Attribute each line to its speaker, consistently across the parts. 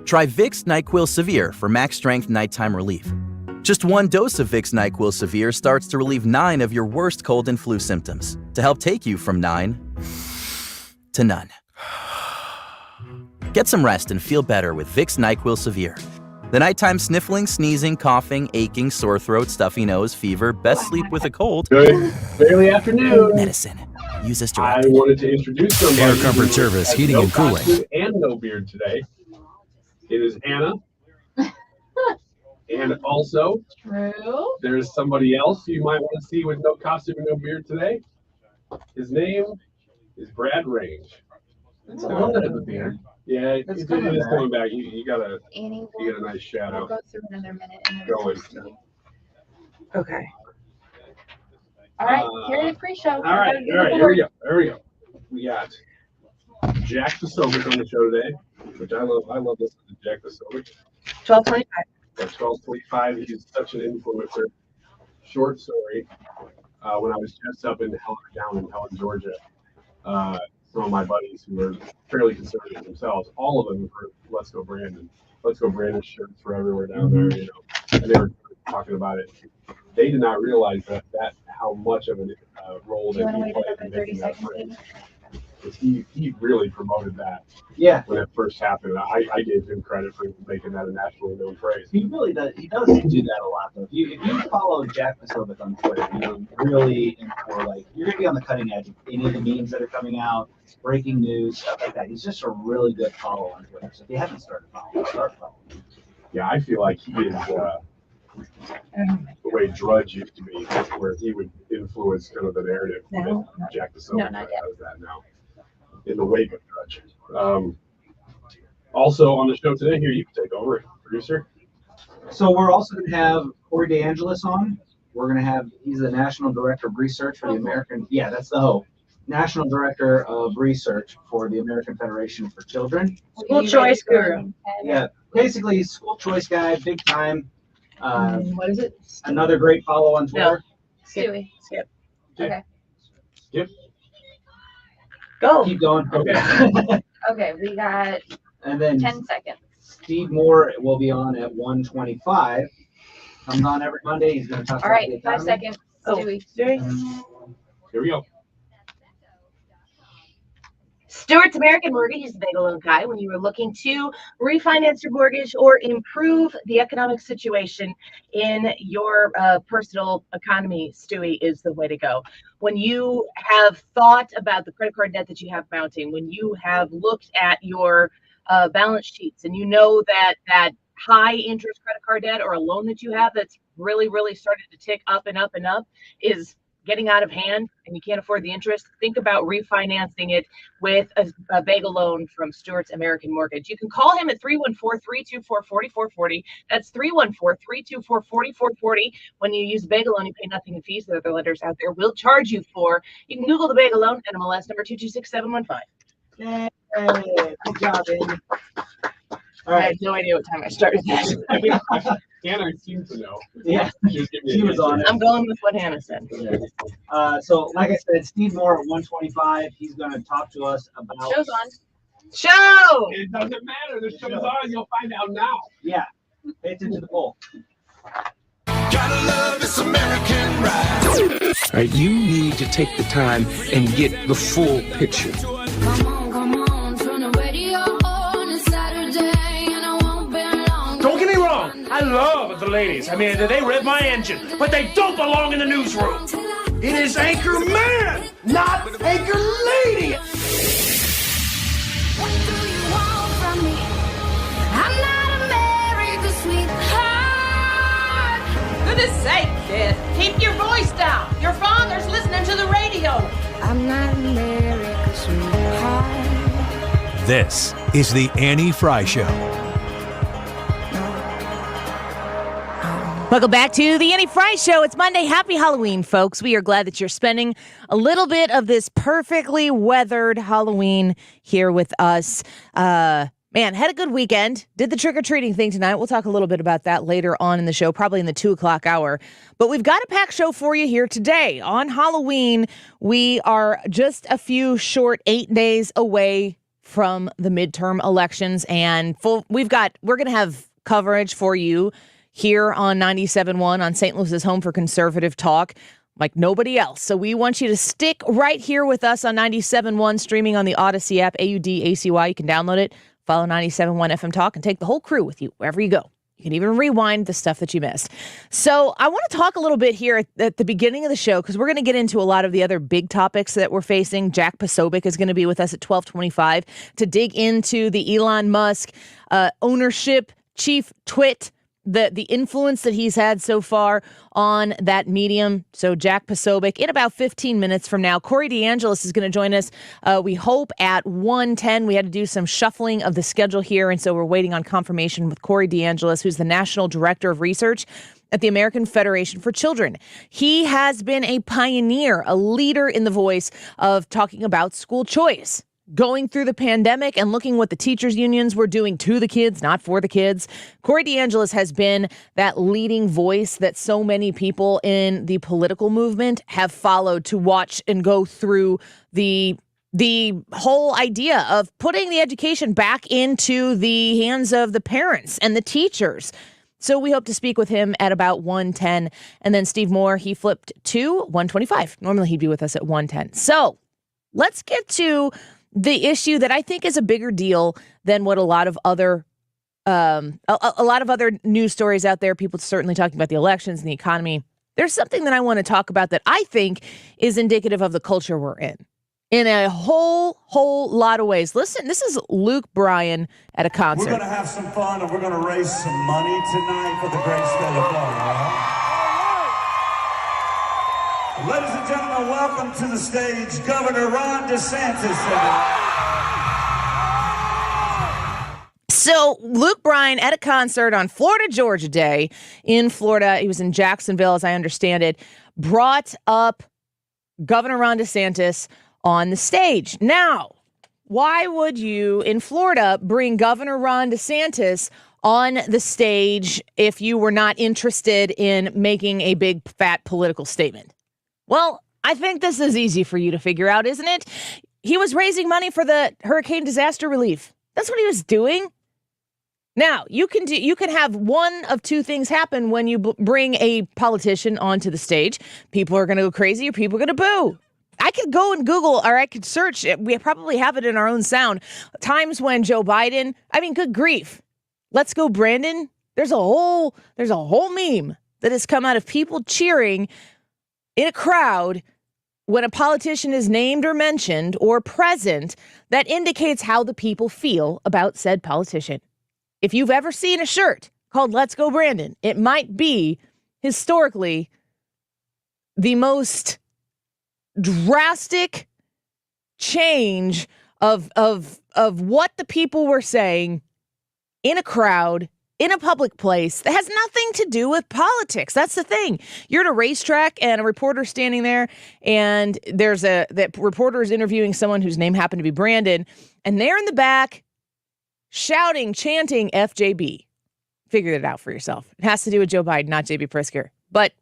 Speaker 1: Try Vicks NyQuil Severe for max strength nighttime relief. Just one dose of Vicks NyQuil Severe starts to relieve 9 of your worst cold and flu symptoms to help take you from 9 to none. Get some rest and feel better with Vicks NyQuil Severe. The nighttime sniffling, sneezing, coughing, aching, sore throat, stuffy nose, fever, best sleep with a cold.
Speaker 2: Good early afternoon.
Speaker 1: Medicine. Use as directed.
Speaker 2: I wanted to introduce somebody.
Speaker 3: Air Comfort Service, heating and cooling.
Speaker 2: Costume and no beard today. It is Anna. And also,
Speaker 4: True.
Speaker 2: there's somebody else you might want to see with no costume and no beard today. His name is Brad Range.
Speaker 5: It's a little bit of a beard.
Speaker 2: Yeah, it is coming back. You got a
Speaker 4: Annie,
Speaker 2: nice
Speaker 4: we'll
Speaker 2: shadow
Speaker 4: go through another minute. And then
Speaker 2: going.
Speaker 4: Okay. All right, here at pre-show.
Speaker 2: All right, here we go. We got Jack Posobiec on the show today, which I love. I love listening to Jack Posobiec.
Speaker 4: 12:25.
Speaker 2: At 12:25, he's such an influencer. Short story. When I was just up in down in Helen, Georgia, some of my buddies who were fairly conservative themselves, all of them have heard "Let's Go Brandon." "Let's Go Brandon" shirts were everywhere down there, and they were talking about it. They did not realize that how much of a role
Speaker 4: Do you
Speaker 2: that
Speaker 4: want to
Speaker 2: he
Speaker 4: wait
Speaker 2: played in
Speaker 4: another 30
Speaker 2: making that
Speaker 4: seconds?
Speaker 2: phrase. He really promoted that
Speaker 5: Yeah,
Speaker 2: when it first happened. I gave him credit for making that a nationally known phrase.
Speaker 5: he really does. He does do that a lot, though. If you follow Jack Posobiec on Twitter, you're really you're gonna be on the cutting edge of any of the memes that are coming out, breaking news, stuff like that. He's just a really good follow on Twitter. So if you haven't started following, start following.
Speaker 2: Yeah, I feel like he is the way Drudge used to be, where he would influence kind of the narrative.
Speaker 4: No.
Speaker 2: Jack
Speaker 4: No,
Speaker 2: Posobiec
Speaker 4: not yet.
Speaker 2: does that now in the wake of Drudge. Also on the show today, here you can take over, producer.
Speaker 5: So we're also going to have Corey DeAngelis on. We're going to have, he's the National Director of Research for the American, that's the HO, National Director of Research for the American Federation for Children.
Speaker 4: School choice guru.
Speaker 5: Yeah, basically he's school choice guy, big time.
Speaker 4: What is it?
Speaker 5: Another great follow on Twitter.
Speaker 4: Stewie.
Speaker 5: Skip.
Speaker 4: Okay.
Speaker 2: Skip.
Speaker 4: Go.
Speaker 5: Keep going.
Speaker 4: Okay, we got
Speaker 5: And then
Speaker 4: 10 seconds.
Speaker 5: Steve Moore will be on at 1:25. Comes on every Monday. He's going to talk
Speaker 4: All
Speaker 5: about
Speaker 4: right,
Speaker 5: the
Speaker 4: 5
Speaker 5: economy.
Speaker 4: seconds. Stewie.
Speaker 2: Here we go.
Speaker 6: Stewart's American Mortgage is the big loan guy when you are looking to refinance your mortgage or improve the economic situation in your personal economy. Stewie is the way to go. When you have thought about the credit card debt that you have mounting, when you have looked at your balance sheets and you know that high interest credit card debt or a loan that you have that's really, really started to tick up and up and up is getting out of hand and you can't afford the interest, think about refinancing it with a bagel loan from Stewart's American Mortgage. You can call him at 314-324-4440. That's 314-324-4440. When you use bagel loan, you pay nothing in fees that other lenders out there will charge you for. You can Google the bagel loan, NMLS number 226715.
Speaker 5: Yay. Good job, Amy. All
Speaker 4: I
Speaker 5: right.
Speaker 4: had no idea what time I started that.
Speaker 2: Hannah seems to know.
Speaker 5: Yeah,
Speaker 2: Just give me
Speaker 5: she
Speaker 2: a
Speaker 5: was
Speaker 2: hint.
Speaker 5: on it.
Speaker 6: I'm going with what Hannah said.
Speaker 5: So, like I said, Steve Moore at 1:25. He's going to talk to us about.
Speaker 4: Show's on.
Speaker 6: Show!
Speaker 2: It doesn't matter. The show's on. You'll find out now.
Speaker 5: Yeah, pay attention to the poll.
Speaker 3: Gotta love this American ride. All right, you need to take the time and get the full picture.
Speaker 7: Come on, turn the radio on. It's Saturday and I won't be long.
Speaker 8: Don't get me wrong, I love the ladies. I mean, they rev my engine, but they don't belong in the newsroom. It is Anchor Man, not Anchor Lady.
Speaker 7: What do you want from me? I'm not America's sweetheart.
Speaker 6: Goodness sake, kid. Keep your voice down. Your father's listening to the radio.
Speaker 7: I'm not America's sweetheart.
Speaker 3: This is the Annie Frey Show.
Speaker 9: Welcome back to the Annie Frey Show. It's Monday. Happy Halloween, folks. We are glad that you're spending a little bit of this perfectly weathered Halloween here with us. Man, had a good weekend. Did the trick-or-treating thing tonight. We'll talk a little bit about that later on in the show, probably in the 2 o'clock hour. But we've got a packed show for you here today. On Halloween, we are just a few short 8 days away from the midterm elections, and we're going to have coverage for you here on 97.1 on St. Louis's home for conservative talk like nobody else. So we want you to stick right here with us on 97.1, streaming on the Odyssey app, AUDACY. You can download it, follow 97.1 FM Talk, and take the whole crew with you wherever you go. You can even rewind the stuff that you missed. So I want to talk a little bit here at the beginning of the show, because we're going to get into a lot of the other big topics that we're facing. Jack Posobiec is going to be with us at 12:25 to dig into the Elon Musk ownership, chief twit, the influence that he's had so far on that medium. So Jack Posobiec in about 15 minutes from now. Corey DeAngelis is going to join us, we hope, at 1:10. We had to do some shuffling of the schedule here, and so we're waiting on confirmation with Corey DeAngelis, who's the National Director of Research at the American Federation for Children. He has been a pioneer, a leader in the voice of talking about school choice, going through the pandemic and looking what the teachers unions were doing to the kids, not for the kids. Corey DeAngelis has been that leading voice that so many people in the political movement have followed to watch and go through the whole idea of putting the education back into the hands of the parents and the teachers. So we hope to speak with him at about 1:10. And then Steve Moore, he flipped to 1:25. Normally he'd be with us at 1:10. So let's get to the issue that I think is a bigger deal than what a lot of other news stories out there. People certainly talking about the elections and the economy. There's something that I want to talk about that I think is indicative of the culture we're in a whole lot of ways. Listen, this is Luke Bryan at a concert.
Speaker 10: We're going to have some fun, and we're going to raise some money tonight for the great state of Florida. All right? Ladies and gentlemen, welcome to the stage, Governor Ron DeSantis.
Speaker 9: So Luke Bryan at a concert on Florida Georgia Day in Florida, he was in Jacksonville, as I understand it, brought up Governor Ron DeSantis on the stage. Now, why would you in Florida bring Governor Ron DeSantis on the stage if you were not interested in making a big fat political statement? Well, I think this is easy for you to figure out, isn't it? He was raising money for the hurricane disaster relief. That's what he was doing. Now, you can have one of two things happen when you bring a politician onto the stage. People are going to go crazy, or people are going to boo. I could go and Google, or I could search. We probably have it in our own sound. Times when Joe Biden, good grief. Let's go, Brandon. There's a whole meme that has come out of people cheering in a crowd when a politician is named or mentioned or present that indicates how the people feel about said politician. If you've ever seen a shirt called Let's Go Brandon, it might be historically the most drastic change of what the people were saying in a crowd, in a public place that has nothing to do with politics. That's the thing. You're at a racetrack and a reporter's standing there, and that reporter is interviewing someone whose name happened to be Brandon, and they're in the back shouting, chanting FJB. Figure it out for yourself. It has to do with Joe Biden, not JB Pritzker. But,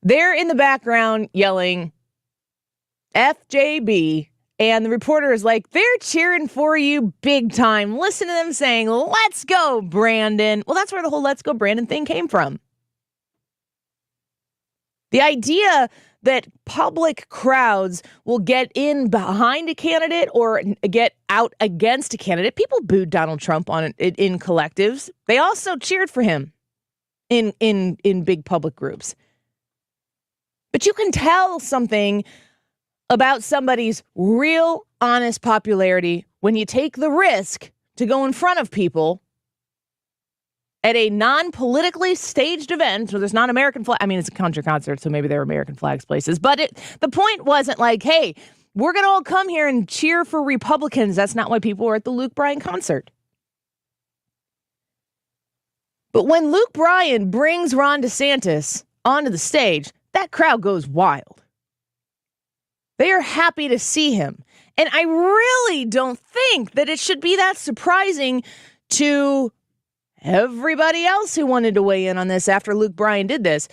Speaker 9: they're in the background yelling FJB. And the reporter is like, they're cheering for you big time. Listen to them saying, let's go, Brandon. Well, that's where the whole let's go, Brandon thing came from. The idea that public crowds will get in behind a candidate or get out against a candidate. People booed Donald Trump in collectives. They also cheered for him in big public groups. But you can tell something about somebody's real, honest popularity when you take the risk to go in front of people at a non-politically staged event. So there's not American flag. It's a country concert, so maybe there are American flags places. But the point wasn't like, hey, we're going to all come here and cheer for Republicans. That's not why people were at the Luke Bryan concert. But when Luke Bryan brings Ron DeSantis onto the stage, that crowd goes wild. They are happy to see him. And I really don't think that it should be that surprising to everybody else who wanted to weigh in on this after Luke Bryan did this,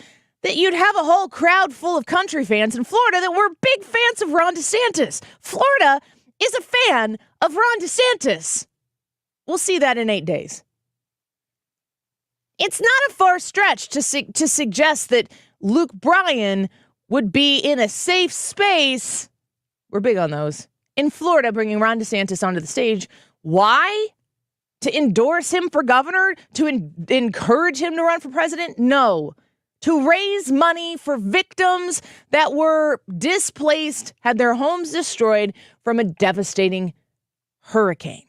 Speaker 9: that you'd have a whole crowd full of country fans in Florida that were big fans of Ron DeSantis. Florida is a fan of Ron DeSantis. We'll see that in 8 days. It's not a far stretch to suggest that Luke Bryan would be in a safe space. We're big on those. In Florida, bringing Ron DeSantis onto the stage. Why? To endorse him for governor? To encourage him to run for president? No. To raise money for victims that were displaced, had their homes destroyed from a devastating hurricane.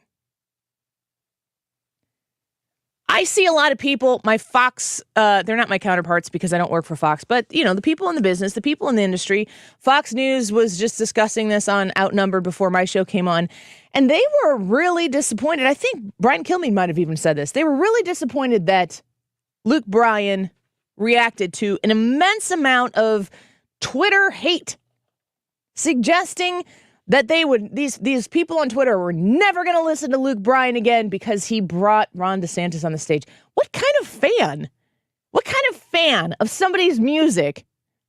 Speaker 9: I see a lot of people, my Fox, they're not my counterparts because I don't work for Fox, but, the people in the business, the people in the industry, Fox News was just discussing this on Outnumbered before my show came on, and they were really disappointed. I think Brian Kilmeade might have even said this. They were really disappointed that Luke Bryan reacted to an immense amount of Twitter hate, suggesting that these people on Twitter were never going to listen to Luke Bryan again because he brought Ron DeSantis on the stage. What kind of fan of somebody's music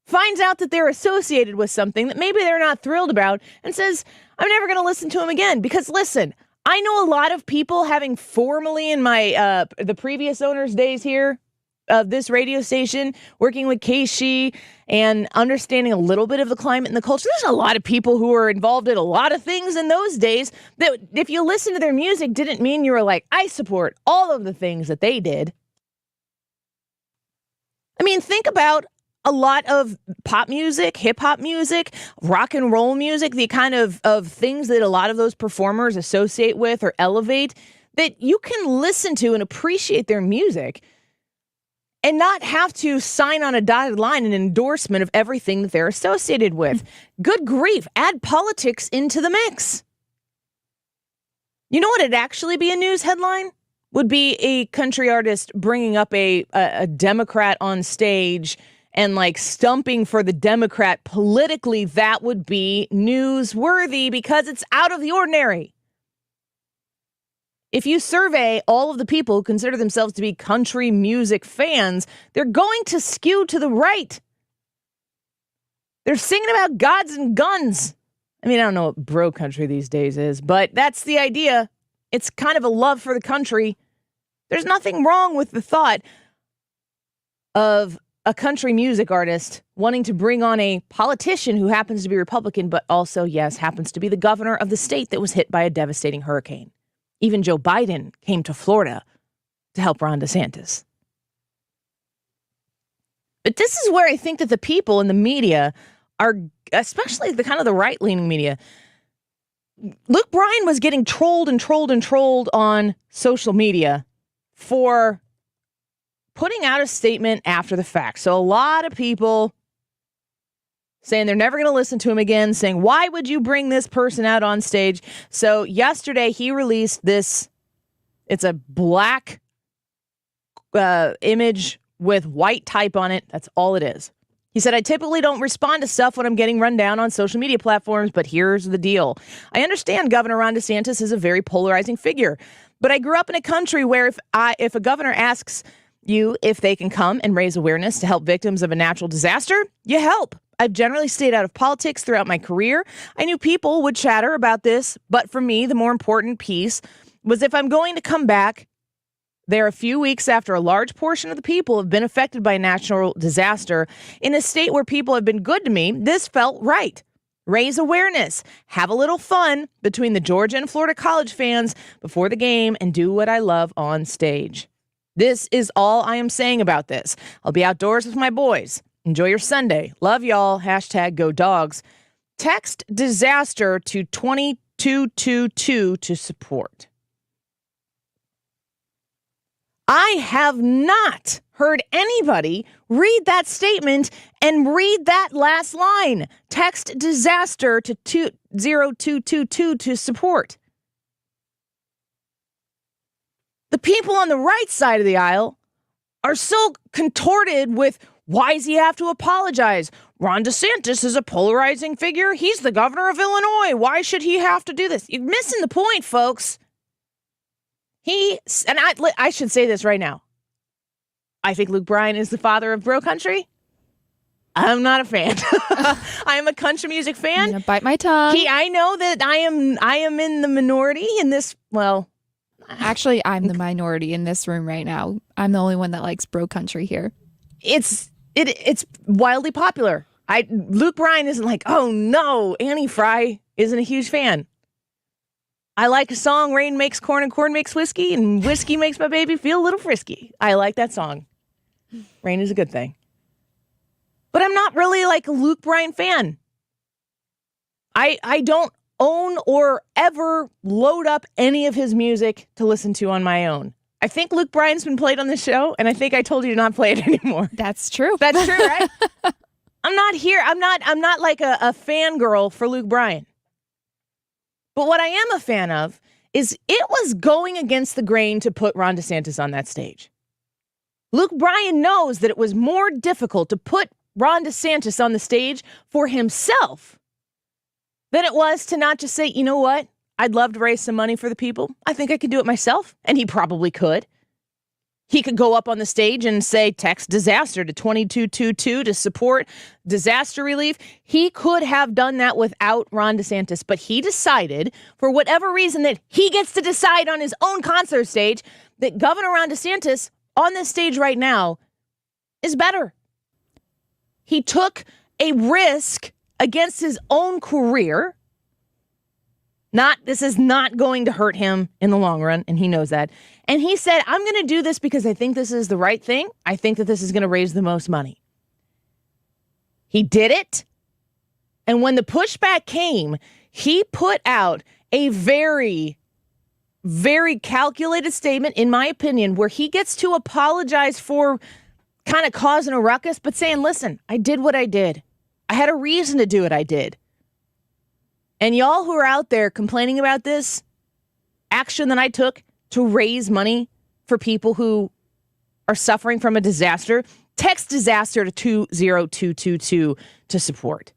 Speaker 9: finds out that they're associated with something that maybe they're not thrilled about and says, I'm never going to listen to him again? Because listen, I know a lot of people, having formerly in my the previous owner's days here of this radio station, working with Keishi and understanding a little bit of the climate and the culture. There's a lot of people who were involved in a lot of things in those days that if you listen to their music didn't mean you were like, I support all of the things that they did. I mean, think about a lot of pop music, hip hop music, rock and roll music, the kind of things that a lot of those performers associate with or elevate, that you can listen to and appreciate their music and not have to sign on a dotted line an endorsement of everything that they're associated with. Good grief, add politics into the mix. You know what would actually be a news headline? Would be a country artist bringing up a Democrat on stage and like stumping for the Democrat. Politically, that would be newsworthy because it's out of the ordinary. If you survey all of the people who consider themselves to be country music fans, they're going to skew to the right. They're singing about gods and guns. I mean, I don't know what bro country these days is, but that's the idea. It's kind of a love for the country. There's nothing wrong with the thought of a country music artist wanting to bring on a politician who happens to be Republican, but also, yes, happens to be the governor of the state that was hit by a devastating hurricane. Even Joe Biden came to Florida to help Ron DeSantis. But this is where I think that the people in the media are, especially the kind of the right-leaning media, Luke Bryan was getting trolled on social media for putting out a statement after the fact. So a lot of people saying they're never going to listen to him again, saying, why would you bring this person out on stage? So yesterday he released this, it's a black image with white type on it. That's all it is. He said, I typically don't respond to stuff when I'm getting run down on social media platforms, but here's the deal. I understand Governor Ron DeSantis is a very polarizing figure, but I grew up in a country where if a governor asks you if they can come and raise awareness to help victims of a natural disaster, you help. I've generally stayed out of politics throughout my career. I knew people would chatter about this, but for me, the more important piece was if I'm going to come back there a few weeks after a large portion of the people have been affected by a natural disaster in a state where people have been good to me, this felt right. Raise awareness, have a little fun between the Georgia and Florida college fans before the game, and do what I love on stage. This is all I am saying about this. I'll be outdoors with my boys. Enjoy your Sunday. Love y'all. #GoDogs. Text disaster to 2222 to support. I have not heard anybody read that statement and read that last line. Text disaster to 20222 to support. The people on the right side of the aisle are so contorted with, why does he have to apologize? Ron DeSantis is a polarizing figure. He's the governor of Illinois. Why should he have to do this? You're missing the point, folks. I should say this right now. I think Luke Bryan is the father of bro country. I'm not a fan. I am a country music fan.
Speaker 11: I'm gonna bite my tongue.
Speaker 9: I know that I am in the minority in this. Well,
Speaker 11: actually, I'm the minority in this room right now. I'm the only one that likes bro country here.
Speaker 9: It's wildly popular. Luke Bryan isn't like, oh no, Annie Frey isn't a huge fan. I like a song, Rain Makes Corn and Corn Makes Whiskey, and Whiskey Makes My Baby Feel a Little Frisky. I like that song. Rain is a good thing. But I'm not really like a Luke Bryan fan. I don't own or ever load up any of his music to listen to on my own. I think Luke Bryan's been played on this show, and I think I told you to not play it anymore.
Speaker 11: That's true.
Speaker 9: That's true, right? I'm not like a fangirl for Luke Bryan. But what I am a fan of is it was going against the grain to put Ron DeSantis on that stage. Luke Bryan knows that it was more difficult to put Ron DeSantis on the stage for himself than it was to not just say, you know what? I'd love to raise some money for the people. I think I could do it myself. And he probably could. He could go up on the stage and say, text disaster to 2222 to support disaster relief. He could have done that without Ron DeSantis, but he decided, for whatever reason, that he gets to decide on his own concert stage that Governor Ron DeSantis on this stage right now is better. He took a risk against his own career. This is not going to hurt him in the long run, and he knows that. And he said, I'm going to do this because I think this is the right thing. I think that this is going to raise the most money. He did it. And when the pushback came, he put out a very, very calculated statement, in my opinion, where he gets to apologize for kind of causing a ruckus, but saying, listen, I did what I did. I had a reason to do what I did. And y'all who are out there complaining about this action that I took to raise money for people who are suffering from a disaster, text disaster to 20222 to support.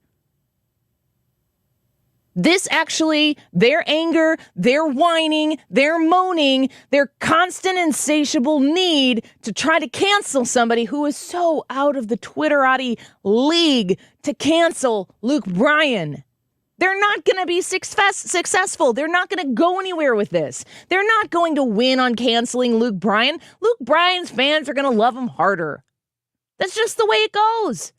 Speaker 9: This actually, their anger, their whining, their moaning, their constant insatiable need to try to cancel somebody who is so out of the Twitterati league to cancel Luke Bryan. They're not going to be successful. They're not going to go anywhere with this. They're not going to win on canceling Luke Bryan. Luke Bryan's fans are going to love him harder. That's just the way it goes.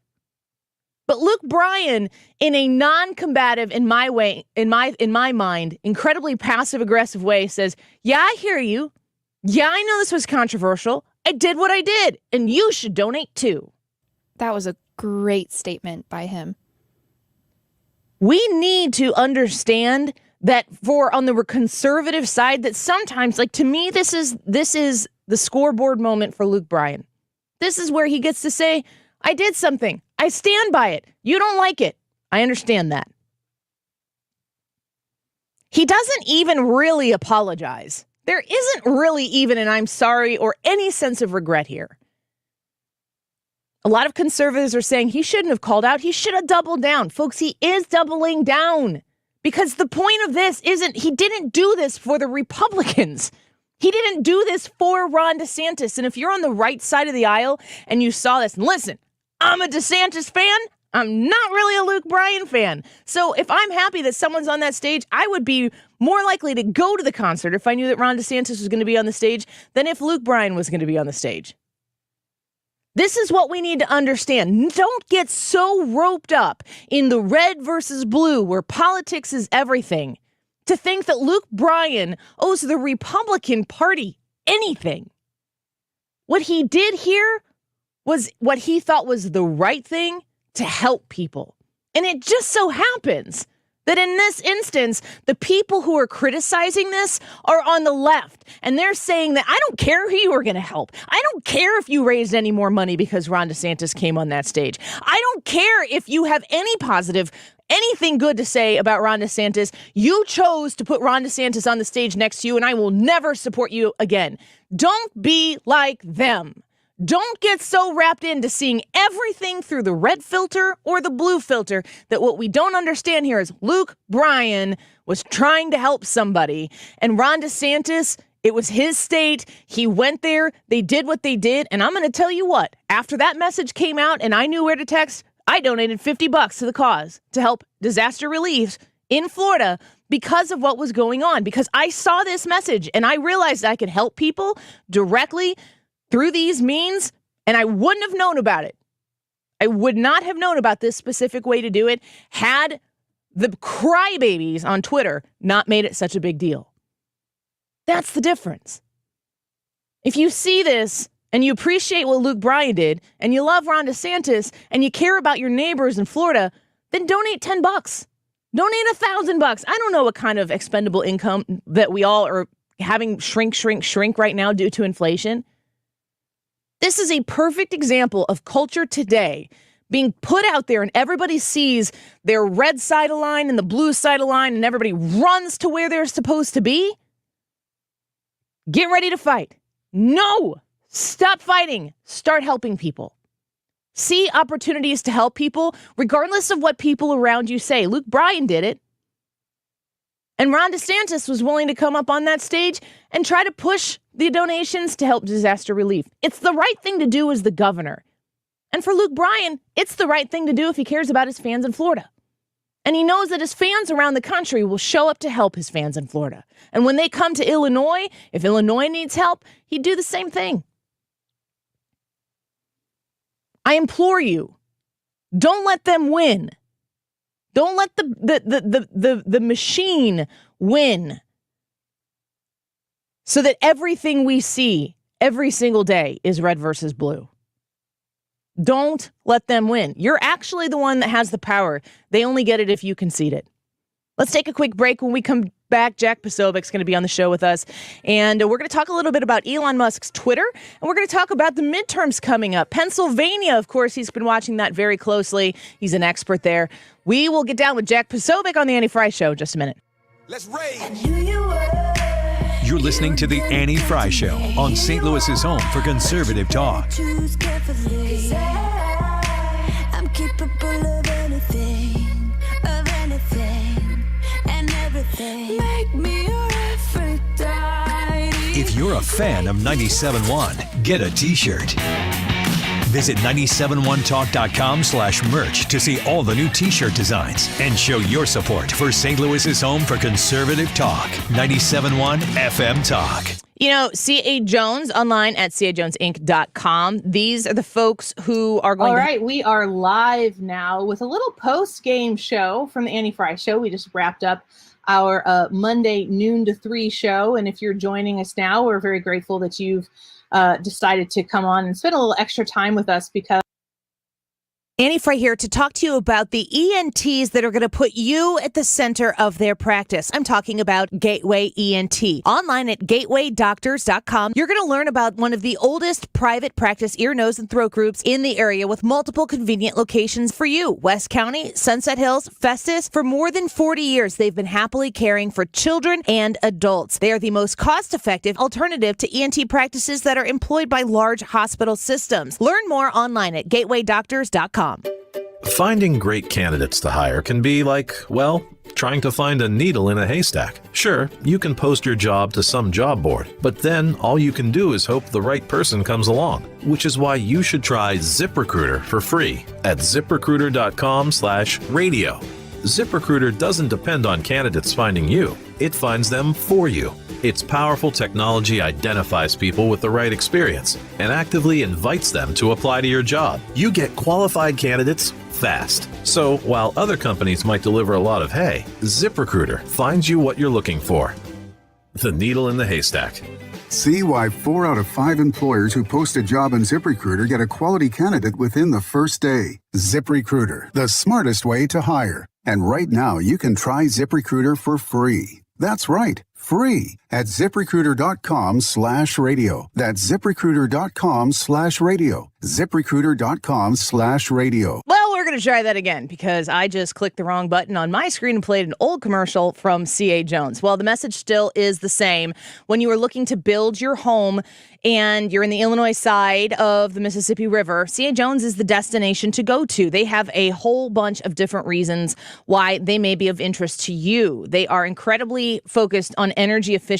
Speaker 9: But Luke Bryan, in a non-combative, in my mind, incredibly passive-aggressive way, says, yeah, I hear you. Yeah, I know this was controversial. I did what I did, and you should donate too.
Speaker 11: That was a great statement by him.
Speaker 9: We need to understand that on the conservative side, that sometimes, like, to me, this is the scoreboard moment for Luke Bryan. This is where he gets to say, I did something. I stand by it. You don't like it. I understand that. He doesn't even really apologize. There isn't really even an I'm sorry or any sense of regret here. A lot of conservatives are saying he shouldn't have called out. He should have doubled down. Folks, he is doubling down because the point of this isn't, he didn't do this for the Republicans. He didn't do this for Ron DeSantis. And if you're on the right side of the aisle and you saw this, and listen, I'm a DeSantis fan. I'm not really a Luke Bryan fan. So if I'm happy that someone's on that stage, I would be more likely to go to the concert if I knew that Ron DeSantis was going to be on the stage than if Luke Bryan was going to be on the stage. This is what we need to understand. Don't get so roped up in the red versus blue where politics is everything to think that Luke Bryan owes the Republican Party anything. What he did here was what he thought was the right thing to help people. And it just so happens that in this instance, the people who are criticizing this are on the left. And they're saying that I don't care who you are going to help. I don't care if you raised any more money because Ron DeSantis came on that stage. I don't care if you have anything good to say about Ron DeSantis. You chose to put Ron DeSantis on the stage next to you, and I will never support you again. Don't be like them. Don't get so wrapped into seeing everything through the red filter or the blue filter that what we don't understand here is Luke Bryan was trying to help somebody. And Ron DeSantis, it was his state. He went there. They did what they did. And I'm going to tell you what, after that message came out and I knew where to text, I donated $50 to the cause to help disaster relief in Florida because of what was going on, because I saw this message and I realized I could help people directly through these means, and I wouldn't have known about it. I would not have known about this specific way to do it had the crybabies on Twitter not made it such a big deal. That's the difference. If you see this and you appreciate what Luke Bryan did, and you love Ron DeSantis, and you care about your neighbors in Florida, then donate $10. Donate $1,000. I don't know what kind of expendable income that we all are having shrink right now due to inflation. This is a perfect example of culture today being put out there, and everybody sees their red side of line and the blue side of line, and everybody runs to where they're supposed to be. Get ready to fight. No, stop fighting. Start helping people. See opportunities to help people, regardless of what people around you say. Luke Bryan did it. And Ron DeSantis was willing to come up on that stage and try to push the donations to help disaster relief. It's the right thing to do as the governor. And for Luke Bryan, it's the right thing to do if he cares about his fans in Florida. And he knows that his fans around the country will show up to help his fans in Florida. And when they come to Illinois, if Illinois needs help, he'd do the same thing. I implore you, don't let them win. Don't let the machine win so that everything we see every single day is red versus blue. Don't let them win. You're actually the one that has the power. They only get it if you concede it. Let's take a quick break. When we come back, Jack Posobiec's going to be on the show with us. And we're going to talk a little bit about Elon Musk's Twitter. And we're going to talk about the midterms coming up. Pennsylvania, of course, he's been watching that very closely. He's an expert there. We will get down with Jack Posobiec on the Annie Frey Show in just a minute. Let's rage.
Speaker 12: You're listening to the Annie Frey Show on St. Louis's home for conservative talk.
Speaker 7: I'm capable of anything, and everything. Make me your Aphrodite.
Speaker 12: If you're a fan of 97.1, get a t-shirt. Visit 971talk.com/merch to see all the new t-shirt designs and show your support for St. Louis's home for conservative talk. 97.1 FM Talk.
Speaker 9: You know, C.A. Jones online at cajonesinc.com. These are the folks who are going
Speaker 13: All right, we are live now with a little post-game show from the Annie Frey Show. We just wrapped up our Monday noon to 3 show. And if you're joining us now, we're very grateful that you've decided to come on and spend a little extra time with us, because
Speaker 9: Annie Frey here to talk to you about the ENTs that are going to put you at the center of their practice. I'm talking about Gateway ENT. Online at gatewaydoctors.com, you're going to learn about one of the oldest private practice ear, nose, and throat groups in the area with multiple convenient locations for you. West County, Sunset Hills, Festus. For more than 40 years, they've been happily caring for children and adults. They are the most cost-effective alternative to ENT practices that are employed by large hospital systems. Learn more online at gatewaydoctors.com.
Speaker 14: Finding great candidates to hire can be like, well, trying to find a needle in a haystack. Sure, you can post your job to some job board, but then all you can do is hope the right person comes along, which is why you should try ZipRecruiter for free at ziprecruiter.com/radio. ZipRecruiter doesn't depend on candidates finding you. It finds them for you. Its powerful technology identifies people with the right experience and actively invites them to apply to your job. You get qualified candidates fast. So while other companies might deliver a lot of hay, ZipRecruiter finds you what you're looking for. The needle in the haystack.
Speaker 15: See why 4 out of 5 employers who post a job on ZipRecruiter get a quality candidate within the first day. ZipRecruiter, the smartest way to hire. And right now, you can try ZipRecruiter for free. That's right, free at ziprecruiter.com/radio. That's ziprecruiter.com/radio. ziprecruiter.com/radio.
Speaker 9: Well, we're going to try that again because I just clicked the wrong button on my screen and played an old commercial from C.A. Jones. Well, the message still is the same. When you are looking to build your home and you're in the Illinois side of the Mississippi River, C.A. Jones is the destination to go to. They have a whole bunch of different reasons why they may be of interest to you. They are incredibly focused on energy efficiency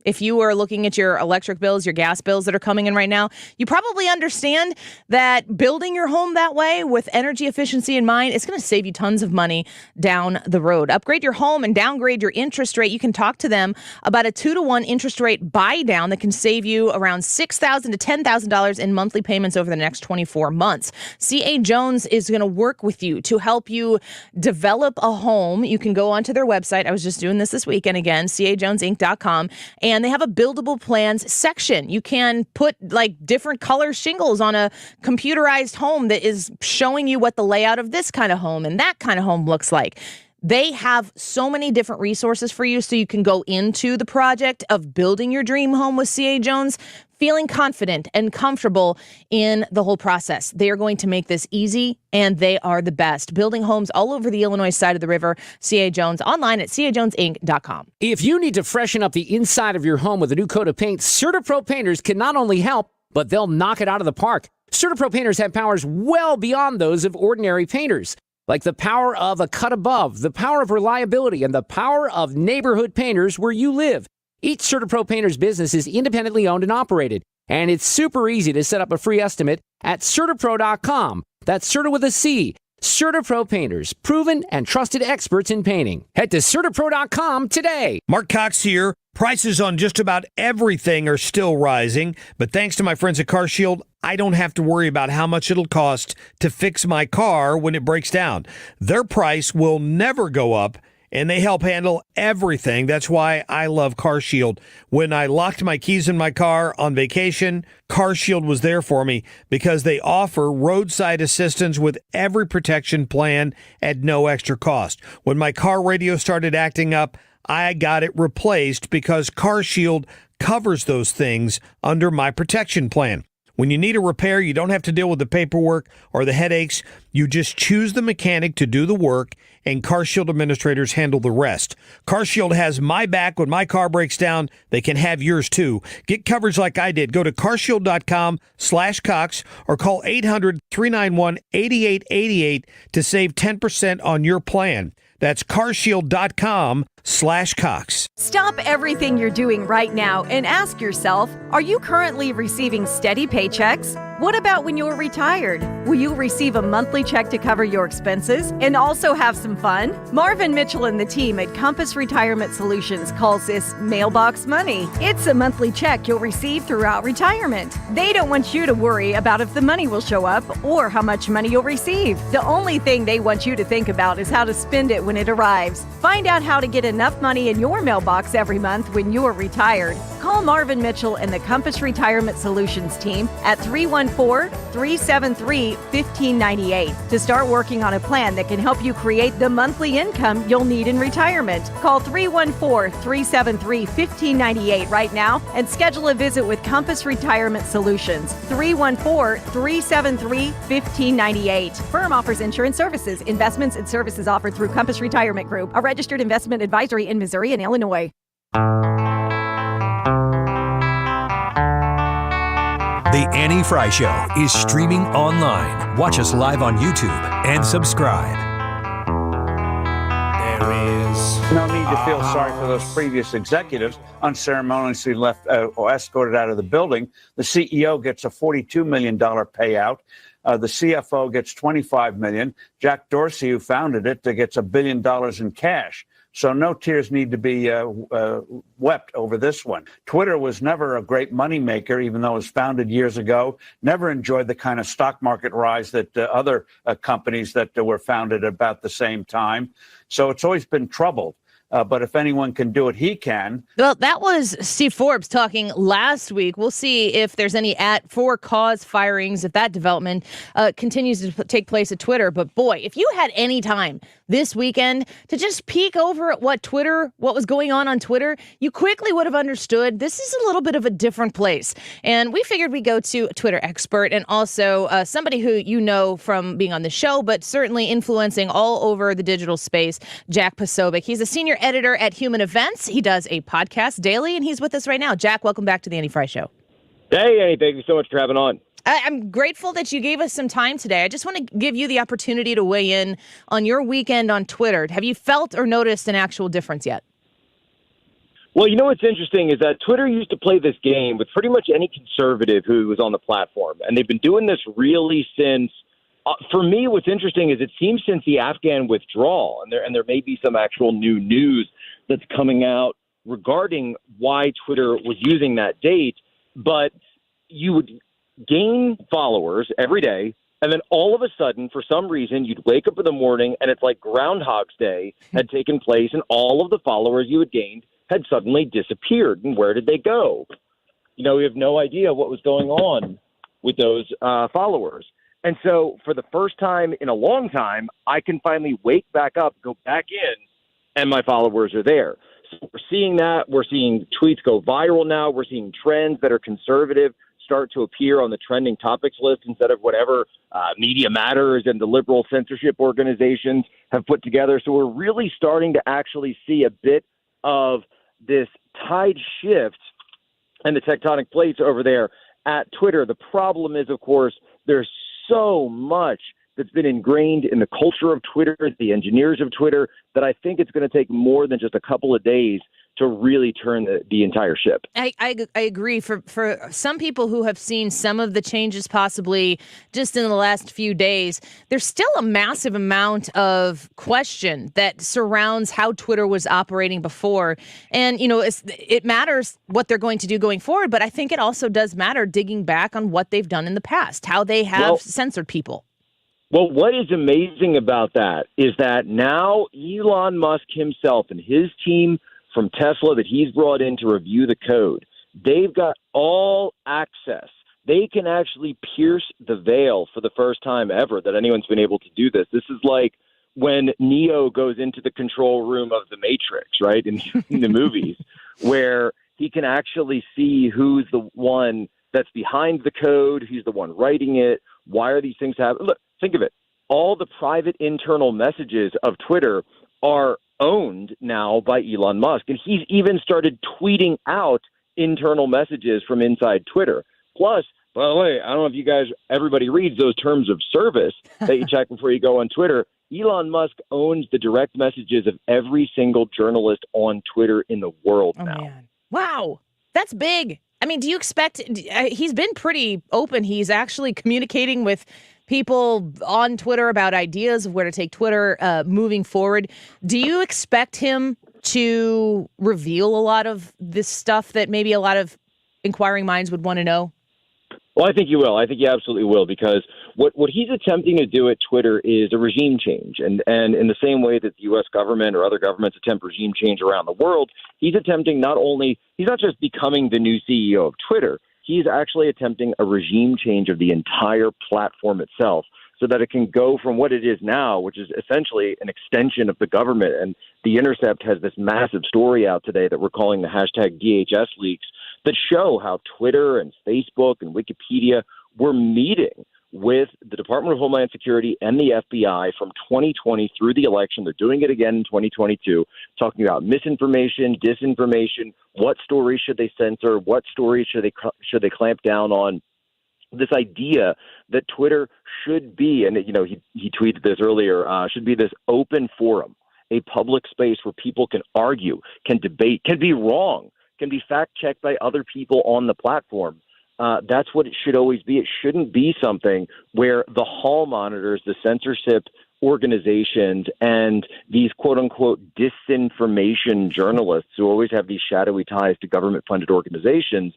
Speaker 9: If you are looking at your electric bills, your gas bills that are coming in right now, you probably understand that building your home that way with energy efficiency in mind, it's going to save you tons of money down the road. Upgrade your home and downgrade your interest rate. You can talk to them about a 2-to-1 interest rate buy down that can save you around $6,000 to $10,000 in monthly payments over the next 24 months. C.A. Jones is going to work with you to help you develop a home. You can go onto their website. I was just doing this weekend again, cajonesinc.com. And they have a buildable plans section. You can put like different color shingles on a computerized home that is showing you what the layout of this kind of home and that kind of home looks like. They have so many different resources for you so you can go into the project of building your dream home with C.A. Jones feeling confident and comfortable in the whole process. They are going to make this easy, and they are the best. Building homes all over the Illinois side of the river. C.A. Jones, online at cajonesinc.com.
Speaker 16: If you need to freshen up the inside of your home with a new coat of paint, CertaPro painters can not only help, but they'll knock it out of the park. CertaPro painters have powers well beyond those of ordinary painters, like the power of a cut above, the power of reliability, and the power of neighborhood painters where you live. Each CertaPro painter's business is independently owned and operated, and it's super easy to set up a free estimate at CertaPro.com. That's Certa with a C. CertaPro painters, proven and trusted experts in painting. Head to CertaPro.com today.
Speaker 17: Mark Cox here. Prices on just about everything are still rising, but thanks to my friends at CarShield, I don't have to worry about how much it'll cost to fix my car when it breaks down. Their price will never go up, and they help handle everything. That's why I love CarShield. When I locked my keys in my car on vacation, CarShield was there for me because they offer roadside assistance with every protection plan at no extra cost. When my car radio started acting up, I got it replaced because CarShield covers those things under my protection plan. When you need a repair, you don't have to deal with the paperwork or the headaches. You just choose the mechanic to do the work, and CarShield administrators handle the rest. CarShield has my back when my car breaks down. They can have yours too. Get coverage like I did. Go to carshield.com/Cox or call 800-391-8888 to save 10% on your plan. That's carshield.com/Cox.
Speaker 18: Stop everything you're doing right now and ask yourself, are you currently receiving steady paychecks? What about when you're retired? Will you receive a monthly check to cover your expenses and also have some fun? Marvin Mitchell and the team at Compass Retirement Solutions calls this mailbox money. It's a monthly check you'll receive throughout retirement. They don't want you to worry about if the money will show up or how much money you'll receive. The only thing they want you to think about is how to spend it when it arrives. Find out how to get enough money in your mailbox every month when you're retired. Call Marvin Mitchell and the Compass Retirement Solutions team at 314-373-1598 to start working on a plan that can help you create the monthly income you'll need in retirement. Call 314-373-1598 right now and schedule a visit with Compass Retirement Solutions. 314-373-1598. Firm offers insurance services, investments, and services offered through Compass Retirement Group, a registered investment advisory in Missouri and Illinois.
Speaker 12: The Annie Frey Show is streaming online. Watch us live on YouTube and subscribe.
Speaker 19: There is no need to feel sorry for those previous executives unceremoniously left or escorted out of the building. The CEO gets a $42 million payout. The CFO gets $25 million. Jack Dorsey, who founded it, gets $1 billion in cash. So no tears need to be wept over this one. Twitter was never a great moneymaker, even though it was founded years ago. Never enjoyed the kind of stock market rise that other companies that were founded about the same time. So it's always been troubled. But if anyone can do it, he can.
Speaker 9: Well, that was Steve Forbes talking last week. We'll see if there's any for-cause firings, if that development continues to take place at Twitter. But boy, if you had any time this weekend to just peek over at what was going on Twitter, you quickly would have understood this is a little bit of a different place. And we figured we'd go to a Twitter expert and also somebody who you know from being on the show, but certainly influencing all over the digital space, Jack Posobiec. He's a senior editor at Human Events. He does a podcast daily, and he's with us right now. Jack, welcome back to the Annie Frey Show.
Speaker 20: Hey, Annie, thank you so much for having on.
Speaker 9: I'm grateful that you gave us some time today. I just want to give you the opportunity to weigh in on your weekend on Twitter. Have you felt or noticed an actual difference yet?
Speaker 20: Well, you know what's interesting is that Twitter used to play this game with pretty much any conservative who was on the platform, and they've been doing this really since. For me, what's interesting is it seems since the Afghan withdrawal, and there may be some actual new news that's coming out regarding why Twitter was using that date, but you would gain followers every day, and then all of a sudden, for some reason, you'd wake up in the morning, and it's like Groundhog's Day had taken place, and all of the followers you had gained had suddenly disappeared. And where did they go? You know, we have no idea what was going on with those followers. And so for the first time in a long time, I can finally wake back up, go back in, and my followers are there. So we're seeing that. We're seeing tweets go viral now. We're seeing trends that are conservative start to appear on the trending topics list instead of whatever Media Matters and the liberal censorship organizations have put together. So we're really starting to actually see a bit of this tide shift and the tectonic plates over there at Twitter. The problem is, of course, there's so much that's been ingrained in the culture of Twitter, the engineers of Twitter, that I think it's going to take more than just a couple of days to really turn the entire ship.
Speaker 9: I agree. For some people who have seen some of the changes possibly just in the last few days, there's still a massive amount of question that surrounds how Twitter was operating before. And, you know, it matters what they're going to do going forward, but I think it also does matter digging back on what they've done in the past, how they have censored people.
Speaker 20: Well, what is amazing about that is that now Elon Musk himself and his team from Tesla that he's brought in to review the code, they've got all access. They can actually pierce the veil for the first time ever that anyone's been able to do this. This is like when Neo goes into the control room of the Matrix, right, in the movies, where he can actually see who's the one that's behind the code, who's the one writing it, why are these things happening. Look, think of it. All the private internal messages of Twitter are owned now by Elon Musk. And he's even started tweeting out internal messages from inside Twitter. Plus, by the way, I don't know if you guys, everybody reads those terms of service that you check before you go on Twitter. Elon Musk owns the direct messages of every single journalist on Twitter in the world now.
Speaker 9: Man. Wow. That's big. I mean, do you expect, he's been pretty open. He's actually communicating with people on Twitter about ideas of where to take Twitter moving forward. Do you expect him to reveal a lot of this stuff that maybe a lot of inquiring minds would want to know?
Speaker 20: Well, I think you will. I think you absolutely will, because what he's attempting to do at Twitter is a regime change. And in the same way that the U.S. government or other governments attempt regime change around the world, he's attempting he's not just becoming the new CEO of Twitter, he's actually attempting a regime change of the entire platform itself so that it can go from what it is now, which is essentially an extension of the government. And The Intercept has this massive story out today that we're calling the hashtag DHS leaks that show how Twitter and Facebook and Wikipedia were meeting with the Department of Homeland Security and the FBI from 2020 through the election. They're doing it again in 2022, talking about misinformation, disinformation, what stories should they censor, what stories should they clamp down on. This idea that Twitter should be, and you know, he tweeted this earlier, should be this open forum, a public space where people can argue, can debate, can be wrong, can be fact-checked by other people on the platform. That's what it should always be. It shouldn't be something where the hall monitors, the censorship organizations, and these quote-unquote disinformation journalists who always have these shadowy ties to government-funded organizations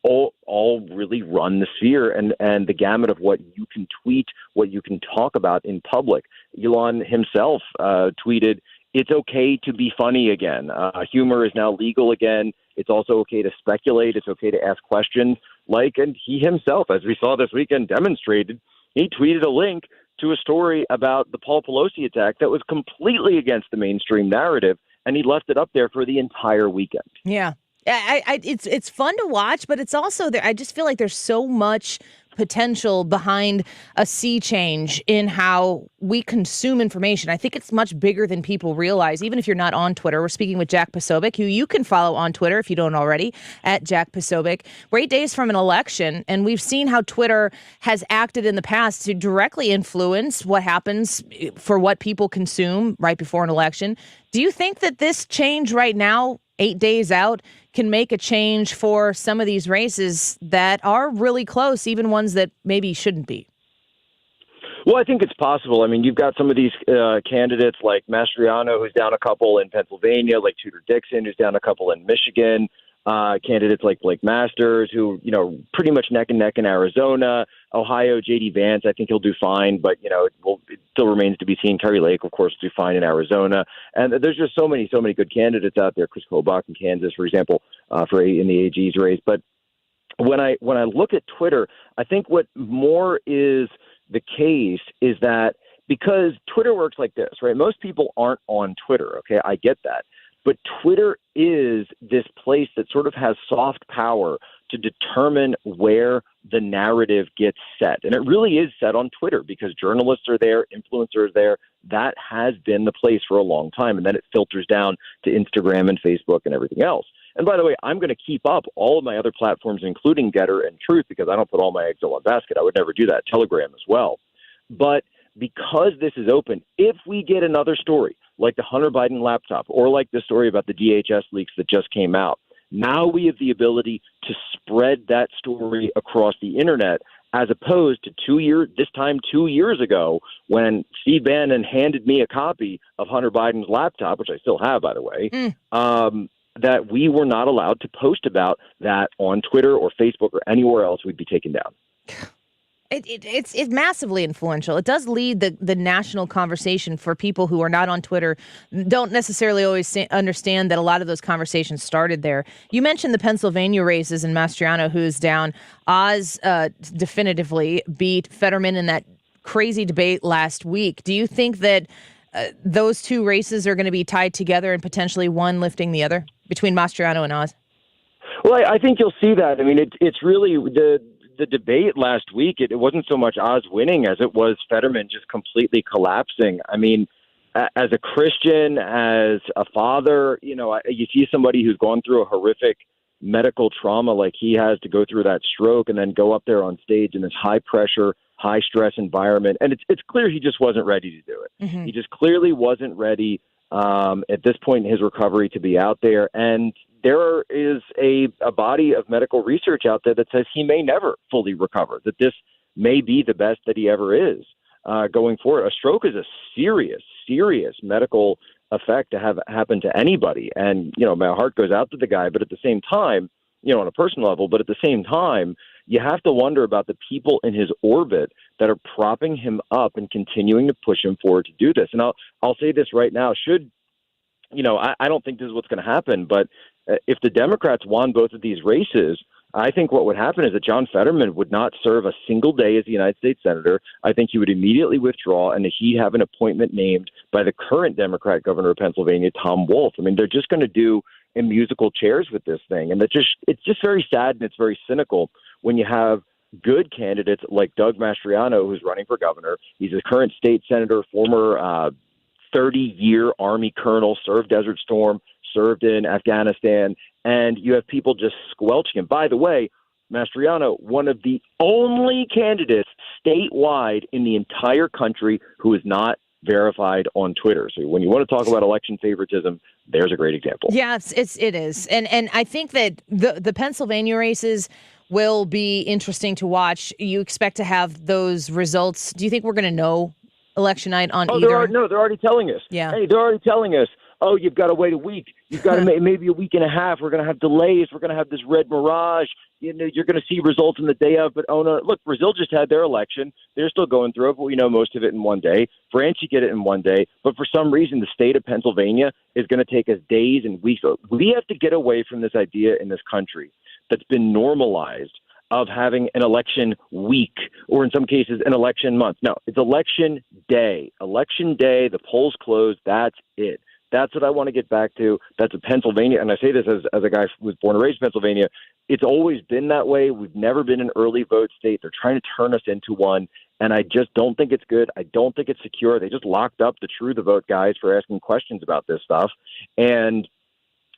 Speaker 20: all really run the sphere and the gamut of what you can tweet, what you can talk about in public. Elon himself tweeted, "It's okay to be funny again. Humor is now legal again. It's also okay to speculate. It's okay to ask questions." And he himself, as we saw this weekend, demonstrated. He tweeted a link to a story about the Paul Pelosi attack that was completely against the mainstream narrative, and he left it up there for the entire weekend.
Speaker 9: Yeah. It's fun to watch, but it's also there. I just feel like there's so much potential behind a sea change in how we consume information. I think it's much bigger than people realize, even if you're not on Twitter. We're speaking with Jack Posobiec, who you can follow on Twitter if you don't already, at Jack Posobiec. We're 8 days from an election, and we've seen how Twitter has acted in the past to directly influence what happens for what people consume right before an election. Do you think that this change right now 8 days out can make a change for some of these races that are really close, even ones that maybe shouldn't be?
Speaker 20: Well, I think it's possible. I mean, you've got some of these candidates like Mastriano, who's down a couple in Pennsylvania, like Tudor Dixon, who's down a couple in Michigan. Candidates like Blake Masters, who, pretty much neck and neck in Arizona. Ohio, J.D. Vance, I think he'll do fine, but, it still remains to be seen. Kerry Lake, of course, will do fine in Arizona. And there's just so many good candidates out there. Chris Kobach in Kansas, for example, in the AG's race. But when I look at Twitter, I think what more is the case is that because Twitter works like this, right? Most people aren't on Twitter, okay? I get that. But Twitter is this place that sort of has soft power to determine where the narrative gets set. And it really is set on Twitter because journalists are there, influencers are there. That has been the place for a long time. And then it filters down to Instagram and Facebook and everything else. And by the way, I'm going to keep up all of my other platforms, including Getter and Truth, because I don't put all my eggs in one basket. I would never do that. Telegram as well. But because this is open, if we get another story like the Hunter Biden laptop or like the story about the DHS leaks that just came out, now we have the ability to spread that story across the internet as opposed to 2 years ago when Steve Bannon handed me a copy of Hunter Biden's laptop, which I still have, by the way, that we were not allowed to post about that on Twitter or Facebook or anywhere else. We'd be taken down.
Speaker 9: It's massively influential. It does lead the national conversation for people who are not on Twitter, don't necessarily always understand that a lot of those conversations started there. You mentioned the Pennsylvania races and Mastriano, who's down. Oz definitively beat Fetterman in that crazy debate last week. Do you think that those two races are going to be tied together and potentially one lifting the other between Mastriano and Oz?
Speaker 20: Well, I think you'll see that. I mean, it's really the debate last week, it wasn't so much Oz winning as it was Fetterman just completely collapsing. I mean, as a Christian, as a father, you see somebody who's gone through a horrific medical trauma like he has to go through that stroke and then go up there on stage in this high pressure, high stress environment. And it's clear he just wasn't ready to do it.
Speaker 9: Mm-hmm.
Speaker 20: He just clearly wasn't ready at this point in his recovery to be out there. And there is a body of medical research out there that says he may never fully recover, that this may be the best that he ever is going forward. A stroke is a serious medical effect to have happen to anybody. And, my heart goes out to the guy, but at the same time, on a personal level, but at the same time, you have to wonder about the people in his orbit that are propping him up and continuing to push him forward to do this. And I'll say this right now, I don't think this is what's going to happen, but if the Democrats won both of these races, I think what would happen is that John Fetterman would not serve a single day as the United States Senator. I think he would immediately withdraw and he'd have an appointment named by the current Democrat governor of Pennsylvania, Tom Wolf. I mean, they're just going to do in musical chairs with this thing. And it's just very sad and it's very cynical when you have good candidates like Doug Mastriano, who's running for governor. He's a current state senator, former 30-year Army colonel, served Desert Storm, served in Afghanistan, and you have people just squelching him. By the way, Mastriano, one of the only candidates statewide in the entire country who is not verified on Twitter. So when you want to talk about election favoritism, there's a great example.
Speaker 9: Yeah, it is. And I think that the Pennsylvania races will be interesting to watch. You expect to have those results. Do you think we're going to know election night on either?
Speaker 20: They're already telling us.
Speaker 9: Yeah.
Speaker 20: Hey, they're already telling us, oh, you've got to wait a week. You've got to maybe a week and a half. We're going to have delays. We're going to have this red mirage. You're going to see results in the day of. But, oh, no, look, Brazil just had their election. They're still going through it, but we know most of it in one day. France, you get it in one day. But for some reason, the state of Pennsylvania is going to take us days and weeks. We have to get away from this idea in this country that's been normalized of having an election week or in some cases an election month. No, it's election day. Election day, the polls close. That's it. That's what I want to get back to. That's a Pennsylvania. And I say this as a guy who was born and raised in Pennsylvania. It's always been that way. We've never been an early vote state. They're trying to turn us into one. And I just don't think it's good. I don't think it's secure. They just locked up the True the Vote guys for asking questions about this stuff. And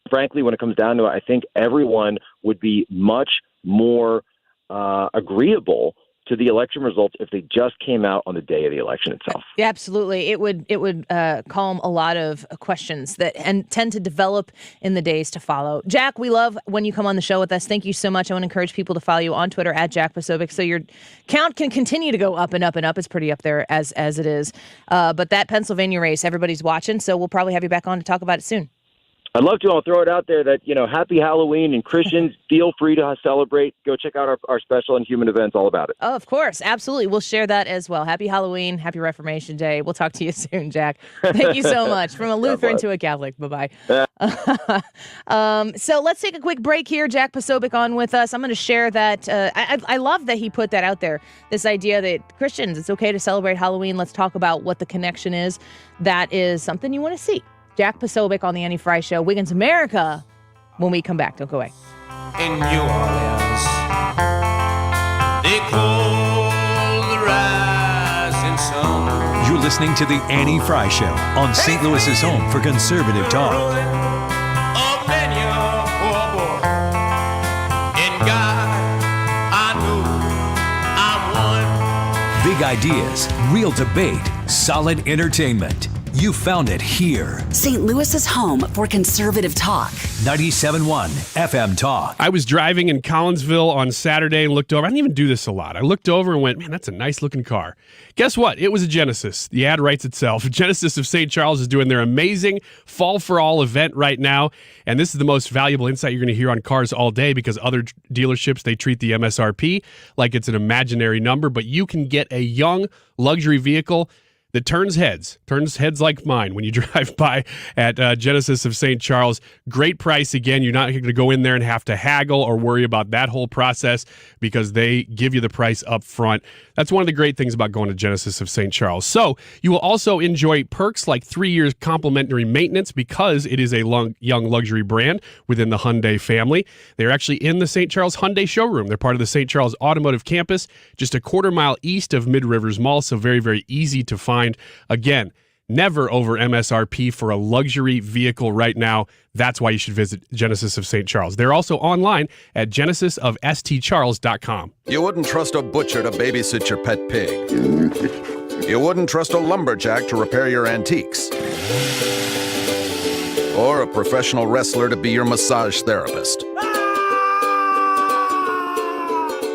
Speaker 20: frankly, when it comes down to it, I think everyone would be much more agreeable to the election results if they just came out on the day of the election itself.
Speaker 9: Yeah, absolutely. It would calm a lot of questions that and tend to develop in the days to follow. Jack, we love when you come on the show with us. Thank you so much. I want to encourage people to follow you on Twitter at Jack Posobiec, so your count can continue to go up and up and up. It's pretty up there as it is. But that Pennsylvania race, everybody's watching, so we'll probably have you back on to talk about it soon.
Speaker 20: I'd love to. I'll throw it out there that, happy Halloween, and Christians, feel free to celebrate. Go check out our special on Human Events, all about it.
Speaker 9: Oh, of course. Absolutely. We'll share that as well. Happy Halloween. Happy Reformation Day. We'll talk to you soon, Jack. Thank you so much. From a Lutheran to a Catholic. Bye-bye. So let's take a quick break here. Jack Posobiec on with us. I'm going to share that. I love that he put that out there, this idea that Christians, it's okay to celebrate Halloween. Let's talk about what the connection is. That is something you want to see. Jack Posobiec on the Annie Frey Show, Wiggins America, when we come back. Don't go away.
Speaker 21: In New Orleans, they call the rising sun.
Speaker 12: You're listening to the Annie Frey Show on St. Louis's home for conservative talk.
Speaker 21: Up in your poor boy. In God, I know I'm one.
Speaker 12: Big ideas, real debate, solid entertainment. You found it here.
Speaker 22: St. Louis's home for conservative talk.
Speaker 12: 97.1 FM Talk.
Speaker 23: I was driving in Collinsville on Saturday and looked over. I didn't even do this a lot. I looked over and went, man, that's a nice looking car. Guess what? It was a Genesis. The ad writes itself. Genesis of St. Charles is doing their amazing Fall for All event right now. And this is the most valuable insight you're going to hear on cars all day, because other dealerships, they treat the MSRP like it's an imaginary number. But you can get a young luxury vehicle that turns heads like mine when you drive by at Genesis of St. Charles. Great price. Again, you're not going to go in there and have to haggle or worry about that whole process, because they give you the price up front. That's one of the great things about going to Genesis of St. Charles. So you will also enjoy perks like 3 years complimentary maintenance, because it is a young luxury brand within the Hyundai family. They're actually in the St. Charles Hyundai showroom. They're part of the St. Charles Automotive Campus, just a quarter mile east of Mid Rivers Mall, so very, very easy to find. Again, never over MSRP for a luxury vehicle right now. That's why you should visit Genesis of St. Charles. They're also online at genesisofstcharles.com.
Speaker 24: You wouldn't trust a butcher to babysit your pet pig. You wouldn't trust a lumberjack to repair your antiques. Or a professional wrestler to be your massage therapist.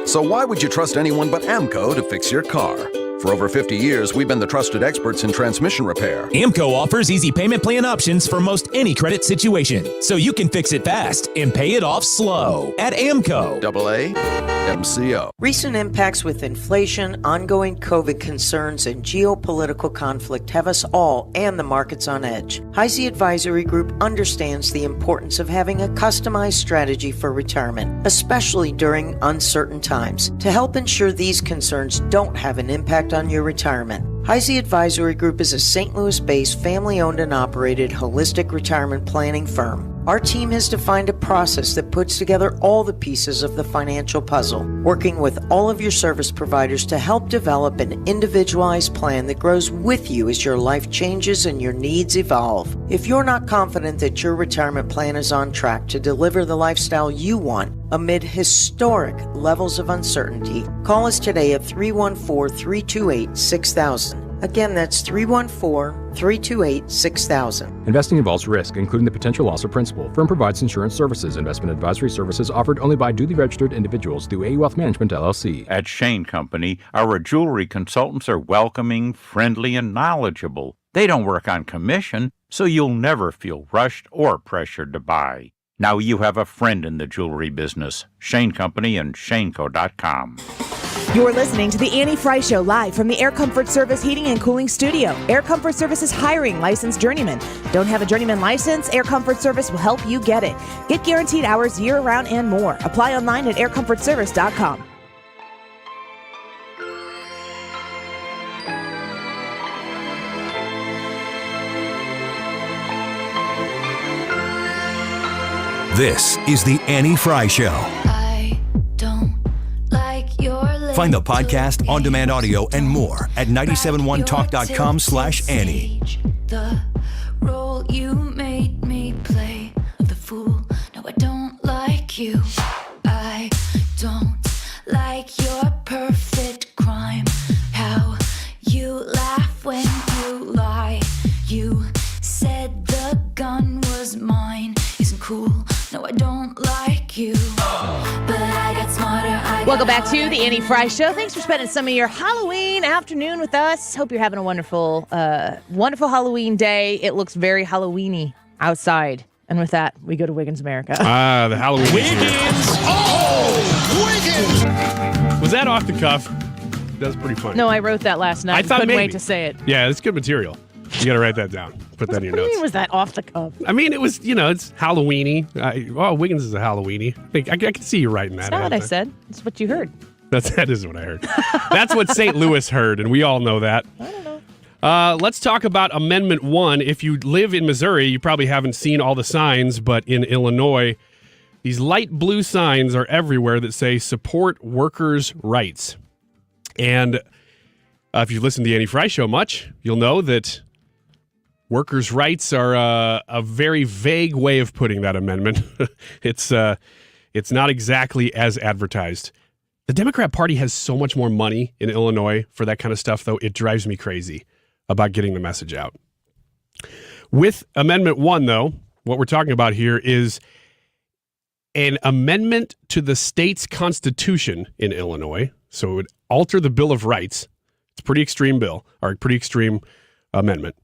Speaker 24: So why would you trust anyone but AMCO to fix your car? For over 50 years, we've been the trusted experts in transmission repair.
Speaker 25: AMCO offers easy payment plan options for most any credit situation, so you can fix it fast and pay it off slow at AMCO.
Speaker 24: AA MCO.
Speaker 26: Recent impacts with inflation, ongoing COVID concerns, and geopolitical conflict have us all and the markets on edge. Heisey Advisory Group understands the importance of having a customized strategy for retirement, especially during uncertain times, to help ensure these concerns don't have an impact on your retirement. Heisey Advisory Group is a St. Louis-based, family-owned and operated holistic retirement planning firm. Our team has defined a process that puts together all the pieces of the financial puzzle, working with all of your service providers to help develop an individualized plan that grows with you as your life changes and your needs evolve. If you're not confident that your retirement plan is on track to deliver the lifestyle you want amid historic levels of uncertainty, call us today at 314-328-6000. Again, that's 314-328-6000.
Speaker 27: Investing involves risk, including the potential loss of principal. Firm provides insurance services. Investment advisory services offered only by duly registered individuals through AE Wealth Management, LLC.
Speaker 28: At Shane Company, our jewelry consultants are welcoming, friendly, and knowledgeable. They don't work on commission, so you'll never feel rushed or pressured to buy. Now you have a friend in the jewelry business. Shane Company and shaneco.com.
Speaker 9: You're listening to the Annie Frey Show live from the Air Comfort Service Heating and Cooling Studio. Air Comfort Service is hiring licensed journeymen. Don't have a journeyman license? Air Comfort Service will help you get it. Get guaranteed hours year-round and more. Apply online at aircomfortservice.com.
Speaker 12: This is the Annie Frey Show. Find the podcast, on-demand audio, and more at 971talk.com/Annie.
Speaker 7: The role you made me play of the fool. No, I don't like you. I don't like your perfect
Speaker 9: Welcome back to the Annie Frey Show. Thanks for spending some of your Halloween afternoon with us. Hope you're having a wonderful, wonderful Halloween day. It looks very Halloween-y outside. And with that, we go to Wiggins America.
Speaker 23: The Halloween
Speaker 21: Wiggins! Oh! Wiggins!
Speaker 23: Was that off the cuff? That's pretty funny.
Speaker 9: No, I wrote that last night.
Speaker 23: I thought
Speaker 9: couldn't
Speaker 23: maybe.
Speaker 9: wait to say it.
Speaker 23: Yeah, it's good material. You got to write that down. Put that in your
Speaker 9: What do you
Speaker 23: notes.
Speaker 9: mean was that off the cuff?
Speaker 23: I mean, it was, it's Halloween-y. Wiggins is a Halloween-y. I can see you writing that.
Speaker 9: That's not what I said. It's what you heard.
Speaker 23: That is what I heard. That's what St. Louis heard, and we all know that.
Speaker 9: I don't know.
Speaker 23: Let's talk about Amendment 1. If you live in Missouri, you probably haven't seen all the signs, but in Illinois, these light blue signs are everywhere that say support workers' rights. And if you listen to the Annie Frey Show much, you'll know that workers' rights are a very vague way of putting that amendment. It's not exactly as advertised. The Democrat Party has so much more money in Illinois for that kind of stuff, though. It drives me crazy about getting the message out. With Amendment 1, though, what we're talking about here is an amendment to the state's constitution in Illinois. So it would alter the Bill of Rights. It's a pretty extreme bill, or a pretty extreme amendment,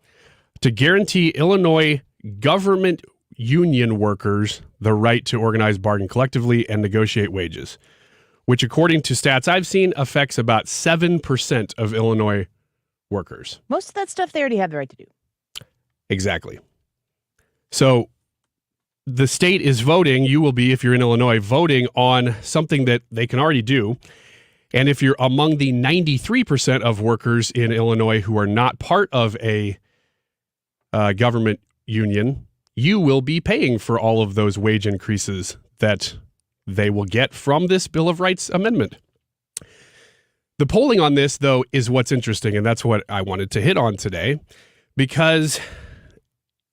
Speaker 23: to guarantee Illinois government union workers the right to organize, bargain collectively, and negotiate wages, which, according to stats I've seen, affects about 7% of Illinois workers.
Speaker 9: Most of that stuff they already have the right to do.
Speaker 23: Exactly. So the state is voting, you will be, if you're in Illinois, voting on something that they can already do. And if you're among the 93% of workers in Illinois who are not part of a government union, you will be paying for all of those wage increases that they will get from this Bill of Rights amendment. The polling on this, though, is what's interesting, and that's what I wanted to hit on today, because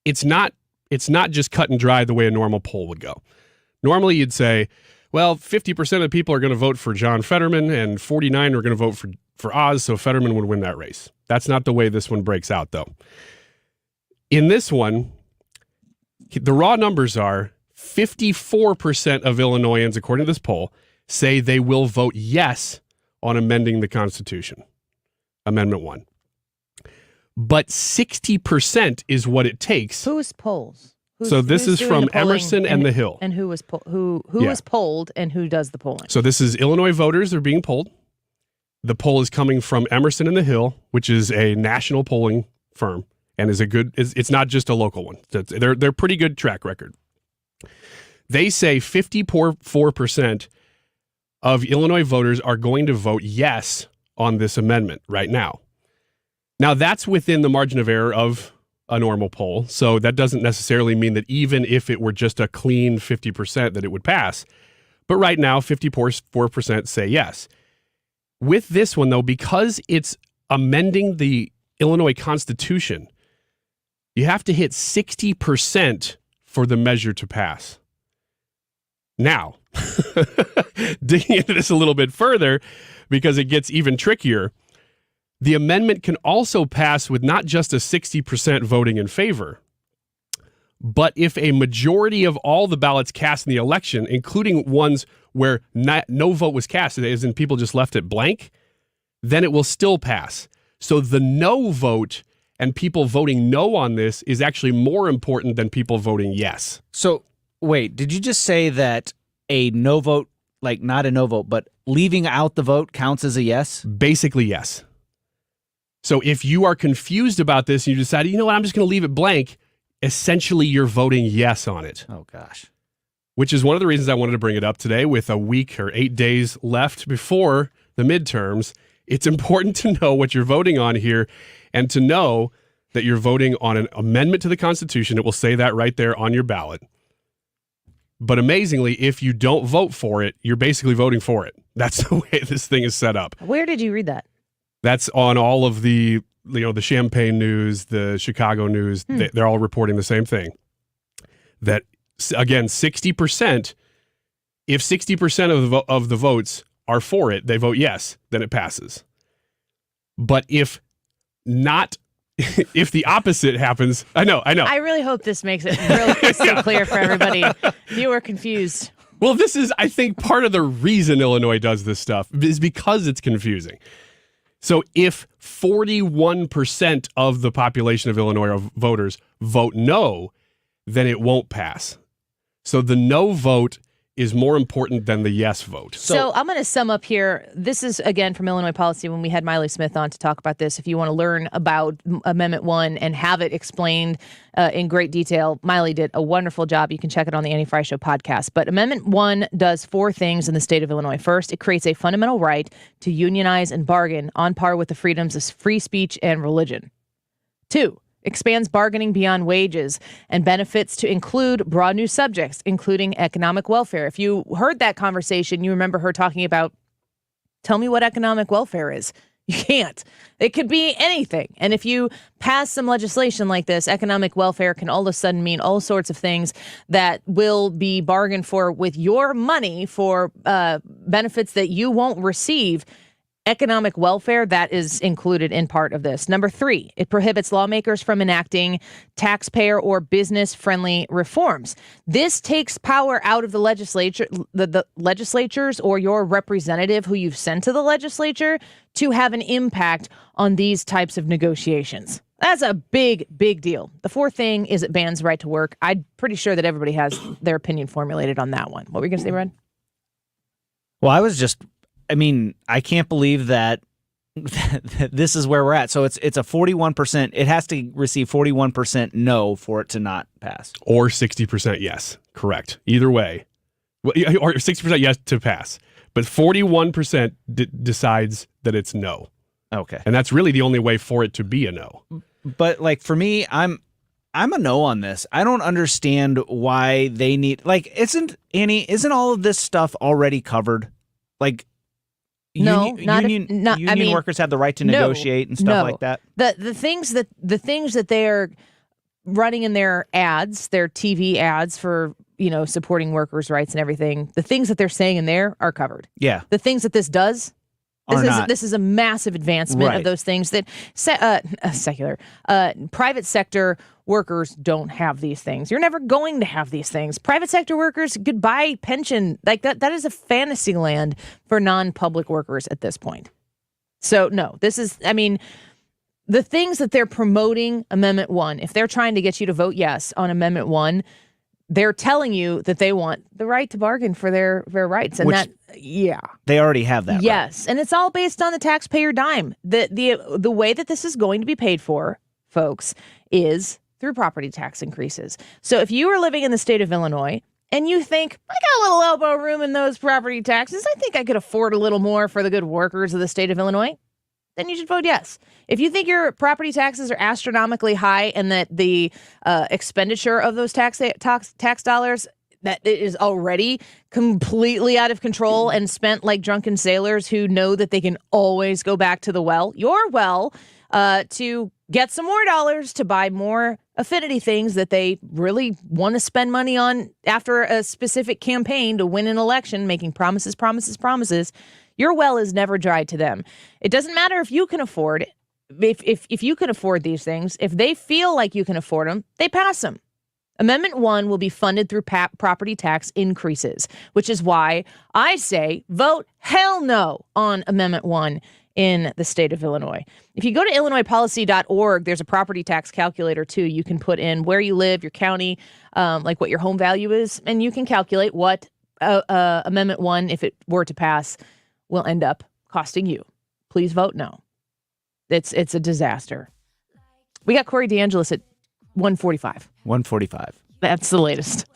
Speaker 23: it's not just cut and dry the way a normal poll would go. Normally, you'd say, well, 50% of people are going to vote for John Fetterman, and 49 are going to vote for Oz, so Fetterman would win that race. That's not the way this one breaks out, though. In this one, the raw numbers are 54% of Illinoisans, according to this poll, say they will vote yes on amending the Constitution, Amendment 1. But 60% is what it takes.
Speaker 9: Whose polls?
Speaker 23: So this is from Emerson and The Hill.
Speaker 9: And who was who
Speaker 23: Yeah.
Speaker 9: is polled and who does the polling?
Speaker 23: So this is Illinois voters are being polled. The poll is coming from Emerson and The Hill, which is a national polling firm and is it's not just a local one. They're pretty good track record. They say 54% of Illinois voters are going to vote yes on this amendment right now. Now, that's within the margin of error of a normal poll, so that doesn't necessarily mean that even if it were just a clean 50% that it would pass. But right now, 54% say yes. With this one, though, because it's amending the Illinois Constitution, you have to hit 60% for the measure to pass. Now, digging into this a little bit further, because it gets even trickier, the amendment can also pass with not just a 60% voting in favor, but if a majority of all the ballots cast in the election, including ones where no vote was cast, as in people just left it blank, then it will still pass. So the no vote and people voting no on this is actually more important than people voting yes.
Speaker 1: So, wait, did you just say that a no vote, like not a no vote, but leaving out the vote counts as a yes?
Speaker 23: Basically, yes. So if you are confused about this and you decide, you know what, I'm just going to leave it blank, essentially you're voting yes on it.
Speaker 1: Oh, gosh.
Speaker 23: Which is one of the reasons I wanted to bring it up today with a week or 8 days left before the midterms. It's important to know what you're voting on here and to know that you're voting on an amendment to the Constitution. It will say that right there on your ballot. But amazingly, if you don't vote for it, you're basically voting for it. That's the way this thing is set up.
Speaker 9: Where did you read that?
Speaker 23: That's on all of the, the Champaign News, the Chicago News. They're all reporting the same thing. That, again, 60%, if 60% of the votes are for it, they vote yes, then it passes. But if not, if the opposite happens, I know.
Speaker 9: I really hope this makes it really crystal clear for everybody. If you were confused.
Speaker 23: Well, this is, I think, part of the reason Illinois does this stuff is because it's confusing. So if 41% of the population of Illinois voters vote no, then it won't pass. So the no vote is more important than the yes vote.
Speaker 9: So I'm going to sum up here. This is, again, from Illinois Policy when we had Miley Smith on to talk about this. If you want to learn about Amendment 1 and have it explained in great detail, Miley did a wonderful job. You can check it on the Annie Frey Show podcast. But Amendment 1 does 4 things in the state of Illinois. First, it creates a fundamental right to unionize and bargain on par with the freedoms of free speech and religion. 2, expands bargaining beyond wages and benefits to include broad new subjects, including economic welfare. If you heard that conversation, you remember her talking about, tell me what economic welfare is. You can't. It could be anything. And if you pass some legislation like this, economic welfare can all of a sudden mean all sorts of things that will be bargained for with your money for benefits that you won't receive. Economic welfare, that is included in part of this. Number 3, it prohibits lawmakers from enacting taxpayer or business-friendly reforms. This takes power out of the legislature, the legislatures or your representative who you've sent to the legislature to have an impact on these types of negotiations. That's a big, big deal. The 4th thing is it bans right to work. I'm pretty sure that everybody has their opinion formulated on that one. What were you going to say, Red?
Speaker 1: Well, I can't believe that this is where we're at. So it's a 41%. It has to receive 41% no for it to not pass.
Speaker 23: Or 60% yes. Correct. Either way. Or 60% yes to pass. But 41% decides that it's no.
Speaker 1: Okay.
Speaker 23: And that's really the only way for it to be a no.
Speaker 1: But like for me, I'm a no on this. I don't understand why they need, like, isn't all of this stuff already covered? Like, union workers have the right to negotiate and stuff like that.
Speaker 9: The things that they are running in their ads, their TV ads for, supporting workers' rights and everything, the things that they're saying in there are covered.
Speaker 1: Yeah.
Speaker 9: The things that this does, this is a massive advancement of those things that secular, private sector workers don't have these things. You're never going to have these things. Private sector workers, goodbye pension. Like that is a fantasy land for non-public workers at this point. So no, this is, the things that they're promoting Amendment 1, if they're trying to get you to vote yes on Amendment 1, they're telling you that they want the right to bargain for their rights. And
Speaker 1: they already have that.
Speaker 9: Yes.
Speaker 1: Right.
Speaker 9: And it's all based on the taxpayer dime. The way that this is going to be paid for, folks, is through property tax increases. So if you are living in the state of Illinois and you think, I got a little elbow room in those property taxes, I think I could afford a little more for the good workers of the state of Illinois, then you should vote yes. If you think your property taxes are astronomically high and that the expenditure of those tax dollars that it is already completely out of control and spent like drunken sailors who know that they can always go back to your well, to get some more dollars to buy more affinity things that they really want to spend money on after a specific campaign to win an election, making promises. Your well is never dry to them. It doesn't matter if you can afford it. If you can afford these things, if they feel like you can afford them, they pass them. Amendment 1 will be funded through property tax increases, which is why I say vote hell no on Amendment 1 in the state of Illinois. If you go to illinoispolicy.org, there's a property tax calculator too. You can put in where you live, your county, like what your home value is, and you can calculate what Amendment 1, if it were to pass, will end up costing you. Please vote no. It's a disaster. We got Corey DeAngelis at 145.
Speaker 1: 145.
Speaker 9: That's the latest.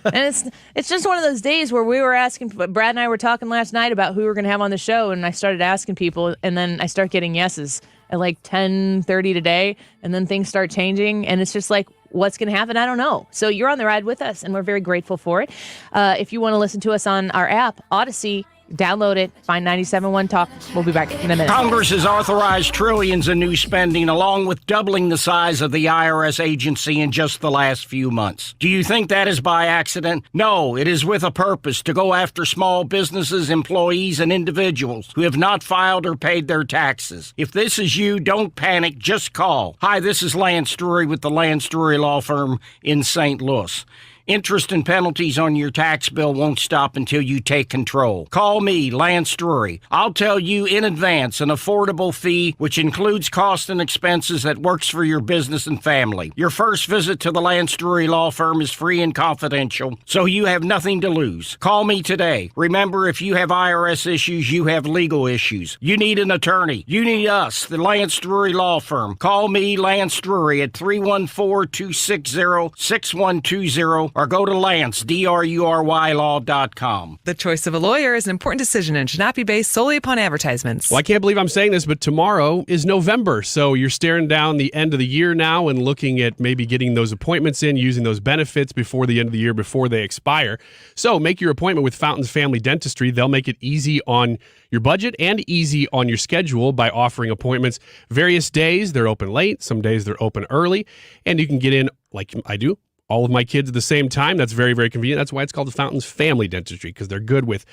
Speaker 9: And it's just one of those days where we were asking, Brad and I were talking last night about who we were going to have on the show, and I started asking people, and then I start getting yeses at like 10:30 today, and then things start changing, and it's just like, what's going to happen? I don't know. So you're on the ride with us, and we're very grateful for it. If you want to listen to us on our app, Odyssey, download it, find 97.1 Talk. We'll be back in a minute.
Speaker 2: Congress has authorized trillions in new spending, along with doubling the size of the IRS agency in just the last few months. Do you think that is by accident? No, it is with a purpose, to go after small businesses, employees, and individuals who have not filed or paid their taxes. If this is you, don't panic, just call. Hi, this is Lance Drury with the Lance Drury Law Firm in St. Louis. Interest and penalties on your tax bill won't stop until you take control. Call me, Lance Drury. I'll tell you in advance an affordable fee, which includes costs and expenses that works for your business and family. Your first visit to the Lance Drury Law Firm is free and confidential, so you have nothing to lose. Call me today. Remember, if you have IRS issues, you have legal issues. You need an attorney. You need us, the Lance Drury Law Firm. Call me, Lance Drury, at 314-260-6120 or go to Lance, DRURYlaw.com.
Speaker 3: The choice of a lawyer is an important decision and should not be based solely upon advertisements.
Speaker 23: Well, I can't believe I'm saying this, but tomorrow is November. So you're staring down the end of the year now and looking at maybe getting those appointments in, using those benefits before the end of the year, before they expire. So make your appointment with Fountains Family Dentistry. They'll make it easy on your budget and easy on your schedule by offering appointments various days. They're open late. Some days they're open early. And you can get in, like I do, all of my kids at the same time. That's very, very convenient. That's why it's called the Fountains Family Dentistry, because they're good with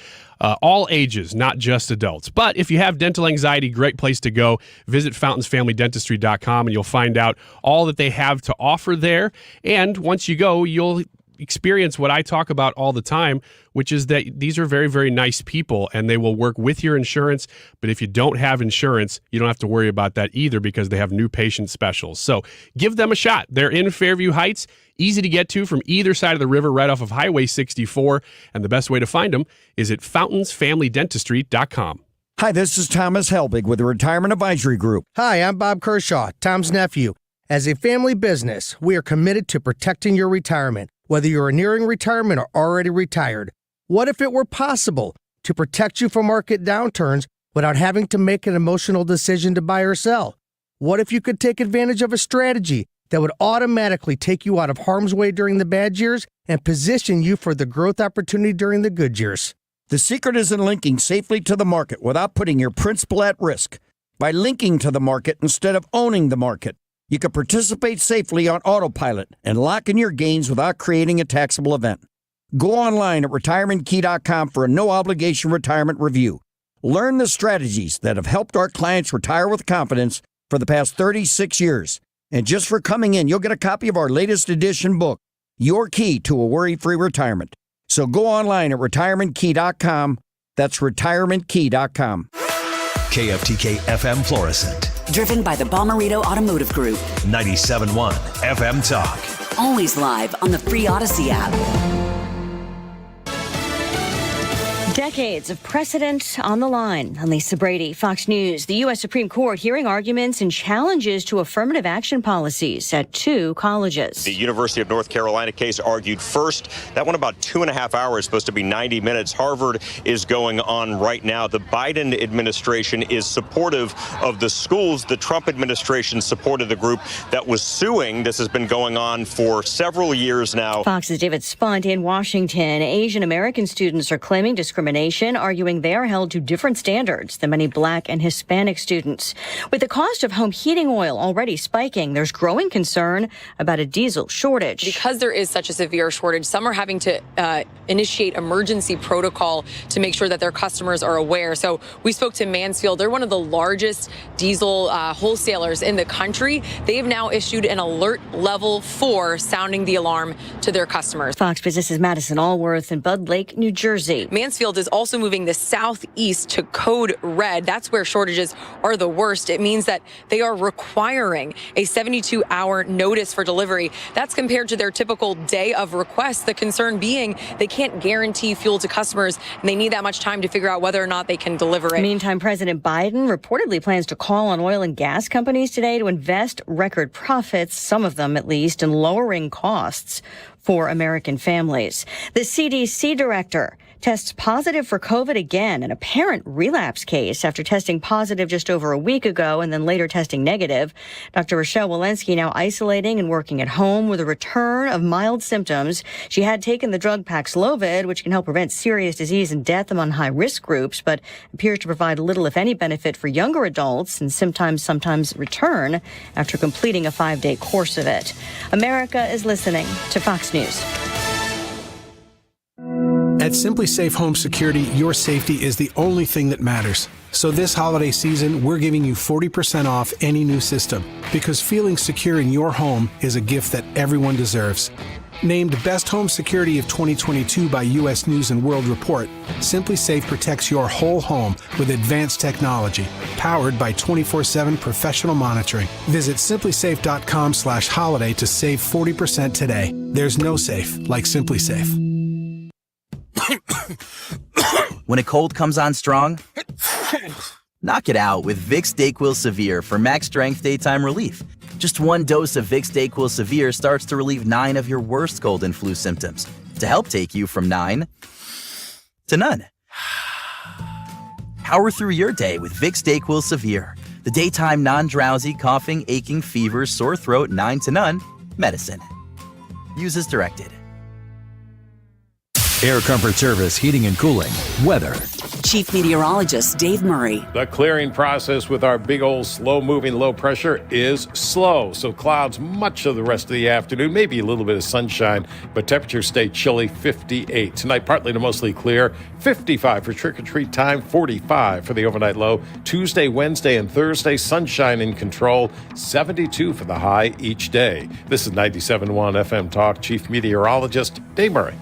Speaker 23: all ages, not just adults. But if you have dental anxiety, great place to go. Visit fountainsfamilydentistry.com and you'll find out all that they have to offer there. And once you go, you'll experience what I talk about all the time, which is that these are very, very nice people and they will work with your insurance. But if you don't have insurance, you don't have to worry about that either, because they have new patient specials. So give them a shot. They're in Fairview Heights, easy to get to from either side of the river, right off of Highway 64. And the best way to find them is at fountainsfamilydentistry.com.
Speaker 4: Hi, this is Thomas Helbig with the Retirement Advisory Group.
Speaker 5: Hi, I'm Bob Kershaw, Tom's nephew. As a family business, we are committed to protecting your retirement, whether you are nearing retirement or already retired. What if it were possible to protect you from market downturns without having to make an emotional decision to buy or sell? What if you could take advantage of a strategy that would automatically take you out of harm's way during the bad years and position you for the growth opportunity during the good years?
Speaker 4: The secret is in linking safely to the market without putting your principal at risk. By linking to the market instead of owning the market, you can participate safely on autopilot and lock in your gains without creating a taxable event. Go online at retirementkey.com for a no-obligation retirement review. Learn the strategies that have helped our clients retire with confidence for the past 36 years. And just for coming in, you'll get a copy of our latest edition book, Your Key to a Worry-Free Retirement. So go online at retirementkey.com. That's retirementkey.com.
Speaker 12: KFTK FM Florissant.
Speaker 22: Driven by the Bommarito Automotive Group.
Speaker 12: 97.1 FM Talk.
Speaker 22: Always live on the free Odyssey app.
Speaker 6: Decades of precedent on the line. I'm Lisa Brady, Fox News. The U.S. Supreme Court hearing arguments and challenges to affirmative action policies at 2 colleges.
Speaker 8: The University of North Carolina case argued first. That one about 2.5 hours, supposed to be 90 minutes. Harvard is going on right now. The Biden administration is supportive of the schools. The Trump administration supported the group that was suing. This has been going on for several years now.
Speaker 6: Fox's David Spunt in Washington. Asian American students are claiming discrimination, arguing they are held to different standards than many Black and Hispanic students. With the cost of home heating oil already spiking, there's growing concern about a diesel shortage.
Speaker 10: Because there is such a severe shortage, some are having to initiate emergency protocol to make sure that their customers are aware. So we spoke to Mansfield. They're one of the largest diesel wholesalers in the country. They've now issued an alert level 4, sounding the alarm to their customers.
Speaker 6: Fox Business's Madison Allworth in Bud Lake, New Jersey.
Speaker 10: Mansfield is also moving the southeast to code red. That's where shortages are the worst. It means that they are requiring a 72-hour notice for delivery. That's compared to their typical day of requests. The concern being they can't guarantee fuel to customers, and they need that much time to figure out whether or not they can deliver it.
Speaker 6: Meantime, President Biden reportedly plans to call on oil and gas companies today to invest record profits, some of them at least, in lowering costs for American families. The CDC director tests positive for COVID again, an apparent relapse case after testing positive just over a week ago and then later testing negative. Dr. Rochelle Walensky now isolating and working at home with a return of mild symptoms. She had taken the drug Paxlovid, which can help prevent serious disease and death among high-risk groups, but appears to provide little, if any, benefit for younger adults and sometimes return after completing a 5-day course of it. America is listening to Fox News.
Speaker 11: At Simply Safe Home Security, your safety is the only thing that matters. So this holiday season, we're giving you 40% off any new system, because feeling secure in your home is a gift that everyone deserves. Named Best Home Security of 2022 by U.S. News & World Report, SimpliSafe protects your whole home with advanced technology, powered by 24/7 professional monitoring. Visit simplysafe.com/holiday to save 40% today. There's no safe like SimpliSafe.
Speaker 13: When a cold comes on strong, knock it out with Vicks DayQuil Severe for max strength daytime relief. Just one dose of Vicks DayQuil Severe starts to relieve 9 of your worst cold and flu symptoms to help take you from 9 to none. Power through your day with Vicks DayQuil Severe, the daytime non-drowsy, coughing, aching, fever, sore throat, 9 to none medicine. Use as directed.
Speaker 12: Air Comfort Service, heating and cooling, weather.
Speaker 22: Chief Meteorologist Dave Murray.
Speaker 14: The clearing process with our big old slow-moving low pressure is slow, so clouds much of the rest of the afternoon, maybe a little bit of sunshine, but temperatures stay chilly, 58. Tonight, partly to mostly clear, 55 for trick-or-treat time, 45 for the overnight low. Tuesday, Wednesday, and Thursday, sunshine in control, 72 for the high each day. This is 97.1 FM Talk, Chief Meteorologist Dave Murray.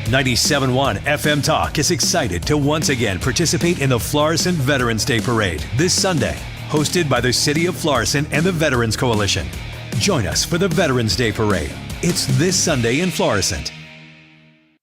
Speaker 12: 97.1 FM Talk is excited to once again participate in the Florissant Veterans Day Parade this Sunday, hosted by the City of Florissant and the Veterans Coalition. Join us for the Veterans Day Parade. It's this Sunday in Florissant.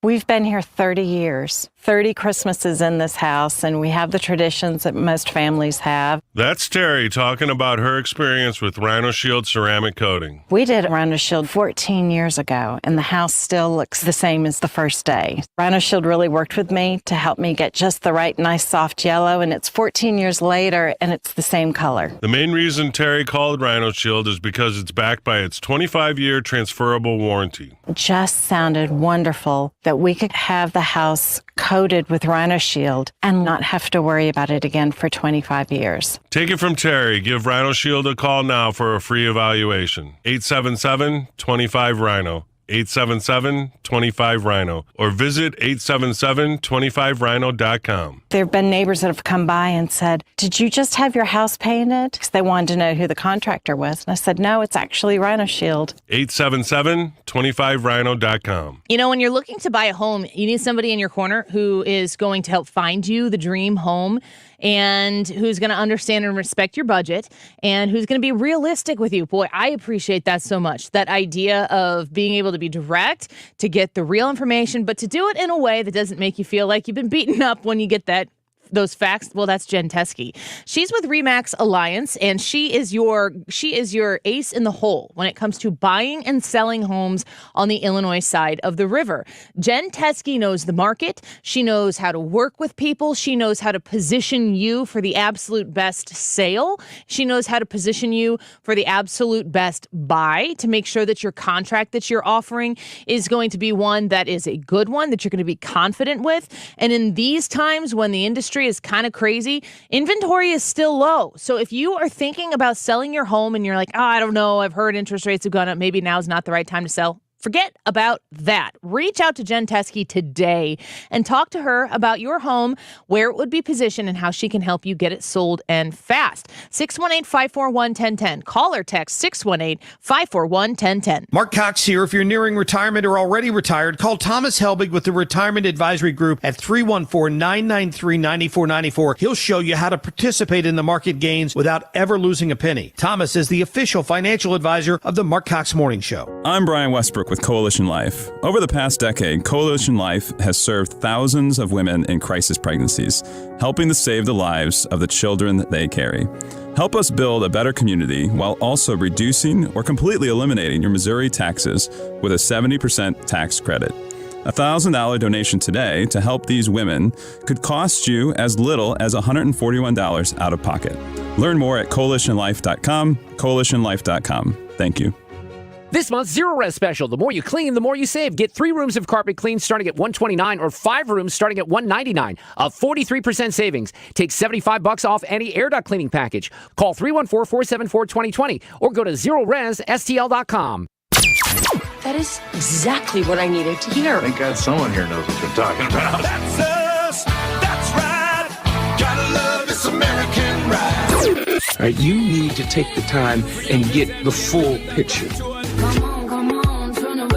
Speaker 15: We've been here 30 years, 30 Christmases in this house, and we have the traditions that most families have.
Speaker 16: That's Terry talking about her experience with Rhino Shield ceramic coating.
Speaker 15: We did Rhino Shield 14 years ago, and the house still looks the same as the first day. Rhino Shield really worked with me to help me get just the right nice soft yellow, and it's 14 years later, and it's the same color.
Speaker 16: The main reason Terry called Rhino Shield is because it's backed by its 25-year transferable warranty.
Speaker 15: It just sounded wonderful that we could have the house coated with Rhino Shield and not have to worry about it again for 25 years.
Speaker 16: Take it from Terry. Give Rhino Shield a call now for a free evaluation. 877-25-RHINO. 877-25-RHINO. Or visit 877-25rhino.com.
Speaker 15: There have been neighbors that have come by and said, "Did you just have your house painted?" Because they wanted to know who the contractor was. And I said, "No, it's actually Rhino Shield."
Speaker 16: 877-25rhino.com.
Speaker 9: You know, when you're looking to buy a home, you need somebody in your corner who is going to help find you the dream home and who's going to understand and respect your budget and who's going to be realistic with you. Boy, I appreciate that so much. That idea of being able to be direct, to get the real information, but to do it in a way that doesn't make you feel like you've been beaten up when you get those facts. Well, that's Jen Teskey. She's with Remax Alliance, and she is your ace in the hole when it comes to buying and selling homes on the Illinois side of the river. Jen Teskey knows the market. She knows how to work with people. She knows how to position you for the absolute best sale. She knows how to position you for the absolute best buy to make sure that your contract that you're offering is going to be one that is a good one, that you're going to be confident with. And in these times when the industry is kind of crazy, inventory is still low. So if you are thinking about selling your home and you're like, "Oh, I don't know, I've heard interest rates have gone up, maybe now's not the right time to sell," forget about that. Reach out to Jen Teskey today and talk to her about your home, where it would be positioned, and how she can help you get it sold and fast. 618-541-1010. Call or text 618-541-1010.
Speaker 17: Mark Cox here. If you're nearing retirement or already retired, call Thomas Helbig with the Retirement Advisory Group at 314-993-9494. He'll show you how to participate in the market gains without ever losing a penny. Thomas is the official financial advisor of the Mark Cox Morning Show.
Speaker 18: I'm Brian Westbrook with Coalition Life. Over the past decade, Coalition Life has served thousands of women in crisis pregnancies, helping to save the lives of the children that they carry. Help us build a better community while also reducing or completely eliminating your Missouri taxes with a 70% tax credit. A $1,000 donation today to help these women could cost you as little as $141 out of pocket. Learn more at coalitionlife.com, coalitionlife.com. Thank you.
Speaker 19: This month's Zero Res special. The more you clean, the more you save. Get 3 rooms of carpet clean starting at $129 or 5 rooms starting at $199. A 43% savings. Take $75 off any air duct cleaning package. Call 314-474-2020 or go to ZeroResSTL.com.
Speaker 20: That is exactly what I needed to hear.
Speaker 29: Thank God someone here knows what you're talking about.
Speaker 21: That's us. That's right. Gotta love this American ride.
Speaker 30: All right, you need to take the time and get the full picture.
Speaker 7: Come on, tryna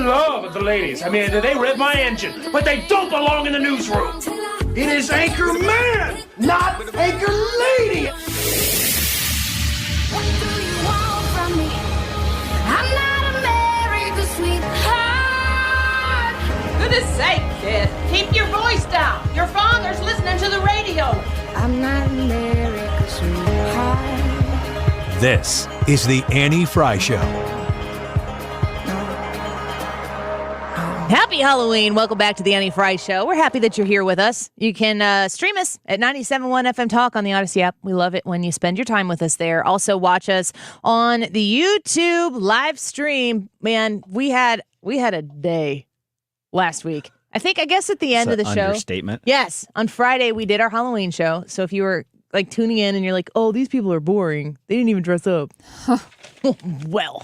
Speaker 17: love the ladies. I mean, they rev my engine, but they don't belong in the newsroom. It is Anchor Man, not Anchor Lady.
Speaker 7: What do you want from me? I'm not America's sweetheart.
Speaker 9: Goodness sake, kid. Keep your voice down. Your father's listening to the radio.
Speaker 7: I'm not America's sweetheart.
Speaker 12: This is the Annie Frey Show.
Speaker 9: Happy Halloween. Welcome back to the Annie Frey Show. We're happy that you're here with us. You can stream us at 97.1 FM Talk on the Odyssey app. We love it when you spend your time with us there. Also watch us on the YouTube live stream. Man, we had a day last week. I guess at the end of the show.
Speaker 1: Understatement.
Speaker 9: Yes. On Friday, we did our Halloween show. So if you were like tuning in and you're like, oh, these people are boring. They didn't even dress up. Well,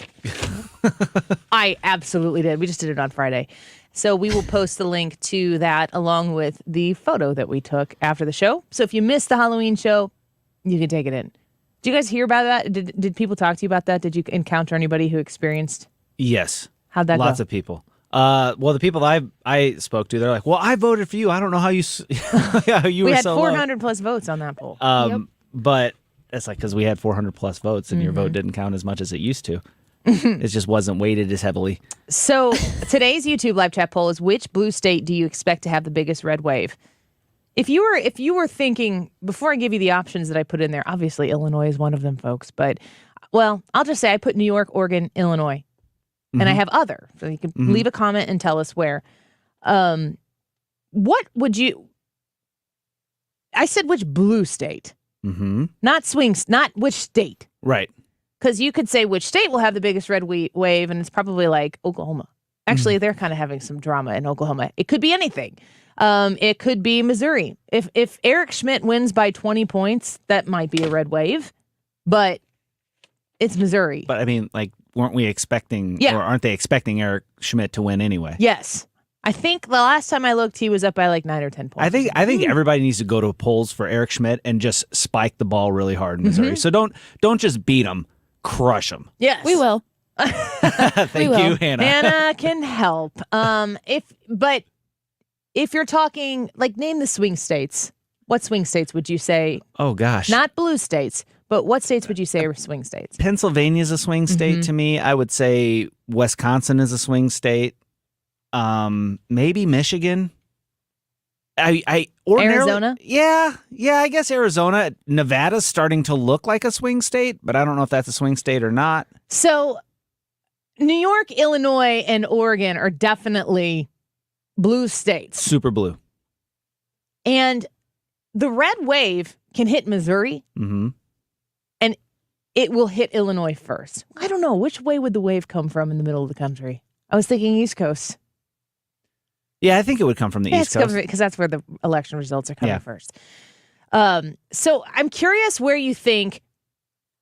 Speaker 9: I absolutely did. We just did it on Friday. So we will post the link to that along with the photo that we took after the show. So if you missed the Halloween show, you can take it in. Did you guys hear about that? Did people talk to you about that? Did you encounter anybody who experienced?
Speaker 1: Yes.
Speaker 9: How'd that go?
Speaker 1: Lots of people. Well, the people I spoke to, they're like, well, I voted for you. I don't know how you
Speaker 9: we
Speaker 1: were
Speaker 9: had
Speaker 1: so
Speaker 9: 400 plus votes on that poll.
Speaker 1: But it's like because we had 400 plus votes and your vote didn't count as much as it used to. It just wasn't weighted as heavily.
Speaker 9: So today's YouTube live chat poll is: which blue state do you expect to have the biggest red wave? If you were thinking, before I give you the options that I put in there, obviously Illinois is one of them, folks. But well, I'll just say I put New York, Oregon, Illinois, and I have other. So you can leave a comment and tell us where. What would you? I said which blue state, not swings, not which state.
Speaker 1: Right.
Speaker 9: Because you could say which state will have the biggest red wave, and it's probably like Oklahoma. Actually, they're kind of having some drama in Oklahoma. It could be anything. It could be Missouri. If Eric Schmidt wins by 20 points, that might be a red wave, but it's Missouri.
Speaker 1: But I mean, like, weren't we expecting, or aren't they expecting Eric Schmidt to win anyway?
Speaker 9: Yes. I think the last time I looked, he was up by like 9 or 10 points.
Speaker 1: I think everybody needs to go to polls for Eric Schmidt and just spike the ball really hard in Missouri. So don't just beat him. Crush them.
Speaker 9: Yes,
Speaker 2: we will.
Speaker 1: Thank you, Hannah.
Speaker 9: Hannah can help. If you're talking, like, name the swing states. What swing states would you say?
Speaker 1: Oh gosh,
Speaker 9: not blue states, but what states would you say are swing states?
Speaker 1: Pennsylvania's a swing state to me. I would say Wisconsin is a swing state. Maybe Michigan.
Speaker 9: Arizona?
Speaker 1: Yeah, I guess Arizona. Nevada's starting to look like a swing state, but I don't know if that's a swing state or not.
Speaker 9: So New York, Illinois, and Oregon are definitely blue states.
Speaker 1: Super blue.
Speaker 9: And the red wave can hit Missouri, and it will hit Illinois first. I don't know. Which way would the wave come from in the middle of the country? I was thinking East Coast.
Speaker 1: Yeah, I think it would come from the East Coast.
Speaker 9: Because that's where the election results are coming first. So I'm curious where you think,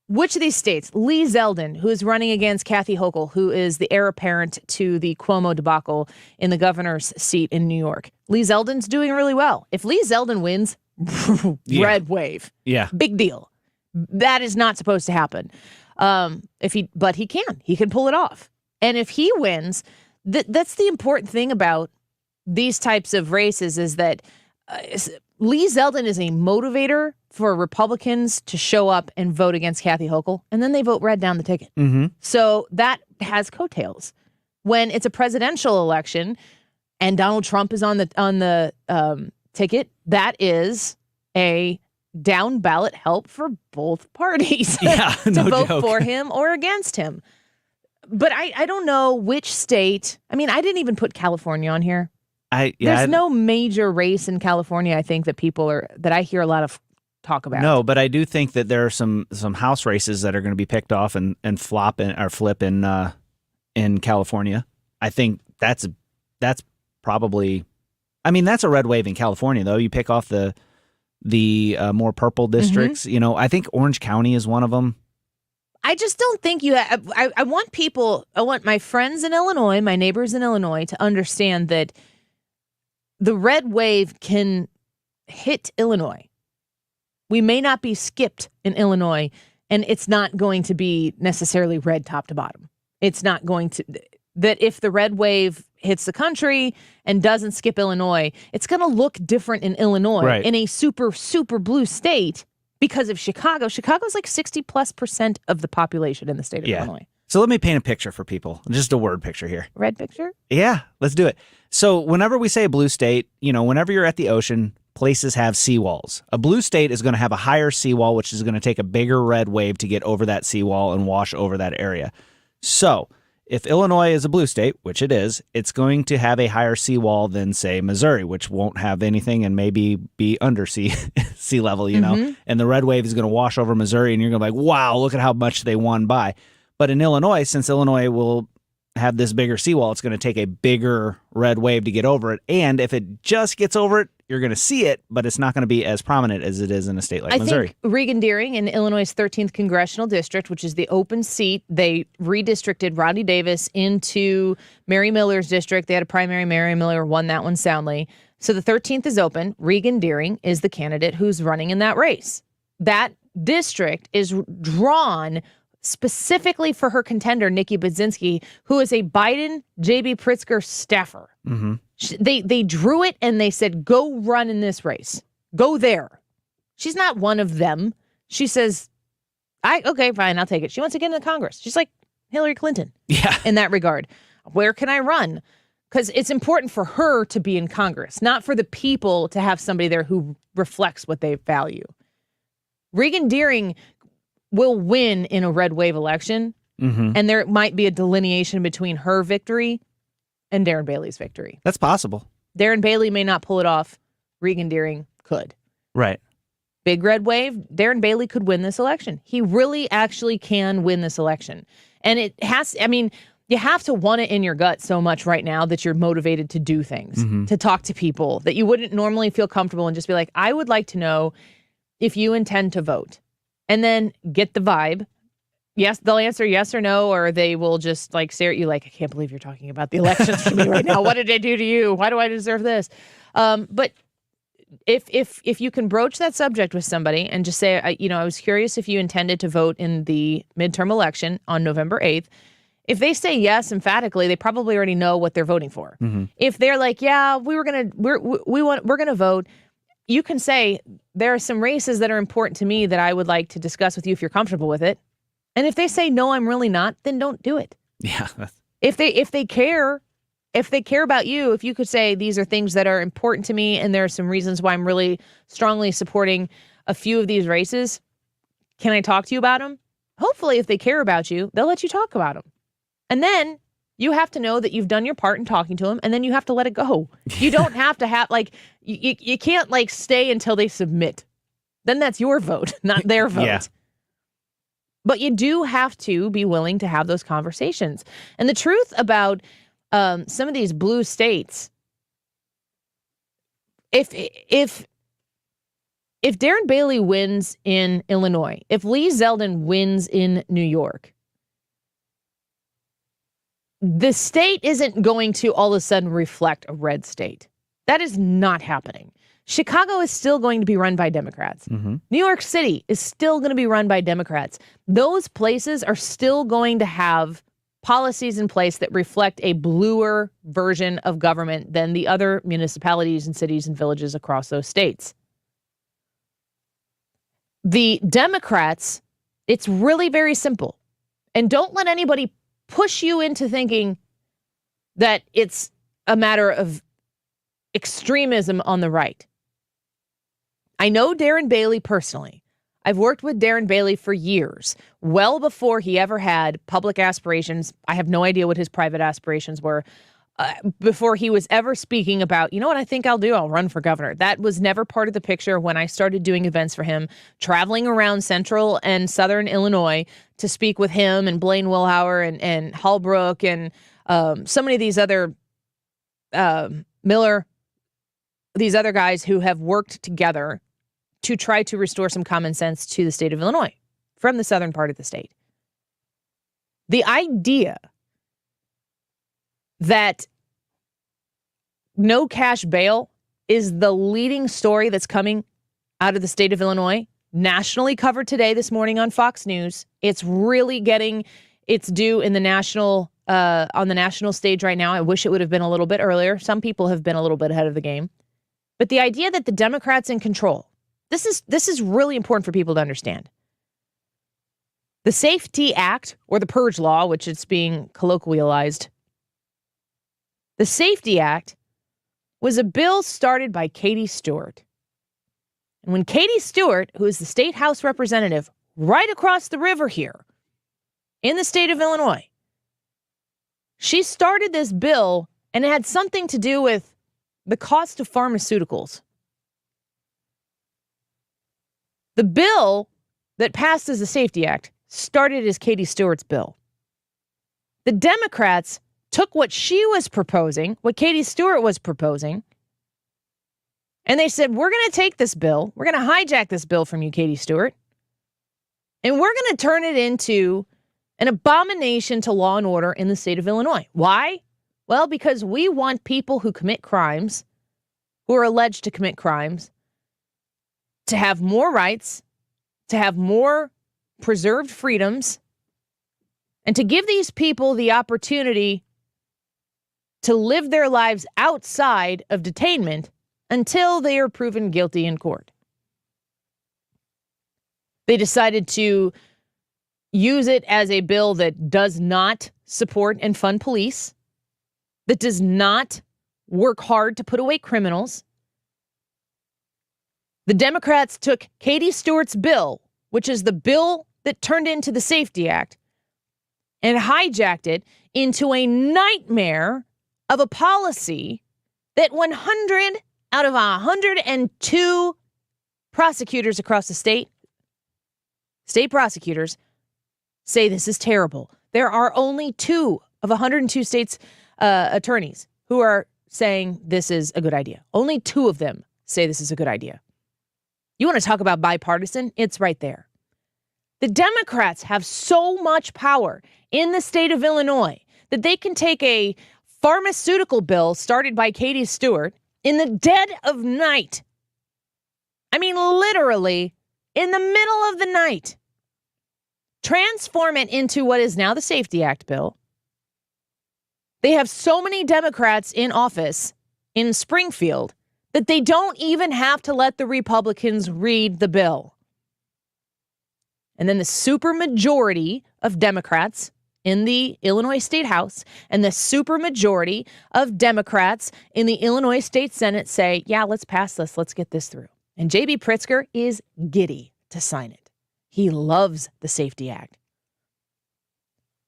Speaker 9: which of these states, Lee Zeldin, who is running against Kathy Hochul, who is the heir apparent to the Cuomo debacle in the governor's seat in New York. Lee Zeldin's doing really well. If Lee Zeldin wins, red wave.
Speaker 1: Yeah.
Speaker 9: Big deal. That is not supposed to happen. But he can pull it off. And if he wins, that's the important thing about these types of races is that Lee Zeldin is a motivator for Republicans to show up and vote against Kathy Hochul, and then they vote red down the ticket. So that has coattails. When it's a presidential election and Donald Trump is on the ticket, that is a down ballot help for both parties to vote for him or against him. But I don't know which state. I mean, I didn't even put California on here. There's no major race in California, I think, that I hear a lot of talk about.
Speaker 1: No, but I do think that there are some house races that are going to be picked off and flip in California. I think that's probably, I mean, that's a red wave in California, though. You pick off the more purple districts. You know, I think Orange County is one of them.
Speaker 9: I just don't think I want my friends in Illinois, my neighbors in Illinois, to understand that the red wave can hit Illinois. We may not be skipped in Illinois, and it's not going to be necessarily red top to bottom. It's not going to. that if the red wave hits the country and doesn't skip Illinois, it's going to look different in Illinois, in a super, super blue state because of Chicago. Chicago's like 60+% of the population in the state of Illinois.
Speaker 1: So let me paint a picture for people, just a word picture here.
Speaker 9: Red picture?
Speaker 1: Yeah, let's do it. So whenever we say a blue state, whenever you're at the ocean, places have seawalls. A blue state is going to have a higher seawall, which is going to take a bigger red wave to get over that seawall and wash over that area. So if Illinois is a blue state, which it is, it's going to have a higher seawall than, say, Missouri, which won't have anything and maybe be under sea level, and the red wave is going to wash over Missouri, and you're going to be like, wow, look at how much they won by. But in Illinois, since Illinois will have this bigger seawall, it's going to take a bigger red wave to get over it. And if it just gets over it, you're going to see it, but it's not going to be as prominent as it is in a state like Missouri.
Speaker 9: I think Regan Deering in Illinois' 13th congressional district, which is the open seat, they redistricted Rodney Davis into Mary Miller's district. They had a primary. Mary Miller won that one soundly. So the 13th is open. Regan Deering is the candidate who's running in that race. That district is drawn specifically for her contender, Nikki Budzinski, who is a Biden J.B. Pritzker staffer.
Speaker 1: Mm-hmm.
Speaker 9: They drew it and they said, go run in this race. Go there. She's not one of them. She says, okay, fine, I'll take it. She wants to get into Congress. She's like Hillary Clinton in that regard. Where can I run? Because it's important for her to be in Congress, not for the people to have somebody there who reflects what they value. Regan Deering will win in a red wave election, and there might be a delineation between her victory and Darren Bailey's victory.
Speaker 1: That's possible.
Speaker 9: Darren Bailey may not pull it off. Regan Deering could.
Speaker 1: Right.
Speaker 9: Big red wave, Darren Bailey could win this election. He really actually can win this election. And it has, you have to want it in your gut so much right now that you're motivated to do things, to talk to people that you wouldn't normally feel comfortable and just be like, I would like to know if you intend to vote. And then get the vibe. Yes, they'll answer yes or no, or they will just like stare at you like, I can't believe you're talking about the elections to me right now. What did I do to you? Why do I deserve this? But if you can broach that subject with somebody and just say, I was curious if you intended to vote in the midterm election on November 8th. If they say yes emphatically, they probably already know what they're voting for. If they're like, yeah, we're gonna vote. You can say, there are some races that are important to me that I would like to discuss with you if you're comfortable with it. And if they say, no, I'm really not, then don't do it.
Speaker 1: Yeah.
Speaker 9: If they care about you, if you could say, these are things that are important to me and there are some reasons why I'm really strongly supporting a few of these races, can I talk to you about them? Hopefully, if they care about you, they'll let you talk about them. And then you have to know that you've done your part in talking to them, and then you have to let it go. You don't have to have, you can't, stay until they submit. Then that's your vote, not their vote. Yeah. But you do have to be willing to have those conversations. And the truth about some of these blue states, if Darren Bailey wins in Illinois, if Lee Zeldin wins in New York, the state isn't going to all of a sudden reflect a red state. That is not happening. Chicago is still going to be run by Democrats. New York City is still going to be run by Democrats. Those places are still going to have policies in place that reflect a bluer version of government than the other municipalities and cities and villages across those states. The Democrats, it's really very simple. And don't let anybody push you into thinking that it's a matter of extremism on the right. I know Darren Bailey personally. I've worked with Darren Bailey for years, well before he ever had public aspirations. I have no idea what his private aspirations were. Before he was ever speaking about, you know what I think I'll do? I'll run for governor. That was never part of the picture when I started doing events for him, traveling around central and southern Illinois to speak with him and Blaine Wilhauer and Hallbrook and so many of these other Miller, these other guys who have worked together to try to restore some common sense to the state of Illinois from the southern part of the state. The idea that no cash bail is the leading story that's coming out of the state of Illinois, nationally covered today this morning on Fox News. It's really getting its due in the national on the national stage right now. I wish it would have been a little bit earlier. Some people have been a little bit ahead of the game. But the idea that the Democrats in control, this is really important for people to understand. The Safety Act, or the Purge Law, which it's being colloquialized, the Safety Act was a bill started by Katie Stewart. And when Katie Stewart, who is the state House representative right across the river here in the state of Illinois, she started this bill, and it had something to do with the cost of pharmaceuticals. The bill that passed as the Safety Act started as Katie Stewart's bill. The Democrats took what she was proposing, what Katie Stewart was proposing, and they said, we're going to take this bill, we're going to hijack this bill from you, Katie Stewart, and we're going to turn it into an abomination to law and order in the state of Illinois. Why? Well, because we want people who commit crimes, who are alleged to commit crimes, to have more rights, to have more preserved freedoms, and to give these people the opportunity to live their lives outside of detainment until they are proven guilty in court. They decided to use it as a bill that does not support and fund police, that does not work hard to put away criminals. The Democrats took Katie Stewart's bill, which is the bill that turned into the Safety Act, and hijacked it into a nightmare of a policy that 100 out of 102 prosecutors across the state prosecutors, say this is terrible. There are only 2 of 102 states' attorneys who are saying this is a good idea. Only 2 of them say this is a good idea. You want to talk about bipartisan? It's right there. The Democrats have so much power in the state of Illinois that they can take a pharmaceutical bill started by Katie Stewart in the dead of night. I mean, literally in the middle of the night. Transform it into what is now the Safety Act bill. They have so many Democrats in office in Springfield that they don't even have to let the Republicans read the bill. And then the supermajority of Democrats in the Illinois State House and the supermajority of Democrats in the Illinois State Senate say, yeah, let's pass this. Let's get this through. And J.B. Pritzker is giddy to sign it. He loves the Safety Act.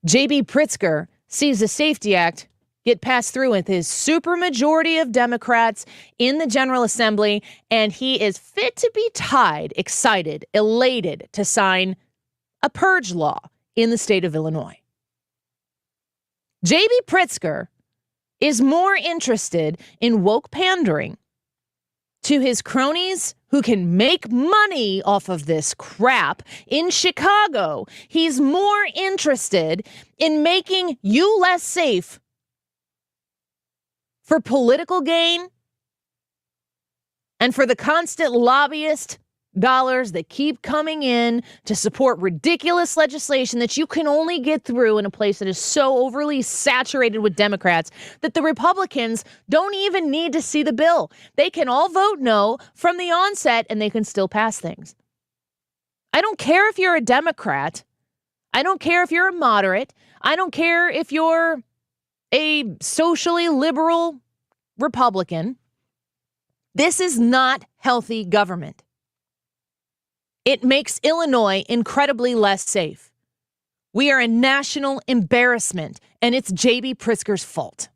Speaker 9: J.B. Pritzker sees the Safety Act get passed through with his supermajority of Democrats in the General Assembly, and he is fit to be tied, excited, elated to sign a purge law in the state of Illinois. J.B. Pritzker is more interested in woke pandering to his cronies who can make money off of this crap in Chicago. He's more interested in making you less safe for political gain and for the constant lobbyist dollars that keep coming in to support ridiculous legislation that you can only get through in a place that is so overly saturated with Democrats that the Republicans don't even need to see the bill. They can all vote no from the onset and they can still pass things. I don't care if you're a Democrat. I don't care if you're a moderate. I don't care if you're a socially liberal Republican. This is not healthy government. It makes Illinois incredibly less safe. We are a national embarrassment, and it's J.B. Pritzker's fault.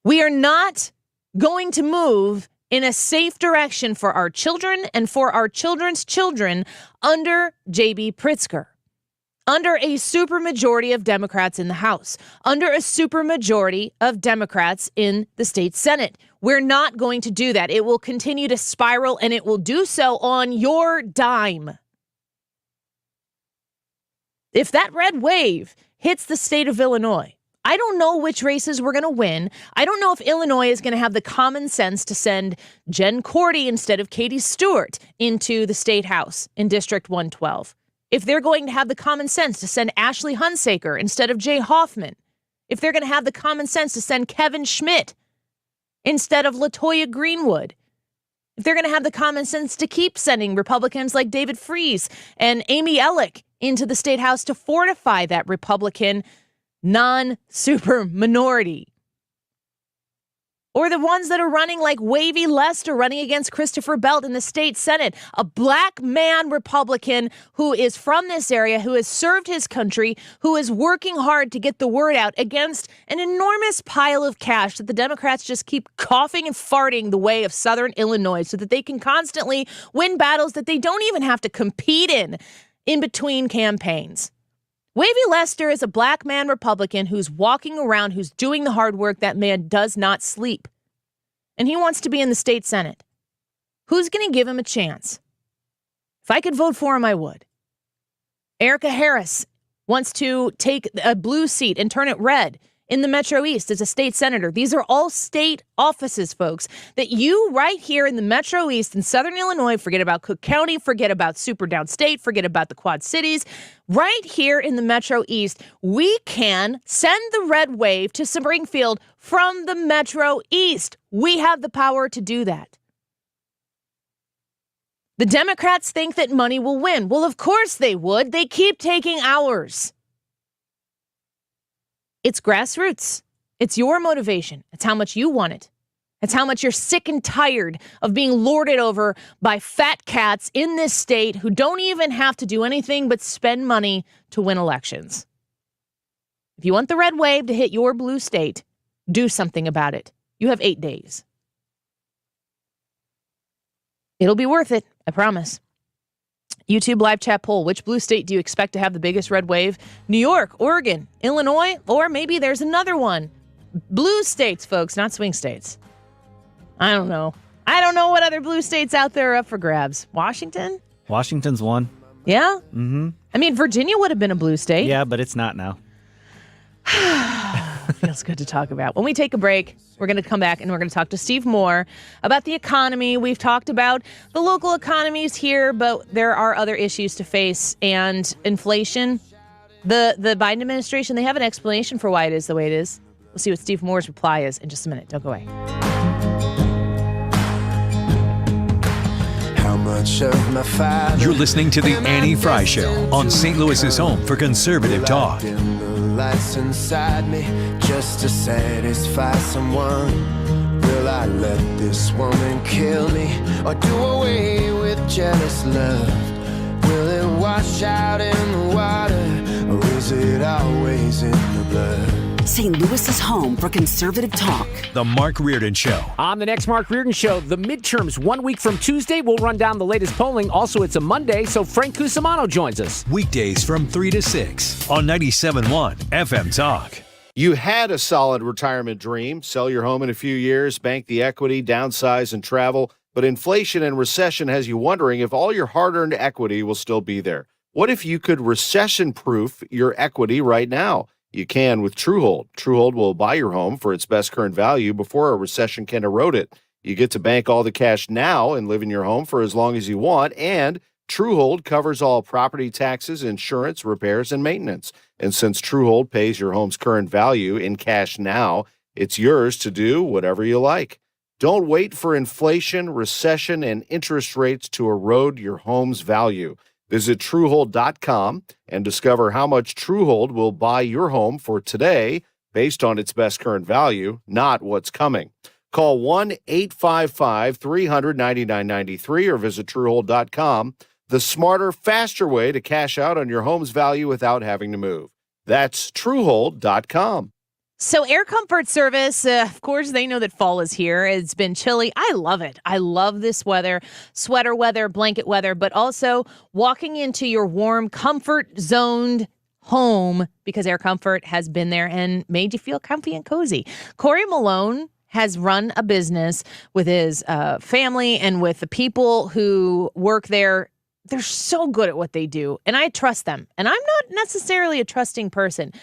Speaker 9: We are not going to move in a safe direction for our children and for our children's children under J.B. Pritzker, under a supermajority of Democrats in the House, under a supermajority of Democrats in the state Senate. We're not going to do that. It will continue to spiral, and it will do so on your dime. If that red wave hits the state of Illinois, I don't know which races we're going to win. I don't know if Illinois is going to have the common sense to send Jen Cordy instead of Katie Stewart into the state house in District 112. if they're going to have the common sense to send Ashley Hunsaker instead of Jay Hoffman, if they're going to have the common sense to send Kevin Schmidt instead of LaToya Greenwood, if they're going to have the common sense to keep sending Republicans like David Freese and Amy Ellick into the state house to fortify that Republican non-super minority. Or the ones that are running like Wavy Lester running against Christopher Belt in the state Senate, a black man Republican who is from this area, who has served his country, who is working hard to get the word out against an enormous pile of cash that the Democrats just keep coughing and farting the way of Southern Illinois so that they can constantly win battles that they don't even have to compete in between campaigns. Wavy Lester is a black man Republican who's walking around, who's doing the hard work. That man does not sleep. And he wants to be in the state Senate. Who's going to give him a chance? If I could vote for him, I would. Erica Harris wants to take a blue seat and turn it red in the Metro East as a state senator. These are all state offices, folks, that you right here in the Metro East in Southern Illinois, forget about Cook County, forget about super downstate, forget about the Quad Cities. Right here in the Metro East, we can send the red wave to Springfield from the Metro East. We have the power to do that. The Democrats think that money will win. Well, of course they would. They keep taking ours. It's grassroots. It's your motivation. It's how much you want it. It's how much you're sick and tired of being lorded over by fat cats in this state who don't even have to do anything but spend money to win elections. If you want the red wave to hit your blue state, do something about it. You have 8 days. It'll be worth it, I promise. YouTube live chat poll. Which blue state do you expect to have the biggest red wave? New York, Oregon, Illinois, or maybe there's another one. Blue states, folks, not swing states. I don't know. I don't know what other blue states out there are up for grabs. Washington?
Speaker 1: Washington's one.
Speaker 9: Yeah?
Speaker 1: Mm-hmm.
Speaker 9: I mean, Virginia would have been a blue state.
Speaker 1: Yeah, but it's not now.
Speaker 9: Feels good to talk about. When we take a break, we're going to come back and we're going to talk to Steve Moore about the economy. We've talked about the local economies here, but there are other issues to face, and inflation. The Biden administration, they have an explanation for why it is the way it is. We'll see what Steve Moore's reply is in just a minute. Don't go away.
Speaker 2: How much of my father?
Speaker 12: You're listening to the Annie Frey Show on St. Louis's home for conservative talk.
Speaker 2: Lights inside me just to satisfy someone. Will I let this woman kill me or do away with jealous love? Will it wash out in the water or is it always in the blood?
Speaker 22: St. Louis's home for conservative talk.
Speaker 12: The Mark Reardon Show.
Speaker 19: On the next Mark Reardon Show, the midterms 1 week from Tuesday. We'll run down the latest polling. Also, it's a Monday, so Frank Cusimano joins us.
Speaker 12: Weekdays from 3 to 6 on 97.1 FM Talk.
Speaker 3: You had a solid retirement dream. Sell your home in a few years, bank the equity, downsize, and travel. But inflation and recession has you wondering if all your hard-earned equity will still be there. What if you could recession-proof your equity right now? You can with Truehold. Truehold will buy your home for its best current value before a recession can erode it. You get to bank all the cash now and live in your home for as long as you want, and Truehold covers all property taxes, insurance, repairs, and maintenance. And since Truehold pays your home's current value in cash now, it's yours to do whatever you like. Don't wait for inflation, recession, and interest rates to erode your home's value. Visit Truehold.com and discover how much Truehold will buy your home for today based on its best current value, not what's coming. Call 1-855-300-9993 or visit Truehold.com. The smarter, faster way to cash out on your home's value without having to move. That's Truehold.com.
Speaker 9: So Air Comfort Service, of course, they know that fall is here. It's been chilly. I love it. I love this weather, sweater weather, blanket weather, but also walking into your warm, comfort-zoned home because Air Comfort has been there and made you feel comfy and cozy. Corey Malone has run a business with his family and with the people who work there. They're so good at what they do, and I trust them. And I'm not necessarily a trusting person.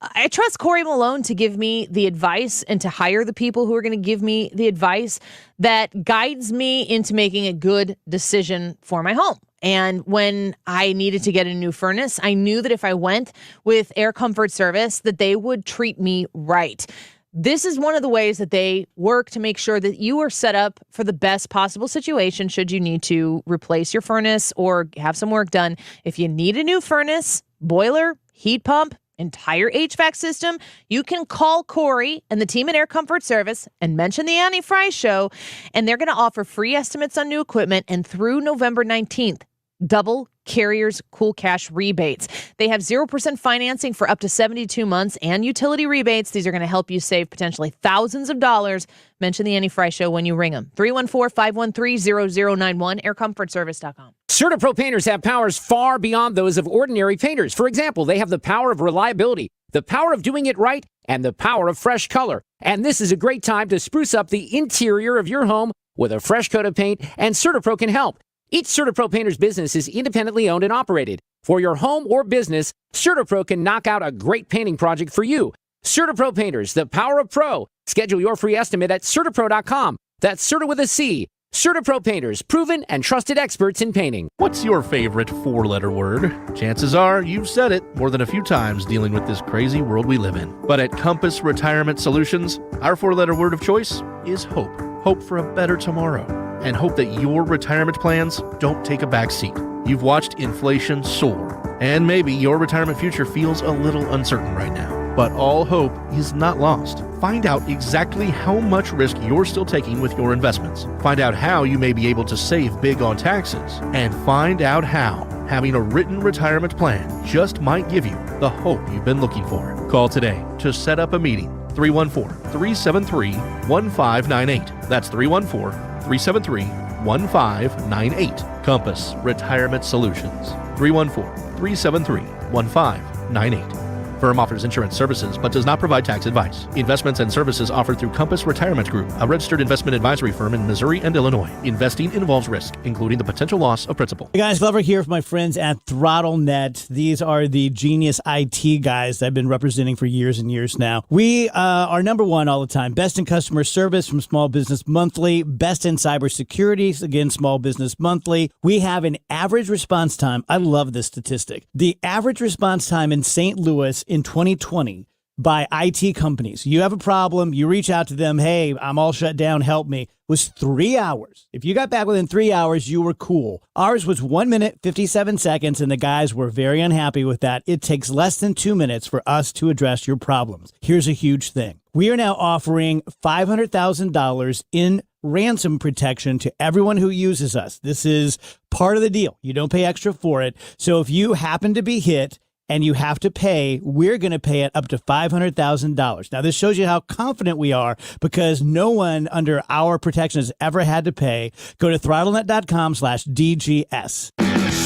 Speaker 9: I trust Corey Malone to give me the advice and to hire the people who are going to give me the advice that guides me into making a good decision for my home. And when I needed to get a new furnace, I knew that if I went with Air Comfort Service, that they would treat me right. This is one of the ways that they work to make sure that you are set up for the best possible situation should you need to replace your furnace or have some work done. If you need a new furnace, boiler, heat pump, entire HVAC system, you can call Corey and the team at Air Comfort Service and mention the Annie Frey Show, and they're going to offer free estimates on new equipment and through November 19th. Double Carrier's Cool Cash rebates. They have 0% financing for up to 72 months and utility rebates. These are going to help you save potentially thousands of dollars. Mention the Annie Frey Show when you ring them. 314-513-0091, aircomfortservice.com.
Speaker 19: CertaPro painters have powers far beyond those of ordinary painters. For example, they have the power of reliability, the power of doing it right, and the power of fresh color. And this is a great time to spruce up the interior of your home with a fresh coat of paint, and CertaPro can help. Each CertaPro painter's business is independently owned and operated. For your home or business, CertaPro can knock out a great painting project for you. CertaPro painters, the power of pro. Schedule your free estimate at CertaPro.com. That's Certa with a C. CertaPro painters, proven and trusted experts in painting.
Speaker 4: What's your favorite four-letter word? Chances are you've said it more than a few times dealing with this crazy world we live in. But at Compass Retirement Solutions, our four-letter word of choice is hope. Hope for a better tomorrow. And hope that your retirement plans don't take a back seat. You've watched inflation soar, and maybe your retirement future feels a little uncertain right now. But all hope is not lost. Find out exactly how much risk you're still taking with your investments. Find out how you may be able to save big on taxes. And find out how having a written retirement plan just might give you the hope you've been looking for. Call today to set up a meeting. 314-373-1598. That's 314-373-1598. Compass Retirement Solutions. 314-373-1598. Firm offers insurance services but does not provide tax advice. Investments and services offered through Compass Retirement Group, a registered investment advisory firm in Missouri and Illinois. Investing involves risk, including the potential loss of principal.
Speaker 5: Hey guys, Glover here with my friends at ThrottleNet. These are the genius IT guys that I've been representing for years and years now. We are number one all the time. Best in customer service from Small Business Monthly. Best in cybersecurity, again, Small Business Monthly. We have an average response time. I love this statistic. The average response time in St. Louis in 2020 by IT companies. You have a problem, you reach out to them, hey, I'm all shut down, help me, was 3 hours. If you got back within 3 hours, you were cool. Ours was 1 minute, 57 seconds, and the guys were very unhappy with that. It takes less than 2 minutes for us to address your problems. Here's a huge thing. We are now offering $500,000 in ransom protection to everyone who uses us. This is part of the deal. You don't pay extra for it. So if you happen to be hit and you have to pay, we're going to pay it up to $500,000. Now, this shows you how confident we are because no one under our protection has ever had to pay. Go to throttlenet.com/DGS.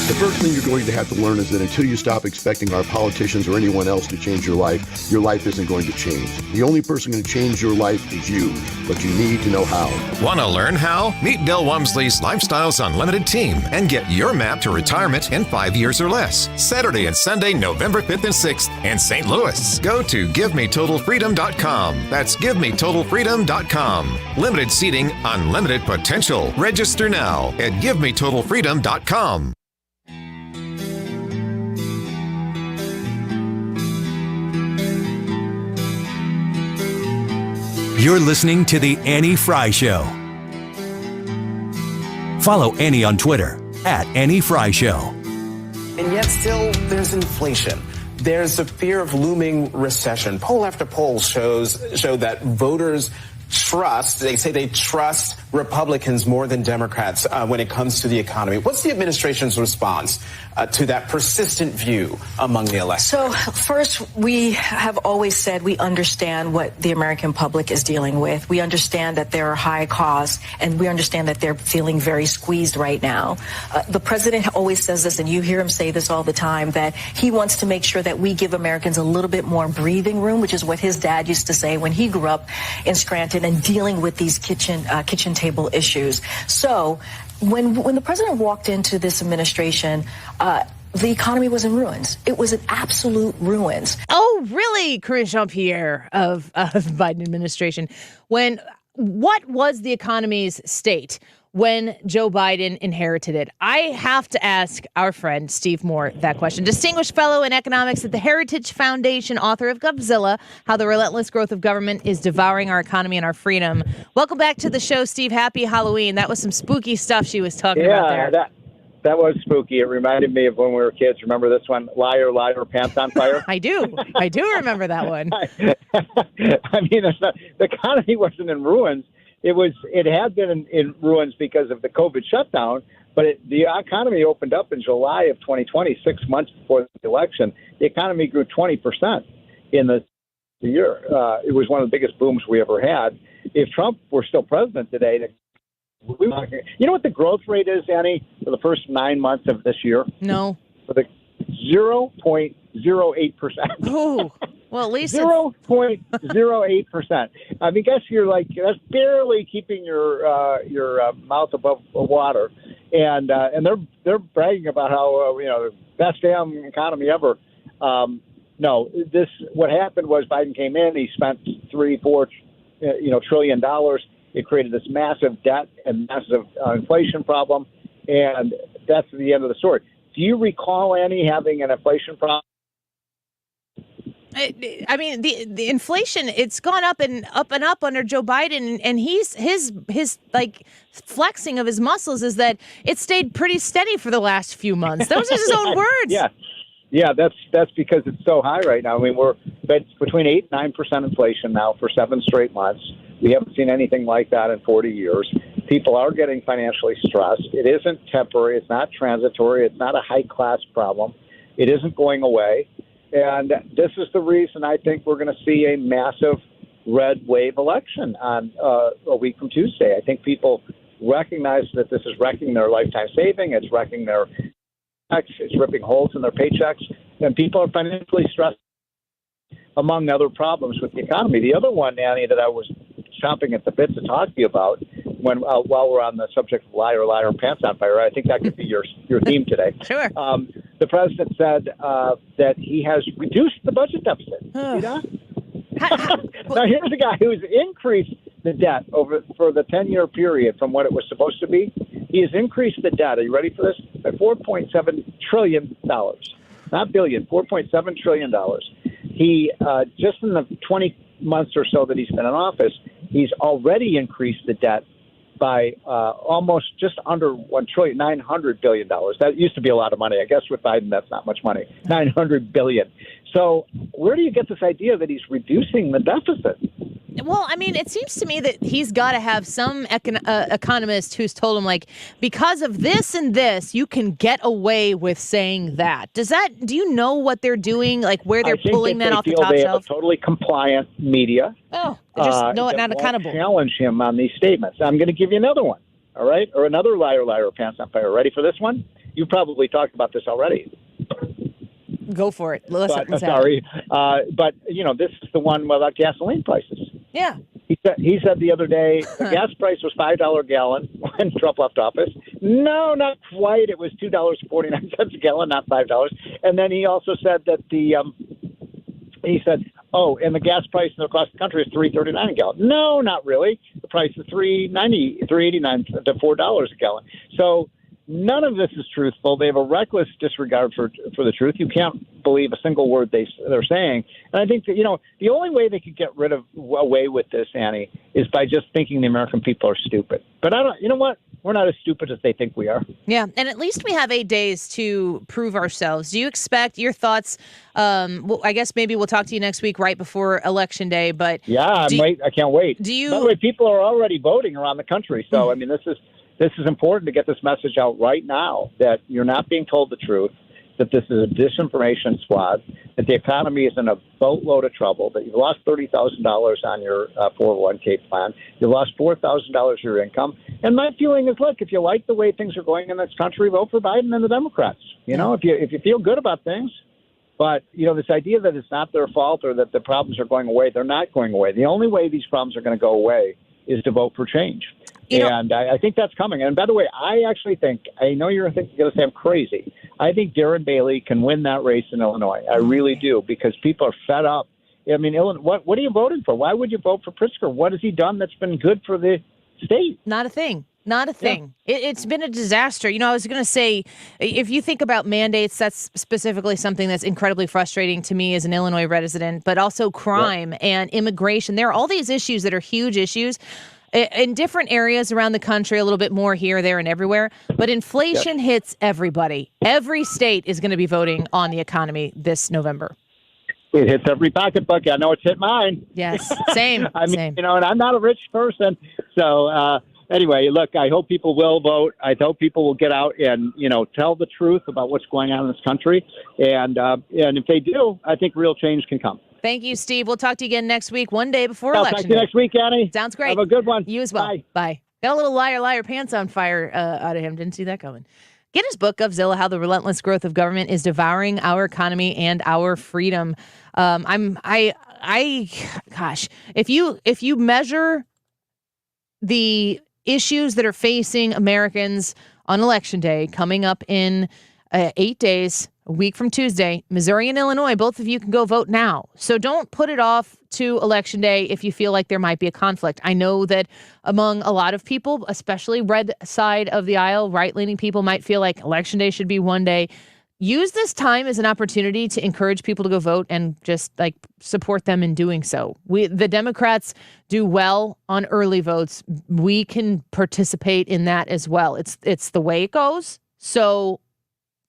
Speaker 8: The first thing you're going to have to learn is that until you stop expecting our politicians or anyone else to change your life isn't going to change. The only person going to change your life is you, but you need to know how.
Speaker 23: Want to learn how? Meet Del Wamsley's Lifestyles Unlimited team and get your map to retirement in 5 years or less. Saturday and Sunday, November 5th and 6th in St. Louis. Go to GiveMeTotalFreedom.com. That's GiveMeTotalFreedom.com. Limited seating, unlimited potential. Register now at GiveMeTotalFreedom.com.
Speaker 12: You're listening to The Annie Frey Show. Follow Annie on Twitter @Annie Frey Show.
Speaker 24: And yet still there's inflation. There's a fear of looming recession. Poll after poll show that voters they say they trust Republicans more than Democrats when it comes to the economy. What's the administration's response to that persistent view among the electorate?
Speaker 25: So first, we have always said we understand what the American public is dealing with. We understand that there are high costs, and we understand that they're feeling very squeezed right now. The president always says this, and you hear him say this all the time, that he wants to make sure that we give Americans a little bit more breathing room, which is what his dad used to say when he grew up in Scranton and dealing with these kitchen table issues. So when the president walked into this administration, the economy was in ruins. It was in absolute ruins.
Speaker 9: Oh, really, Corinne Jean-Pierre of Biden administration, what was the economy's state when Joe Biden inherited it? I have to ask our friend Steve Moore that question. Distinguished fellow in economics at the Heritage Foundation, author of Govzilla, How the Relentless Growth of Government is Devouring Our Economy and Our Freedom. Welcome back to the show, Steve. Happy Halloween. That was some spooky stuff she was talking about there.
Speaker 6: That was spooky. It reminded me of when we were kids. Remember this one? Liar, liar, pants on fire?
Speaker 9: I do remember that one.
Speaker 6: I mean, the economy wasn't in ruins. It had been in ruins because of the COVID shutdown, but the economy opened up in July of 2020, 6 months before the election. The economy grew 20% in the year. It was one of the biggest booms we ever had. If Trump were still president today, you know what the growth rate is, Annie, for the first 9 months of this year?
Speaker 9: No.
Speaker 6: For the 0.08%.
Speaker 9: Oh, well, at least
Speaker 6: 0.08%. I mean, guess that's barely keeping your mouth above water, and they're bragging about how the best damn economy ever. No, what happened was Biden came in, he spent $3-4 trillion. It created this massive debt and massive inflation problem, and that's the end of the story. Do you recall, Annie, having an inflation problem?
Speaker 9: I mean, the inflation, it's gone up and up under Joe Biden, and his flexing of his muscles is that it stayed pretty steady for the last few months. Those are his own words.
Speaker 6: Yeah, that's because it's so high right now. I mean, we're between 8 and 9% inflation now for 7 straight months. We haven't seen anything like that in 40 years. People are getting financially stressed. It isn't temporary. It's not transitory. It's not a high-class problem. It isn't going away. And this is the reason I think we're going to see a massive red wave election on a week from Tuesday. I think people recognize that this is wrecking their lifetime saving. It's wrecking their checks. It's ripping holes in their paychecks. And people are financially stressed, among other problems with the economy. The other one, Annie, that I was chomping at the bit to talk to you about while we're on the subject of liar, liar, pants on fire, I think that could be your theme today.
Speaker 9: Sure.
Speaker 6: The president said that he has reduced the budget deficit. See that? Now, here's a guy who's increased the debt for the 10-year period from what it was supposed to be. He has increased the debt. Are you ready for this? By $4.7 trillion. Not billion, $4.7 trillion. He, just in the 20 months or so that he's been in office, he's already increased the debt by almost just under $1 trillion, $900 billion. That used to be a lot of money. I guess with Biden, that's not much money. $900 billion. So where do you get this idea that he's reducing the deficit?
Speaker 9: Well, I mean, it seems to me that he's got to have some economist who's told him, because of this and this, you can get away with saying that. Do you know what they're doing, where they're pulling that off the top
Speaker 6: shelf? They
Speaker 9: shelf?
Speaker 6: have a totally compliant media.
Speaker 9: Oh, just not accountable.
Speaker 6: Challenge him on these statements. I'm going to give you another one, all right? Or another liar, liar, pants on fire. Ready for this one? You probably talked about this already.
Speaker 9: Go for it. Listen,
Speaker 6: sorry. But, this is the one about gasoline prices.
Speaker 9: Yeah.
Speaker 6: He said the other day the gas price was $5 a gallon when Trump left office. No, not quite. It was $2.49 a gallon, not $5. And then he also said that and the gas price across the country is $3.39 a gallon. No, not really. The price is $3.89 to $4 a gallon. So none of this is truthful. They have a reckless disregard for the truth. You can't believe a single word they're saying. And I think that, the only way they could get away with this, Annie, is by just thinking the American people are stupid. But you know what? We're not as stupid as they think we are.
Speaker 9: Yeah, and at least we have 8 days to prove ourselves. Do you expect your thoughts? I guess maybe we'll talk to you next week right before Election Day. But
Speaker 6: yeah, I can't wait.
Speaker 9: Do you?
Speaker 6: By the way, people are already voting around the country. So, I mean, this is important to get this message out right now, that you're not being told the truth, that this is a disinformation squad, that the economy is in a boatload of trouble, that you've lost $30,000 on your 401k plan, you lost $4,000 of your income. And my feeling is, look, if you like the way things are going in this country, vote for Biden and the Democrats. If you feel good about things. But, this idea that it's not their fault or that the problems are going away, they're not going away. The only way these problems are going to go away is to vote for change. And I think that's coming. And by the way, I actually think, I know you're going to say I'm crazy. I think Darren Bailey can win that race in Illinois. I really do, because people are fed up. I mean, what are you voting for? Why would you vote for Pritzker? What has he done that's been good for the state?
Speaker 9: Not a thing. Not a thing. Yeah. It's been a disaster. I was going to say, if you think about mandates, that's specifically something that's incredibly frustrating to me as an Illinois resident, but also crime and immigration. There are all these issues that are huge issues in different areas around the country, a little bit more here, there, and everywhere. But inflation hits everybody. Every state is going to be voting on the economy this November.
Speaker 6: It hits every pocketbook. I know it's hit mine.
Speaker 9: Yes, same.
Speaker 6: I mean,
Speaker 9: same.
Speaker 6: And I'm not a rich person. So anyway, look, I hope people will vote. I hope people will get out and, tell the truth about what's going on in this country. And if they do, I think real change can come.
Speaker 9: Thank you, Steve. We'll talk to you again next week, one day before
Speaker 6: I'll
Speaker 9: election
Speaker 6: talk to you next week, Annie.
Speaker 9: Sounds great.
Speaker 6: Have a good one.
Speaker 9: You as well. Bye. Got a little liar, pants on fire out of him. Didn't see that coming. Get his book, Govzilla, How the Relentless Growth of Government is Devouring Our Economy and Our Freedom. Gosh, if you measure the issues that are facing Americans on Election Day coming up in 8 days, a week from Tuesday, Missouri and Illinois, both of you can go vote now. So don't put it off to Election Day if you feel like there might be a conflict. I know that among a lot of people, especially red side of the aisle, right-leaning people might feel like Election Day should be one day. Use this time as an opportunity to encourage people to go vote and just support them in doing so. The Democrats do well on early votes. We can participate in that as well. It's the way it goes. So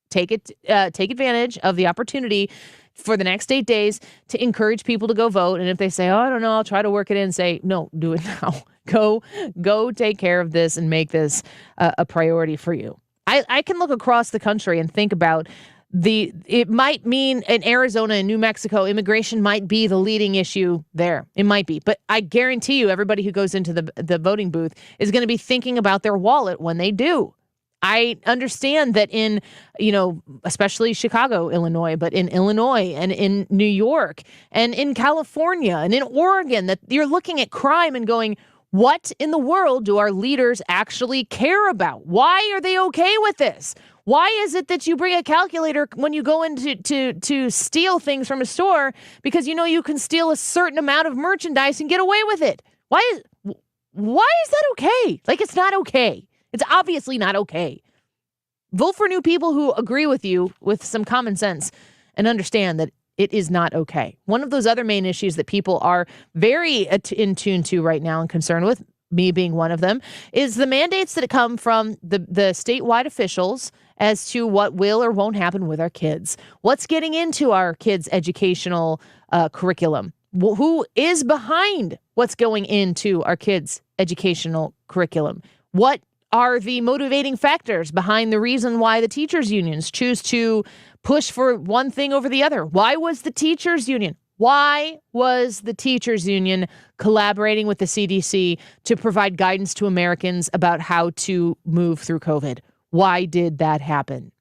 Speaker 9: take advantage of the opportunity for the next 8 days to encourage people to go vote. And if they say, I don't know, I'll try to work it in, say, no, do it now. Go take care of this and make this a priority for you. I can look across the country and think about it might mean in Arizona and New Mexico, immigration might be the leading issue there. It might be. But I guarantee you, everybody who goes into the voting booth is going to be thinking about their wallet when they do. I understand that in, especially Chicago, Illinois, but in Illinois and in New York and in California and in Oregon, that you're looking at crime and going, what in the world do our leaders actually care about? Why are they okay with this? Why is it that you bring a calculator when you go in to steal things from a store because you can steal a certain amount of merchandise and get away with it? Why is that okay? It's not okay. It's obviously not okay. Vote for new people who agree with you with some common sense and understand that it is not okay. One of those other main issues that people are very in tune to right now and concerned with, me being one of them, is the mandates that come from the statewide officials as to what will or won't happen with our kids. What's getting into our kids' educational curriculum? Who is behind what's going into our kids' educational curriculum? What are the motivating factors behind the reason why the teachers' unions choose to push for one thing over the other? Why was the teachers' union collaborating with the CDC to provide guidance to Americans about how to move through COVID? Why did that happen?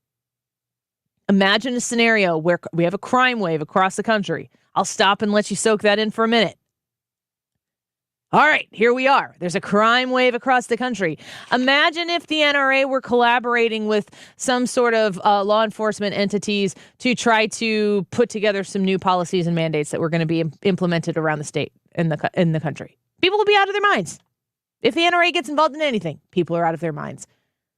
Speaker 9: Imagine a scenario where we have a crime wave across the country. I'll stop and let you soak that in for a minute. All right, here we are. There's a crime wave across the country. Imagine if the NRA were collaborating with some sort of law enforcement entities to try to put together some new policies and mandates that were going to be implemented around the state in the country. People will be out of their minds. If the NRA gets involved in anything, people are out of their minds.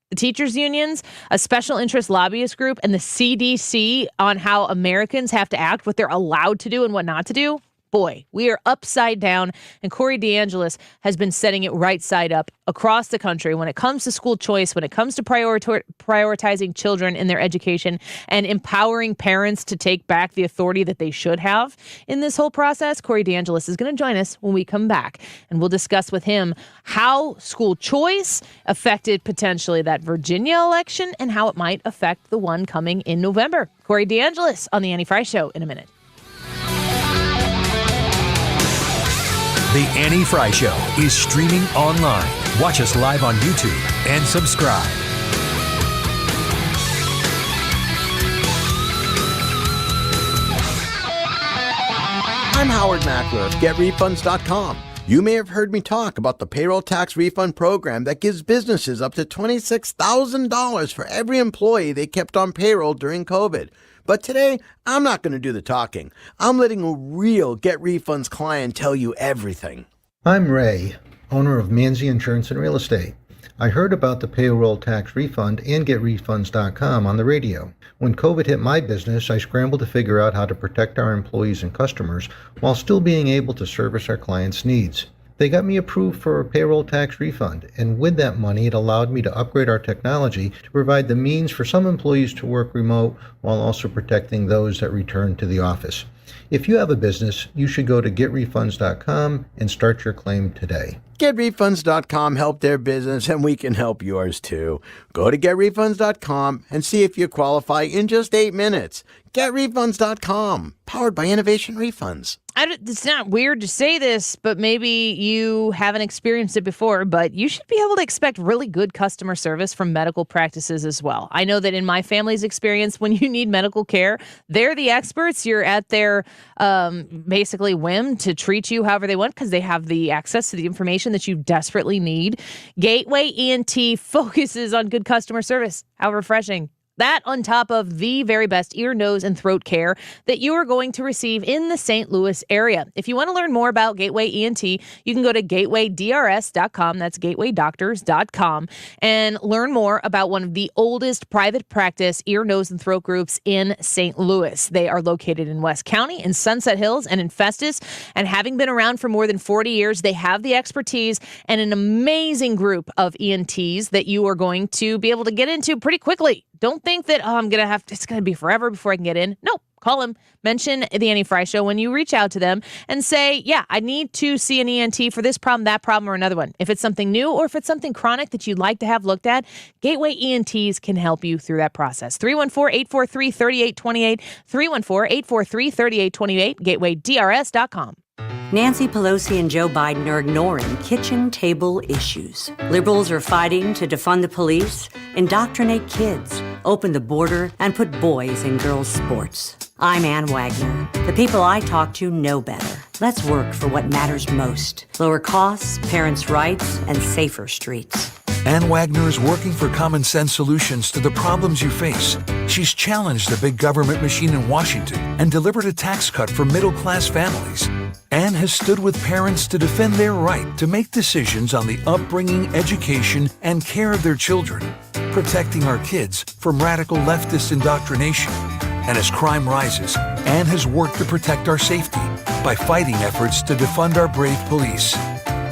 Speaker 9: The teachers' unions, a special interest lobbyist group, and the CDC on how Americans have to act, what they're allowed to do and what not to do. Boy, we are upside down, and Corey DeAngelis has been setting it right side up across the country when it comes to school choice, when it comes to prioritizing children in their education and empowering parents to take back the authority that they should have in this whole process. Corey DeAngelis is going to join us when we come back, and we'll discuss with him how school choice affected potentially that Virginia election and how it might affect the one coming in November. Corey DeAngelis on The Annie Frey Show in a minute.
Speaker 12: The Annie Frey Show is streaming online. Watch us live on YouTube and subscribe.
Speaker 10: I'm Howard Mackler of GetRefunds.com. You may have heard me talk about the payroll tax refund program that gives businesses up to $26,000 for every employee they kept on payroll during COVID. But today, I'm not going to do the talking. I'm letting a real Get Refunds client tell you everything.
Speaker 11: I'm Ray, owner of Manzi Insurance and Real Estate. I heard about the payroll tax refund and GetRefunds.com on the radio. When COVID hit my business, I scrambled to figure out how to protect our employees and customers while still being able to service our clients' needs. They got me approved for a payroll tax refund, and with that money, it allowed me to upgrade our technology to provide the means for some employees to work remote while also protecting those that return to the office. If you have a business, you should go to GetRefunds.com and start your claim today.
Speaker 10: GetRefunds.com helped their business, and we can help yours too. Go to GetRefunds.com and see if you qualify in just 8 minutes. GetRefunds.com, powered by Innovation Refunds.
Speaker 9: It's not weird to say this, but maybe you haven't experienced it before, but you should be able to expect really good customer service from medical practices as well. I know that in my family's experience, when you need medical care, they're the experts. You're at their basically whim to treat you however they want because they have the access to the information that you desperately need. Gateway ENT focuses on good customer service. How refreshing. That on top of the very best ear, nose, and throat care that you are going to receive in the St. Louis area. If you want to learn more about Gateway ENT, you can go to gatewaydrs.com. That's gatewaydoctors.com, and learn more about one of the oldest private practice ear, nose, and throat groups in St. Louis. They are located in West County, in Sunset Hills, and in Festus. And having been around for more than 40 years, they have the expertise and an amazing group of ENTs that you are going to be able to get into pretty quickly. Don't think that, it's going to be forever before I can get in. No, call them. Mention the Annie Frey Show when you reach out to them and say, yeah, I need to see an ENT for this problem, that problem, or another one. If it's something new or if it's something chronic that you'd like to have looked at, Gateway ENTs can help you through that process. 314-843-3828, 314-843-3828, gatewaydrs.com.
Speaker 13: Nancy Pelosi and Joe Biden are ignoring kitchen table issues. Liberals are fighting to defund the police, indoctrinate kids, open the border, and put boys in girls' sports. I'm Ann Wagner. The people I talk to know better. Let's work for what matters most. Lower costs, parents' rights, and safer streets.
Speaker 14: Ann Wagner is working for common sense solutions to the problems you face. She's challenged the big government machine in Washington and delivered a tax cut for middle-class families. Ann has stood with parents to defend their right to make decisions on the upbringing, education, and care of their children, protecting our kids from radical leftist indoctrination. And as crime rises, Ann has worked to protect our safety by fighting efforts to defund our brave police.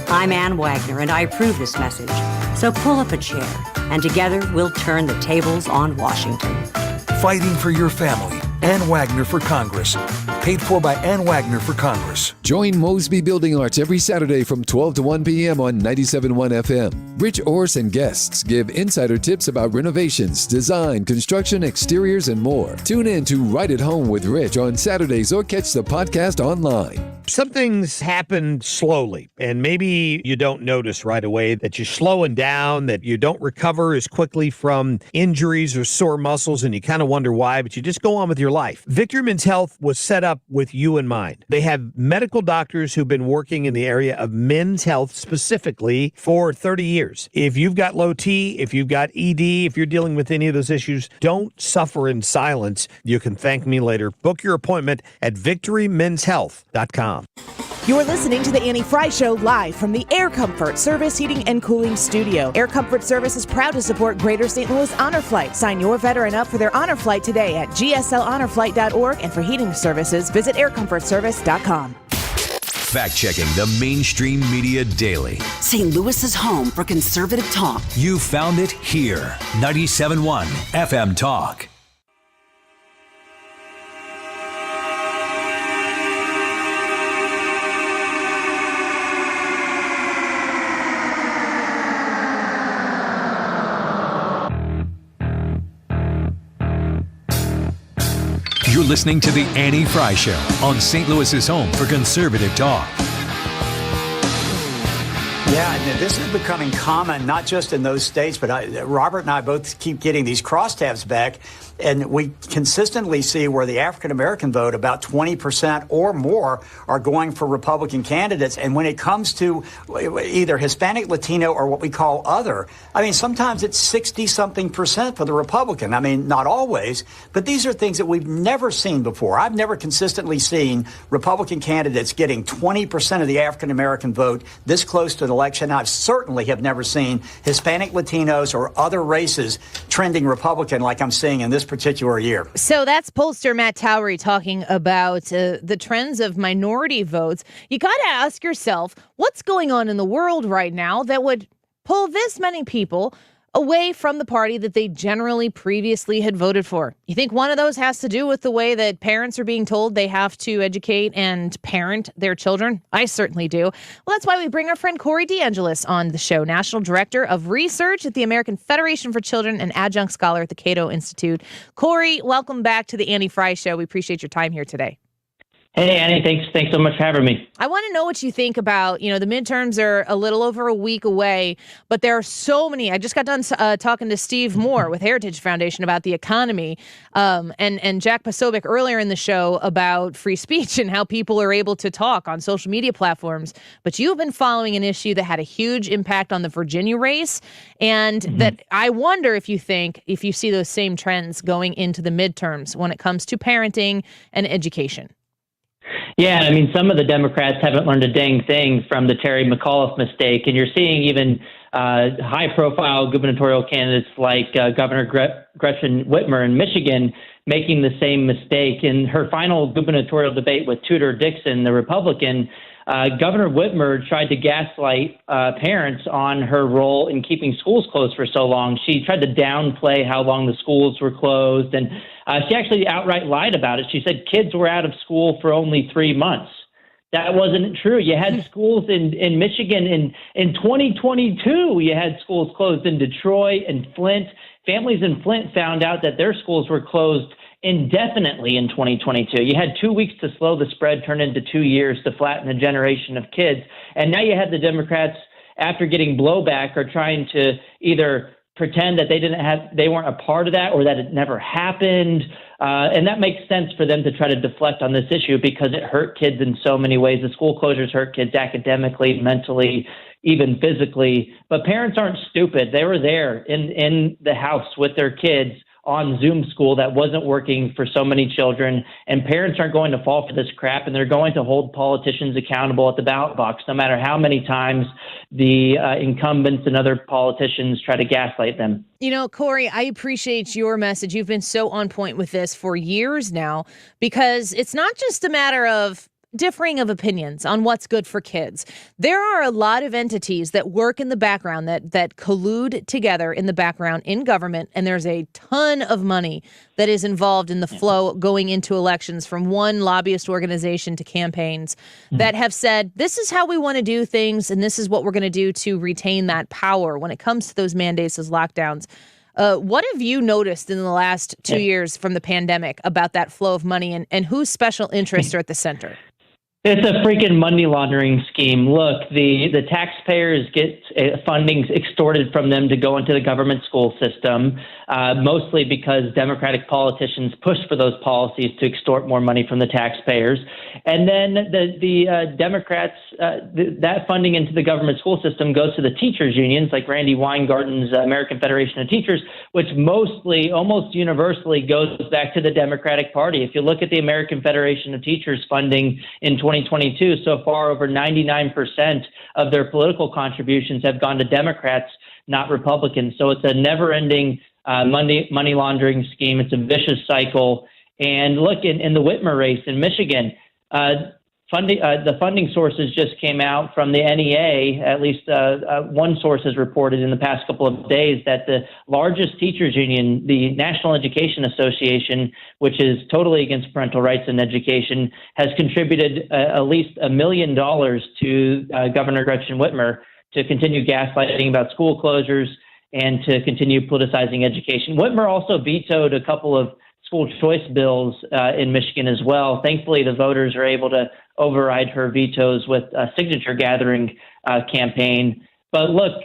Speaker 13: I'm Ann Wagner, and I approve this message. So pull up a chair, and together we'll turn the tables on Washington.
Speaker 14: Fighting for your family. Ann Wagner for Congress. Paid for by Ann Wagner for Congress.
Speaker 15: Join Mosby Building Arts every Saturday from 12 to 1 p.m. on 97.1 FM. Rich Orse and guests give insider tips about renovations, design, construction, exteriors, and more. Tune in to Right at Home with Rich on Saturdays or catch the podcast online.
Speaker 16: Some things happen slowly, and maybe you don't notice right away that you're slowing down, that you don't recover as quickly from injuries or sore muscles, and you kind of wonder why, but you just go on with your life. Victory Men's Health was set up with you in mind. They have medical doctors who've been working in the area of men's health specifically for 30 years. If you've got low T, if you've got ED, if you're dealing with any of those issues, don't suffer in silence. You can thank me later. Book your appointment at victorymenshealth.com.
Speaker 26: You're listening to the Annie Frey Show live from the Air Comfort Service Heating and Cooling Studio. Air Comfort Service is proud to support Greater St. Louis Honor Flight. Sign your veteran up for their Honor Flight today at gslhonorflight.org, and for heating services, visit aircomfortservice.com.
Speaker 12: Fact-checking the mainstream media daily.
Speaker 22: St. Louis's home for conservative talk.
Speaker 12: You found it here. 97.1 FM Talk. You're listening to The Annie Frey Show on St. Louis's home for conservative talk.
Speaker 1: Yeah, and this is becoming common, not just in those states, but Robert and I both keep getting these crosstabs back, and we consistently see where the African-American vote, about 20% or more, are going for Republican candidates. And when it comes to either Hispanic, Latino, or what we call other, I mean, sometimes it's 60-something% for the Republican. I mean, not always, but these are things that we've never seen before. I've never consistently seen Republican candidates getting 20% of the African-American vote this close to the election. I certainly have never seen Hispanic, Latinos, or other races trending Republican like I'm seeing in this particular year.
Speaker 9: So that's pollster Matt Towery talking about the trends of minority votes. You got to ask yourself, what's going on in the world right now that would pull this many people away from the party that they generally previously had voted for? You think one of those has to do with the way that parents are being told they have to educate and parent their children? I certainly do. Well, that's why we bring our friend Corey DeAngelis on the show, National Director of Research at the American Federation for Children and adjunct scholar at the Cato Institute. Corey, welcome back to the Annie Frey Show. We appreciate your time here today.
Speaker 7: Hey, Annie, thanks so much for having me.
Speaker 9: I want to know what you think about, the midterms are a little over a week away, but there are so many. I just got done talking to Steve Moore with Heritage Foundation about the economy, and Jack Posobiec earlier in the show about free speech and how people are able to talk on social media platforms. But you've been following an issue that had a huge impact on the Virginia race, and that I wonder if you see those same trends going into the midterms when it comes to parenting and education.
Speaker 7: Yeah, I mean, some of the Democrats haven't learned a dang thing from the Terry McAuliffe mistake, and you're seeing even high-profile gubernatorial candidates like Governor Gretchen Whitmer in Michigan making the same mistake. In her final gubernatorial debate with Tudor Dixon, the Republican, Governor Whitmer tried to gaslight parents on her role in keeping schools closed for so long. She tried to downplay how long the schools were closed, and she actually outright lied about it. She said kids were out of school for only 3 months. That wasn't true. You had schools in Michigan in 2022. You had schools closed in Detroit and Flint. Families in Flint found out that their schools were closed indefinitely in 2022. You had 2 weeks to slow the spread, turn into 2 years to flatten a generation of kids. And now you have the Democrats, after getting blowback, are trying to either pretend that they weren't a part of that or that it never happened. And that makes sense for them to try to deflect on this issue because it hurt kids in so many ways. The school closures hurt kids academically, mentally, even physically. But parents aren't stupid. They were there in the house with their kids on Zoom school that wasn't working for so many children, and parents aren't going to fall for this crap, and they're going to hold politicians accountable at the ballot box, no matter how many times the incumbents and other politicians try to gaslight them.
Speaker 9: Corey, I appreciate your message. You've been so on point with this for years now, because it's not just a matter of differing of opinions on what's good for kids. There are a lot of entities that work in the background that collude together in the background in government, and there's a ton of money that is involved in the flow going into elections from one lobbyist organization to campaigns that have said, this is how we want to do things, and this is what we're going to do to retain that power when it comes to those mandates, those lockdowns. What have you noticed in the last 2 years from the pandemic about that flow of money and whose special interests are at the center?
Speaker 7: It's a freaking money laundering scheme. Look, the taxpayers get funding extorted from them to go into the government school system, mostly because Democratic politicians push for those policies to extort more money from the taxpayers. And then the Democrats, that funding into the government school system goes to the teachers' unions, like Randy Weingarten's American Federation of Teachers, which mostly, almost universally, goes back to the Democratic Party. If you look at the American Federation of Teachers funding in 2022, so far over 99% of their political contributions have gone to Democrats, not Republicans. So it's a never-ending money laundering scheme. It's a vicious cycle. And look, in the Whitmer race in Michigan, the funding sources just came out from the NEA. At least one source has reported in the past couple of days that the largest teachers union, the National Education Association, which is totally against parental rights in education, has contributed at least $1 million to Governor Gretchen Whitmer to continue gaslighting about school closures and to continue politicizing education. Whitmer also vetoed a couple of school choice bills in Michigan as well. Thankfully, the voters are able to override her vetoes with a signature gathering campaign. But look,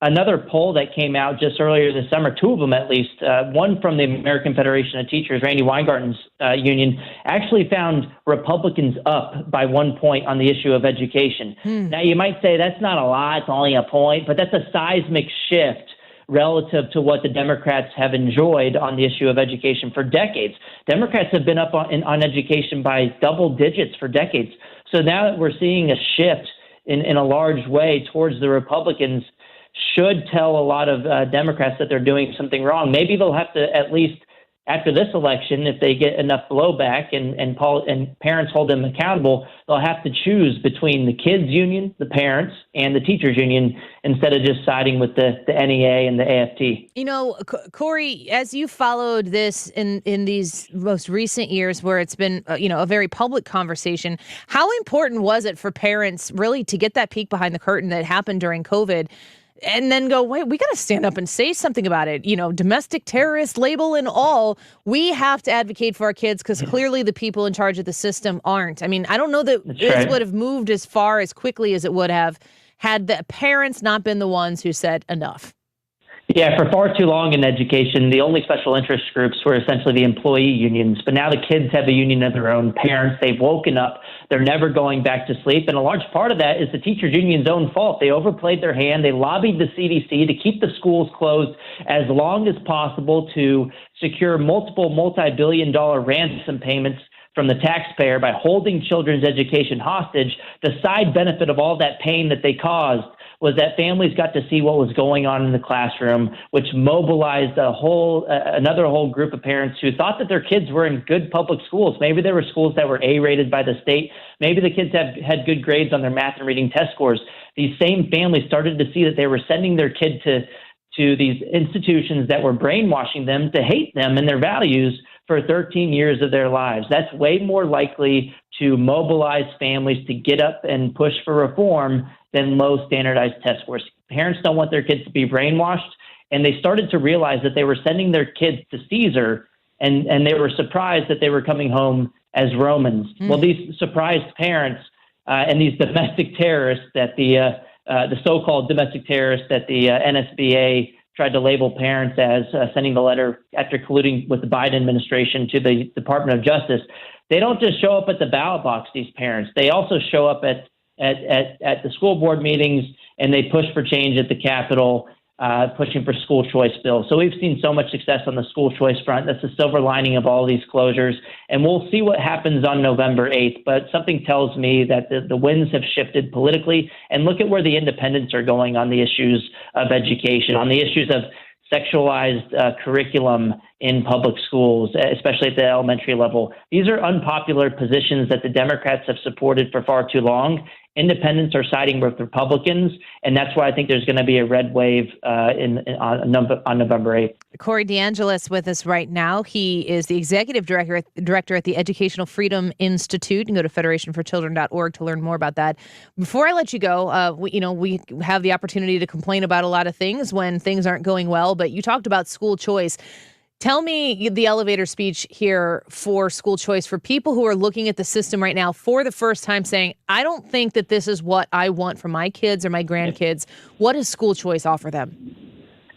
Speaker 7: another poll that came out just earlier this summer, two of them at least, one from the American Federation of Teachers, Randy Weingarten's union, actually found Republicans up by 1 point on the issue of education. Now, you might say that's not a lot, it's only a point, but that's a seismic shift relative to what the Democrats have enjoyed on the issue of education for decades. Democrats have been up on education by double digits for decades. So now that we're seeing a shift in a large way towards the Republicans, should tell a lot of Democrats that they're doing something wrong. Maybe they'll have to, at least after this election, if they get enough blowback and parents hold them accountable, they'll have to choose between the kids union, the parents, and the teachers union instead of just siding with the NEA and the AFT.
Speaker 9: You know, Corey, as you followed this in these most recent years where it's been, a very public conversation, how important was it for parents really to get that peek behind the curtain that happened during COVID and then go, wait, we got to stand up and say something about it? Domestic terrorist label and all. We have to advocate for our kids because clearly the people in charge of the system aren't. I mean, I don't know that this would have moved as far as quickly as it would have had the parents not been the ones who said enough.
Speaker 7: Yeah, for far too long in education, the only special interest groups were essentially the employee unions. But now the kids have a union of their own. Parents, they've woken up. They're never going back to sleep. And a large part of that is the teachers union's own fault. They overplayed their hand. They lobbied the CDC to keep the schools closed as long as possible to secure multiple multi-billion-dollar ransom payments from the taxpayer by holding children's education hostage. The side benefit of all that pain that they caused was that families got to see what was going on in the classroom, which mobilized another whole group of parents who thought that their kids were in good public schools. Maybe there were schools that were A-rated by the state. Maybe the kids had good grades on their math and reading test scores. These same families started to see that they were sending their kid to these institutions that were brainwashing them to hate them and their values for 13 years of their lives. That's way more likely to mobilize families to get up and push for reform than low standardized test scores. Parents don't want their kids to be brainwashed, and they started to realize that they were sending their kids to Caesar, and they were surprised that they were coming home as Romans. Well, these surprised parents and these domestic terrorists that the so-called domestic terrorists that the NSBA tried to label parents as, sending the letter after colluding with the Biden administration to the Department of Justice. They don't just show up at the ballot box, these parents. They also show up at the school board meetings, and they push for change at the Capitol, pushing for school choice bills. So we've seen so much success on the school choice front. That's the silver lining of all these closures. And we'll see what happens on November 8th. But something tells me that the winds have shifted politically. And look at where the independents are going on the issues of education, on the issues of sexualized curriculum in public schools, especially at the elementary level. These are unpopular positions that the Democrats have supported for far too long. Independents are siding with Republicans, and that's why I think there's going to be a red wave on November 8th.
Speaker 9: Corey DeAngelis with us right now. He is the executive director at the Educational Freedom Institute. You can go to federationforchildren.org to learn more about that. Before I let you go, we have the opportunity to complain about a lot of things when things aren't going well, but you talked about school choice. Tell me the elevator speech here for school choice for people who are looking at the system right now for the first time saying, I don't think that this is what I want for my kids or my grandkids. What does school choice offer them?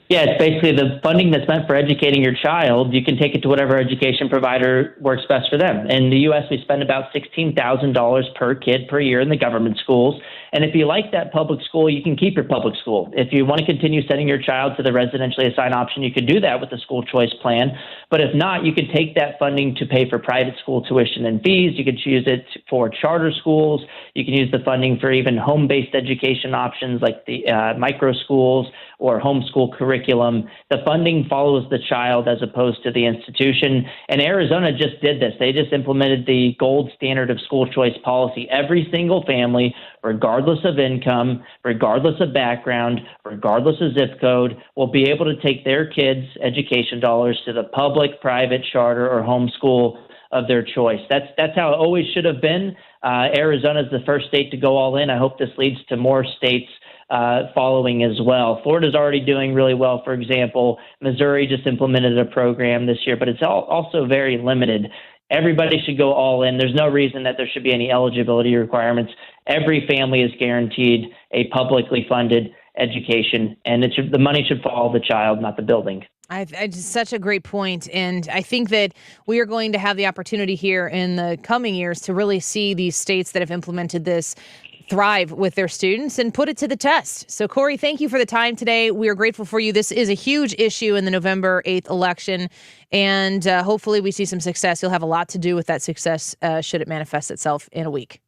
Speaker 7: Yeah, it's basically the funding that's meant for educating your child. You can take it to whatever education provider works best for them. In the U.S., we spend about $16,000 per kid per year in the government schools. And if you like that public school, you can keep your public school. If you want to continue sending your child to the residentially assigned option, you can do that with the school choice plan. But if not, you can take that funding to pay for private school tuition and fees. You can use it for charter schools. You can use the funding for even home-based education options like the micro schools or homeschool curriculum. The funding follows the child as opposed to the institution. And Arizona just did this. They just implemented the gold standard of school choice policy. Every single family, regardless of income, regardless of background, regardless of zip code, will be able to take their kids' education dollars to the public, private, charter, or homeschool of their choice. That's how it always should have been. Arizona is the first state to go all in. I hope this leads to more states following as well. Florida's already doing really well, for example. Missouri just implemented a program this year, but it's also very limited. Everybody should go all in. There's no reason that there should be any eligibility requirements. Every family is guaranteed a publicly funded education, and the money should follow the child, not the building.
Speaker 9: I just such a great point, and I think that we are going to have the opportunity here in the coming years to really see these states that have implemented this thrive with their students and put it to the test. So, Corey, thank you for the time today. We are grateful for you. This is a huge issue in the November 8th election, and hopefully we see some success. You'll have a lot to do with that success should it manifest itself in a week.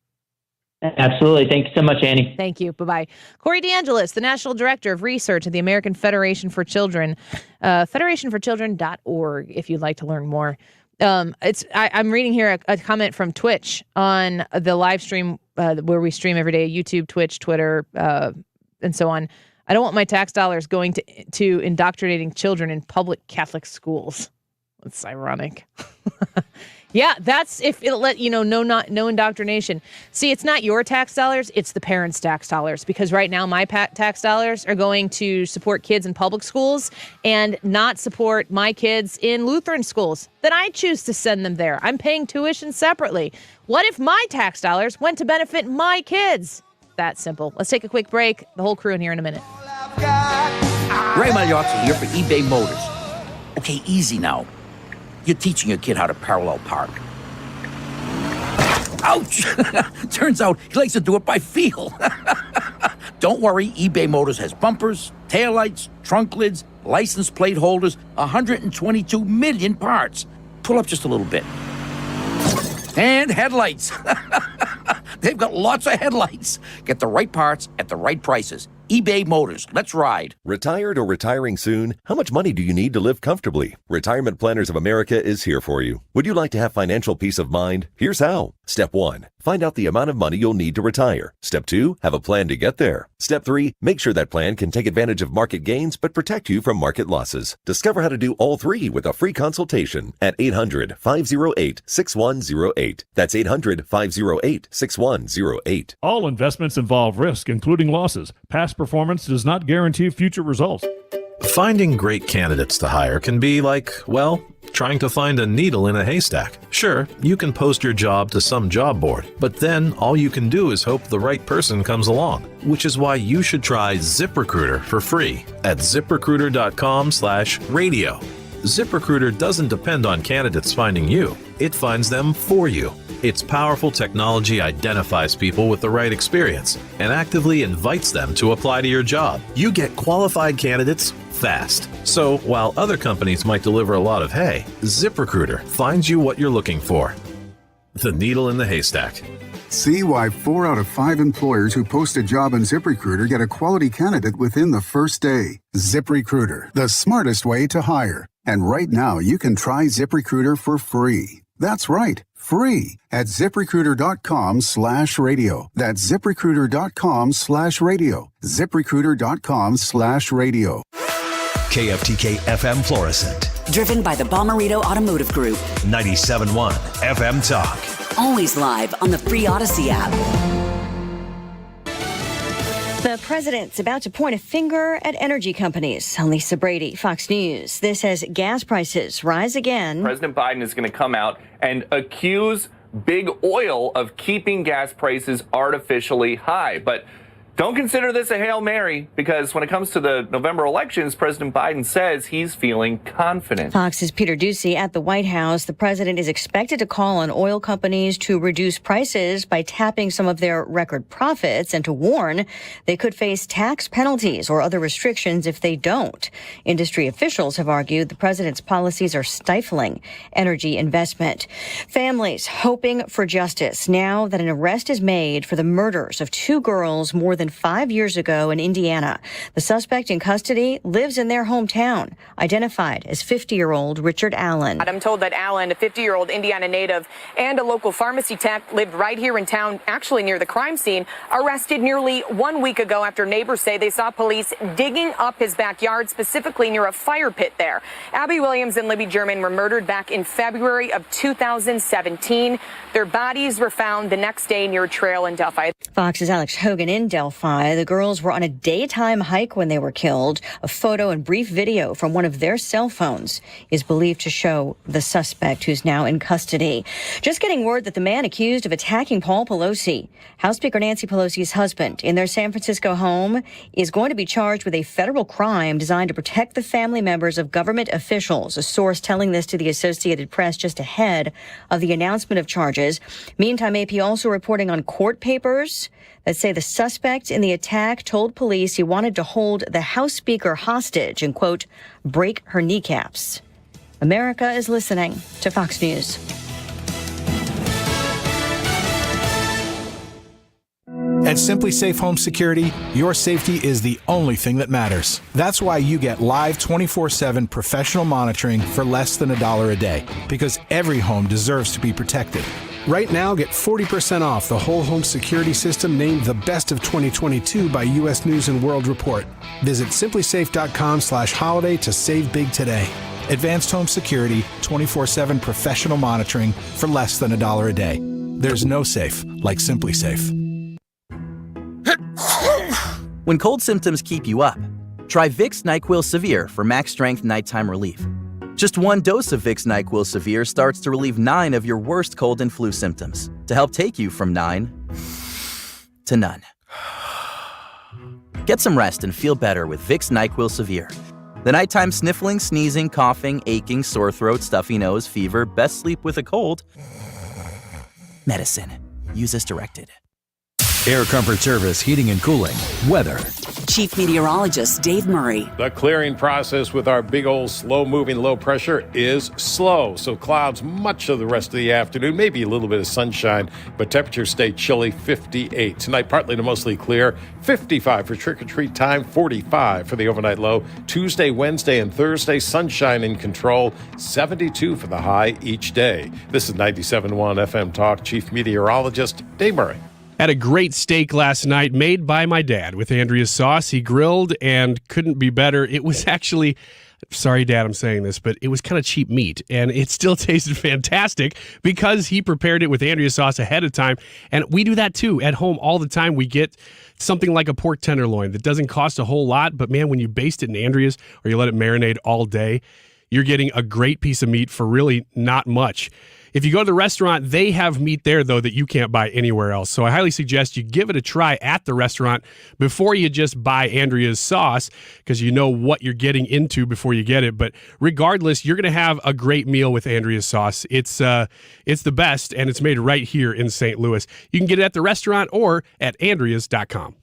Speaker 7: Absolutely. Thank you so much, Annie.
Speaker 9: Thank you. Bye-bye. Corey DeAngelis, the National Director of Research at the American Federation for Children, federationforchildren.org, if you'd like to learn more. I'm reading here a comment from Twitch on the live stream where we stream every day, YouTube, Twitch, Twitter, and so on. I don't want my tax dollars going to indoctrinating children in public Catholic schools. That's ironic. Yeah, that's if it'll let you know, no indoctrination. See, it's not your tax dollars, it's the parents' tax dollars, because right now my tax dollars are going to support kids in public schools and not support my kids in Lutheran schools. Then I choose to send them there. I'm paying tuition separately. What if my tax dollars went to benefit my kids? That simple. Let's take a quick break. The whole crew in here in a minute.
Speaker 2: Ray Magliozzi here for eBay Motors. Okay, easy now. You're teaching your kid how to parallel park. Ouch! Turns out he likes to do it by feel. Don't worry, eBay Motors has bumpers, taillights, trunk lids, license plate holders, 122 million parts. Pull up just a little bit. And headlights. They've got lots of headlights. Get the right parts at the right prices. eBay Motors. Let's ride.
Speaker 3: Retired or retiring soon? How much money do you need to live comfortably? Retirement Planners of America is here for you. Would you like to have financial peace of mind? Here's how. Step 1. Find out the amount of money you'll need to retire. Step 2. Have a plan to get there. Step 3. Make sure that plan can take advantage of market gains but protect you from market losses. Discover how to do all three with a free consultation at 800-508-6108. That's 800-508-6108.
Speaker 17: All investments involve risk, including losses. Past performance does not guarantee future results.
Speaker 18: Finding great candidates to hire can be like, well, trying to find a needle in a haystack. Sure, you can post your job to some job board, but then all you can do is hope the right person comes along, which is why you should try ZipRecruiter for free at ZipRecruiter.com/radio. ZipRecruiter doesn't depend on candidates finding you. It finds them for you. Its powerful technology identifies people with the right experience and actively invites them to apply to your job. You get qualified candidates fast. So while other companies might deliver a lot of hay, ZipRecruiter finds you what you're looking for. The needle in the haystack.
Speaker 20: See why 4 out of 5 employers who post a job on ZipRecruiter get a quality candidate within the first day. ZipRecruiter, the smartest way to hire. And right now, you can try ZipRecruiter for free. That's right, free at ZipRecruiter.com/radio. That's ZipRecruiter.com/radio. ZipRecruiter.com/radio.
Speaker 12: KFTK FM Florissant.
Speaker 22: Driven by the Bommarito Automotive Group.
Speaker 12: 97.1 FM Talk.
Speaker 22: Always live on the free Odyssey app.
Speaker 21: The president's about to point a finger at energy companies. I'm Lisa Brady, Fox News. This as gas prices rise again.
Speaker 27: President Biden is going to come out and accuse big oil of keeping gas prices artificially high. But don't consider this a Hail Mary, because when it comes to the November elections, President Biden says he's feeling confident.
Speaker 21: Fox's Peter Doocy at the White House. The president is expected to call on oil companies to reduce prices by tapping some of their record profits and to warn they could face tax penalties or other restrictions if they don't. Industry officials have argued the president's policies are stifling energy investment. Families hoping for justice now that an arrest is made for the murders of 2 girls more than 5 years ago in Indiana. The suspect in custody lives in their hometown, identified as 50-year-old Richard Allen.
Speaker 28: I'm told that Allen, a 50-year-old Indiana native and a local pharmacy tech, lived right here in town, actually near the crime scene, arrested nearly 1 week ago after neighbors say they saw police digging up his backyard, specifically near a fire pit there. Abby Williams and Libby German were murdered back in February of 2017. Their bodies were found the next day near a trail in Delphi.
Speaker 21: Fox's Alex Hogan in Delphi. identify. The girls were on a daytime hike when they were killed. A photo and brief video from one of their cell phones is believed to show the suspect, who's now in custody. Just getting word that the man accused of attacking Paul Pelosi, House Speaker Nancy Pelosi's husband, in their San Francisco home, is going to be charged with a federal crime designed to protect the family members of government officials. A source telling this to the Associated Press just ahead of the announcement of charges. Meantime, AP also reporting on court papers that say the suspect in the attack told police he wanted to hold the House Speaker hostage and, quote, break her kneecaps. America is listening to Fox News.
Speaker 4: At Simply Safe Home Security, your safety is the only thing that matters. That's why you get live 24/7 professional monitoring for less than $1 a day, because every home deserves to be protected. Right now, get 40% off the whole home security system named the best of 2022 by U.S. News & World Report. Visit simplysafe.com/holiday to save big today. Advanced Home Security, 24/7 professional monitoring for less than $1 a day. There's no safe like Simply Safe.
Speaker 5: When cold symptoms keep you up, try Vicks NyQuil Severe for max strength nighttime relief. Just one dose of Vicks NyQuil Severe starts to relieve 9 of your worst cold and flu symptoms to help take you from 9 to none. Get some rest and feel better with Vicks NyQuil Severe. The nighttime sniffling, sneezing, coughing, aching, sore throat, stuffy nose, fever, best sleep with a cold. Medicine. Use as directed.
Speaker 12: Air Comfort Service, heating and cooling, weather.
Speaker 22: Chief Meteorologist Dave Murray.
Speaker 6: The clearing process with our big old slow-moving low pressure is slow, so clouds much of the rest of the afternoon, maybe a little bit of sunshine, but temperatures stay chilly, 58. Tonight, partly to mostly clear, 55 for trick-or-treat time, 45 for the overnight low. Tuesday, Wednesday, and Thursday, sunshine in control, 72 for the high each day. This is 97.1 FM Talk, Chief Meteorologist Dave Murray.
Speaker 8: Had a great steak last night made by my dad with Andrea's sauce. He grilled and couldn't be better. It was actually, sorry, Dad, I'm saying this, but it was kind of cheap meat, and it still tasted fantastic because he prepared it with Andrea's sauce ahead of time. And we do that too at home all the time. We get something like a pork tenderloin that doesn't cost a whole lot, but man, when you baste it in Andrea's or you let it marinate all day, you're getting a great piece of meat for really not much. If you go to the restaurant, they have meat there, though, that you can't buy anywhere else. So I highly suggest you give it a try at the restaurant before you just buy Andrea's sauce, because you know what you're getting into before you get it. But regardless, you're going to have a great meal with Andrea's sauce. It's the best, and it's made right here in St. Louis. You can get it at the restaurant or at andreas.com.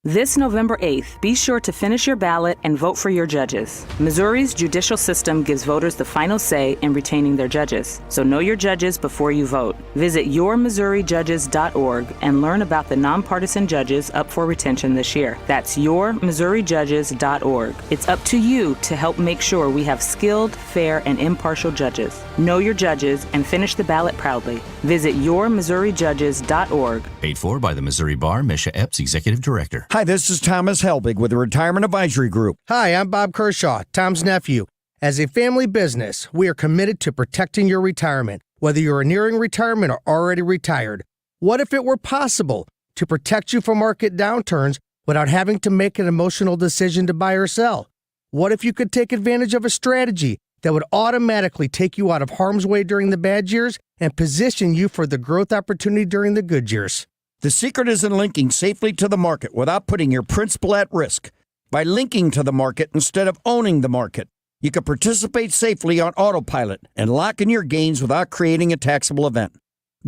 Speaker 19: This November 8th, be sure to finish your ballot and vote for your judges. Missouri's judicial system gives voters the final say in retaining their judges. So know your judges before you vote. Visit yourmissouriJudges.org and learn about the nonpartisan judges up for retention this year. That's yourmissouriJudges.org. It's up to you to help make sure we have skilled, fair, and impartial judges. Know your judges and finish the ballot proudly. Visit yourmissouriJudges.org.
Speaker 23: Paid for by the Missouri Bar, Misha Epps, Executive Director.
Speaker 24: Hi, this is Thomas Helbig with the Retirement Advisory Group.
Speaker 25: Hi, I'm Bob Kershaw, Tom's nephew. As a family business, we are committed to protecting your retirement, whether you're nearing retirement or already retired. What if it were possible to protect you from market downturns without having to make an emotional decision to buy or sell? What if you could take advantage of a strategy that would automatically take you out of harm's way during the bad years and position you for the growth opportunity during the good years?
Speaker 24: The secret is in linking safely to the market without putting your principal at risk. By linking to the market instead of owning the market, you can participate safely on autopilot and lock in your gains without creating a taxable event.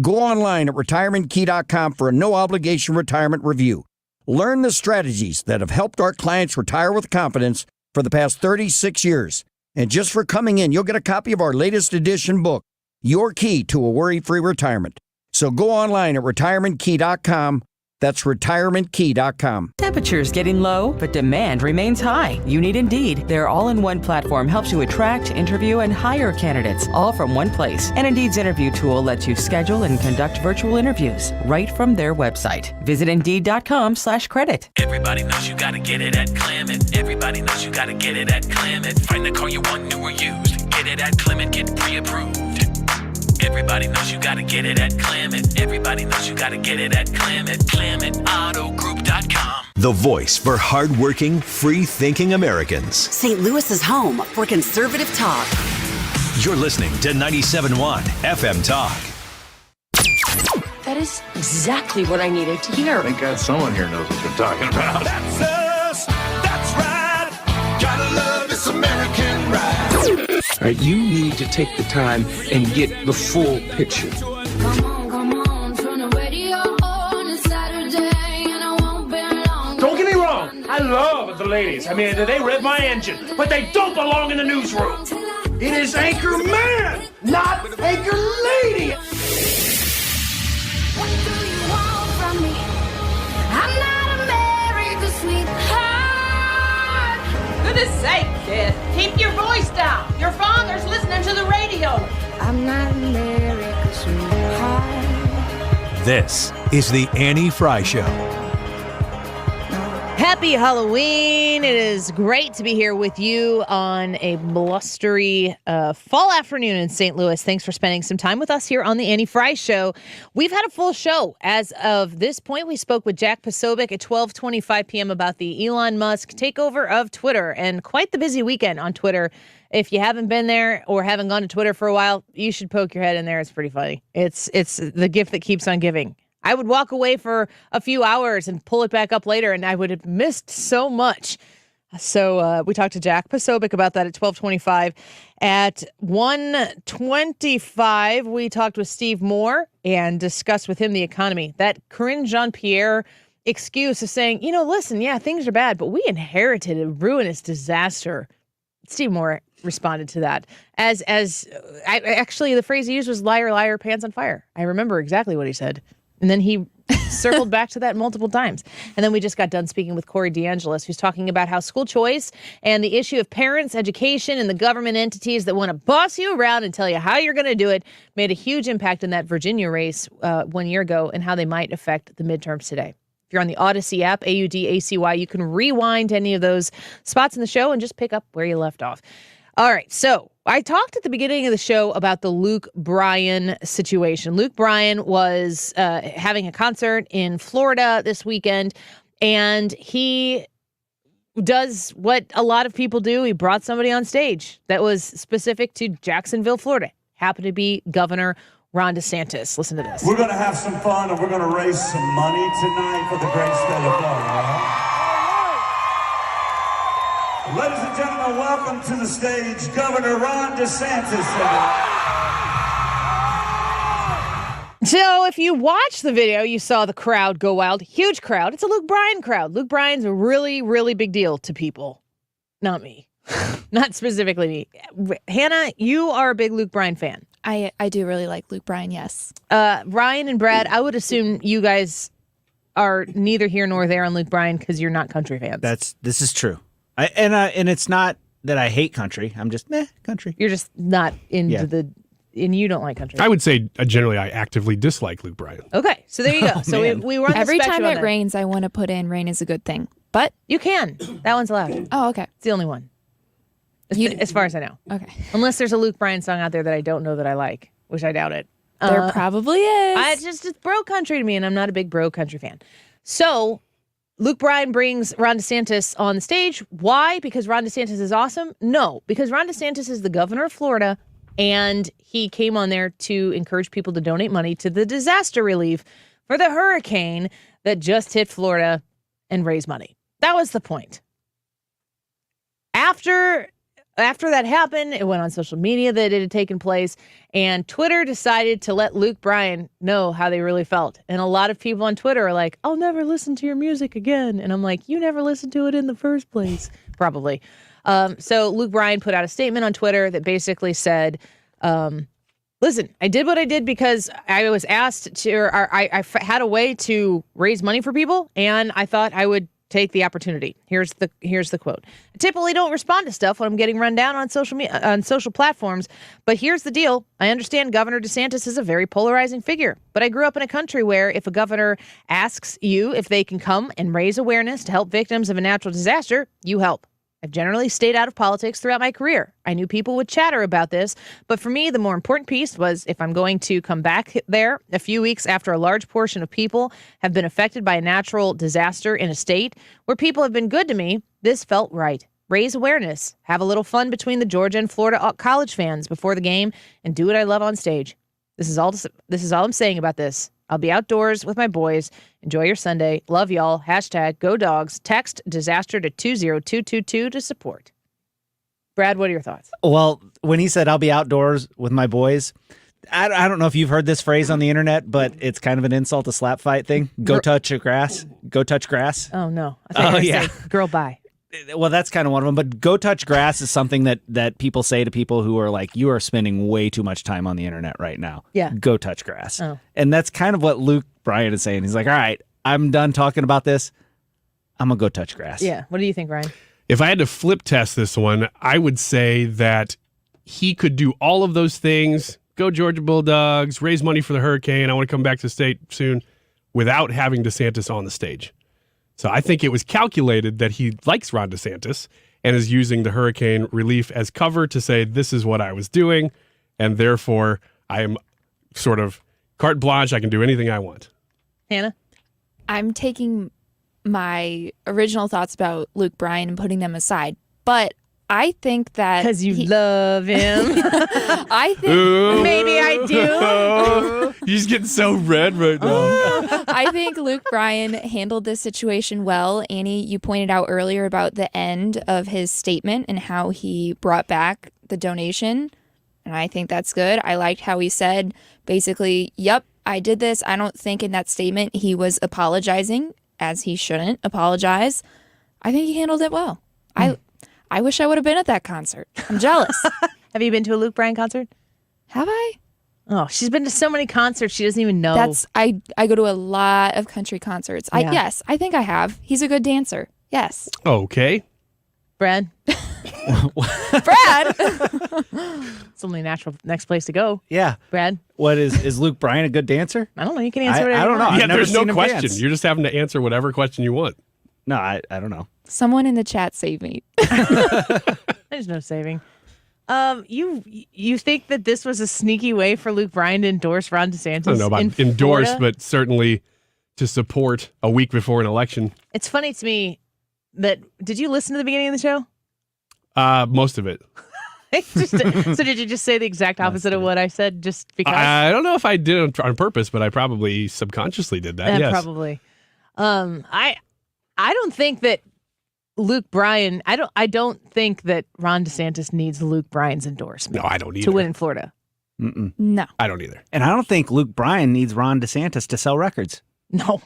Speaker 24: Go online at retirementkey.com for a no-obligation retirement review. Learn the strategies that have helped our clients retire with confidence for the past 36 years. And just for coming in, you'll get a copy of our latest edition book, Your Key to a Worry-Free Retirement. So go online at retirementkey.com. That's retirementkey.com.
Speaker 29: Temperature's getting low, but demand remains high. You need Indeed. Their all-in-one platform helps you attract, interview, and hire candidates, all from one place. And Indeed's interview tool lets you schedule and conduct virtual interviews right from their website. Visit Indeed.com/credit.
Speaker 30: Everybody knows you gotta get it at Clement. Everybody knows you gotta get it at Clement. Find the car you want, new or used. Get it at Clement, get pre-approved. Everybody knows you gotta get it at Clement. Everybody knows you gotta get it at Clement. ClementAutoGroup.com.
Speaker 12: The voice for hardworking, free-thinking Americans.
Speaker 22: St. Louis is home for conservative talk.
Speaker 12: You're listening to 97.1 FM Talk.
Speaker 1: That is exactly what I needed to hear.
Speaker 7: Thank God someone here knows what they're talking about.
Speaker 9: That's us. That's right. Gotta love this American ride.
Speaker 10: All right, you need to take the time and get the full picture.
Speaker 9: Come on, turn the radio on. It's Saturday and I won't be long.
Speaker 10: Don't get me wrong. I love the ladies. I mean, they rev my engine, but they don't belong in the newsroom. It is Anchor Man, not Anchor Lady.
Speaker 9: What do you want from me? I'm not America's sweetheart.
Speaker 11: Goodness sake, kid. Keep your voice down. Your father's listening to the radio.
Speaker 9: I'm not America's sweetheart.
Speaker 12: This is the Annie Frey Show.
Speaker 13: Happy Halloween. It is great to be here with you on a blustery fall afternoon in St. Louis. Thanks for spending some time with us here on the Annie Frey Show. We've had a full show. As of this point, we spoke with Jack Posobiec at 12:25 p.m. about the Elon Musk takeover of Twitter, and quite the busy weekend on Twitter. If you haven't been there or haven't gone to Twitter for a while, you should poke your head in there. It's pretty funny. It's the gift that keeps on giving. I would walk away for a few hours and pull it back up later, and I would have missed so much. So we talked to Jack Posobiec about that at 12:25. At 1:25, we talked with Steve Moore and discussed with him the economy. That Corinne Jean-Pierre excuse of saying, listen, yeah, things are bad, but we inherited a ruinous disaster. Steve Moore responded to that as actually the phrase he used was liar, liar, pants on fire. I remember exactly what he said. And then he circled back to that multiple times. And then we just got done speaking with DeAngelis, who's talking about how school choice and the issue of parents, education, and the government entities that want to boss you around and tell you how you're going to do it made a huge impact in that Virginia race 1 year ago and how they might affect the midterms today. If you're on the Odyssey app, AUDACY, you can rewind any of those spots in the show and just pick up where you left off. All right, so I talked at the beginning of the show about the Luke Bryan situation. Luke Bryan was having a concert in Florida this weekend, and he does what a lot of people do. He brought somebody on stage that was specific to Jacksonville, Florida. Happened to be Governor Ron DeSantis. Listen to this.
Speaker 14: We're going to have some fun, and we're going to raise some money tonight for the great state of Florida, all right? Ladies and gentlemen, welcome to the stage, Governor Ron DeSantis.
Speaker 13: So if you watched the video, you saw the crowd go wild. Huge crowd. It's a Luke Bryan crowd. Luke Bryan's a really, really big deal to people. Not me. Not specifically me. Hannah, you are a big Luke Bryan fan.
Speaker 15: I do really like Luke Bryan, yes.
Speaker 13: Ryan and Brad, I would assume you guys are neither here nor there on Luke Bryan because you're not country fans.
Speaker 16: This is true. And it's not that I hate country. I'm just country.
Speaker 13: You're just not into and you don't like country.
Speaker 8: I would say generally I actively dislike Luke Bryan.
Speaker 13: Okay, so there you go. So we run
Speaker 15: every
Speaker 13: the
Speaker 15: time it
Speaker 13: that.
Speaker 15: rains, I want to put in "Rain is a good thing," but
Speaker 13: you can. That one's allowed.
Speaker 15: Oh, okay.
Speaker 13: It's the only one, as far as I know.
Speaker 15: Okay,
Speaker 13: unless there's a Luke Bryan song out there that I don't know that I like, which I doubt it.
Speaker 15: There probably is.
Speaker 13: It's bro country to me, and I'm not a big bro country fan. So Luke Bryan brings Ron DeSantis on the stage. Why? Because Ron DeSantis is awesome? No, because Ron DeSantis is the governor of Florida, and he came on there to encourage people to donate money to the disaster relief for the hurricane that just hit Florida and raise money. That was the point. After that happened, it went on social media that it had taken place, and Twitter decided to let Luke Bryan know how they really felt. And a lot of people on Twitter are like, I'll never listen to your music again. And I'm like, you never listened to it in the first place. Probably. So Luke Bryan put out a statement on Twitter that basically said, listen, I did what I did because I was asked to, or I had a way to raise money for people, and I thought I would take the opportunity. Here's the quote. I typically don't respond to stuff when I'm getting run down on social platforms, but here's the deal. I understand Governor DeSantis is a very polarizing figure, but I grew up in a country where if a governor asks you if they can come and raise awareness to help victims of a natural disaster, you help. I've generally stayed out of politics throughout my career. I knew people would chatter about this, but for me, the more important piece was if I'm going to come back there a few weeks after a large portion of people have been affected by a natural disaster in a state where people have been good to me, this felt right. Raise awareness, have a little fun between the Georgia and Florida college fans before the game, and do what I love on stage. This is all I'm saying about this. I'll be outdoors with my boys. Enjoy your Sunday. Love y'all. # Go Dogs. Text disaster to 20222 to support. Brad, what are your thoughts?
Speaker 16: Well, when he said I'll be outdoors with my boys, I don't know if you've heard this phrase on the internet, but it's kind of an insult to slap fight thing. Go touch grass. Go touch grass.
Speaker 13: Oh, no. I thought you were gonna say, girl, bye.
Speaker 16: Well, that's kind of one of them. But go touch grass is something that people say to people who are like, you are spending way too much time on the internet right now.
Speaker 13: Yeah.
Speaker 16: Go touch grass.
Speaker 13: Oh.
Speaker 16: And that's kind of what Luke Bryan is saying. He's like, all right, I'm done talking about this. I'm going to go touch grass.
Speaker 13: Yeah. What do you think, Ryan?
Speaker 8: If I had to flip test this one, I would say that he could do all of those things, go Georgia Bulldogs, raise money for the hurricane, I want to come back to the state soon, without having DeSantis on the stage. So I think it was calculated that he likes Ron DeSantis and is using the hurricane relief as cover to say, this is what I was doing, and therefore I am sort of carte blanche. I can do anything I want.
Speaker 13: Hannah?
Speaker 15: I'm taking my original thoughts about Luke Bryan and putting them aside, but I think that
Speaker 13: because you love him.
Speaker 15: I think
Speaker 13: maybe I do.
Speaker 8: He's getting so red right now.
Speaker 15: I think Luke Bryan handled this situation well. Annie, you pointed out earlier about the end of his statement and how he brought back the donation. And I think that's good. I liked how he said basically, yep, I did this. I don't think in that statement he was apologizing, as he shouldn't apologize. I think he handled it well. I wish I would have been at that concert. I'm jealous.
Speaker 13: Have you been to a Luke Bryan concert?
Speaker 15: Have I?
Speaker 13: Oh, she's been to so many concerts she doesn't even know.
Speaker 15: I go to a lot of country concerts.
Speaker 13: Yeah.
Speaker 15: Yes, I think I have. He's a good dancer. Yes.
Speaker 8: Okay.
Speaker 13: Brad?
Speaker 15: Brad?
Speaker 13: It's only a natural next place to go.
Speaker 16: Yeah.
Speaker 13: Brad?
Speaker 16: What is Luke Bryan a good dancer?
Speaker 13: I don't know. You can answer whatever
Speaker 16: I don't
Speaker 13: you
Speaker 16: know.
Speaker 13: want.
Speaker 8: Yeah,
Speaker 16: I've never
Speaker 8: there's no
Speaker 16: seen him
Speaker 8: question.
Speaker 16: dance.
Speaker 8: You're just having to answer whatever question you want.
Speaker 16: No, I don't know.
Speaker 15: Someone in the chat save me.
Speaker 13: There's no saving. You think that this was a sneaky way for Luke Bryan to endorse Ron DeSantis?
Speaker 8: I don't know about endorse,
Speaker 13: Florida?
Speaker 8: but certainly to support a week before an election.
Speaker 13: It's funny to me that, did you listen to the beginning of the show?
Speaker 8: Most of it.
Speaker 13: So did you just say the exact opposite of what I said just because?
Speaker 8: I don't know if I did it on purpose, but I probably subconsciously did that. Yes.
Speaker 13: Probably. I don't think that Luke Bryan, I don't think that Ron DeSantis needs Luke Bryan's endorsement.
Speaker 8: No, I don't either.
Speaker 13: To win in Florida.
Speaker 16: Mm-mm.
Speaker 15: No.
Speaker 8: I don't either.
Speaker 16: And I don't think Luke Bryan needs Ron DeSantis to sell records.
Speaker 13: No.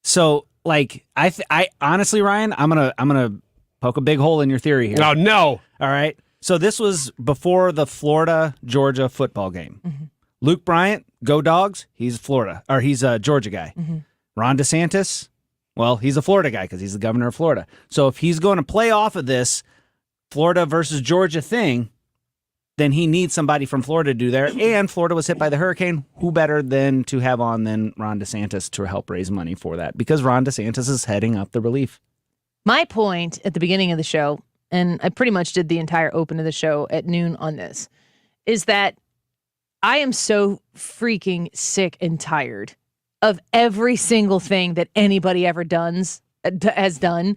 Speaker 16: So, like, I honestly, Ryan, I'm gonna poke a big hole in your theory here.
Speaker 8: Oh no!
Speaker 16: All right. So this was before the Florida-Georgia football game.
Speaker 13: Mm-hmm.
Speaker 16: Luke Bryan, go Dogs. He's he's a Georgia guy.
Speaker 13: Mm-hmm.
Speaker 16: Ron DeSantis, well, he's a Florida guy because he's the governor of Florida. So if he's going to play off of this Florida versus Georgia thing, then he needs somebody from Florida to do there. And Florida was hit by the hurricane. Who better than to have on than Ron DeSantis to help raise money for that? Because Ron DeSantis is heading up the relief.
Speaker 13: My point at the beginning of the show, and I pretty much did the entire open of the show at noon on this, is that I am so freaking sick and tired of every single thing that anybody ever has done,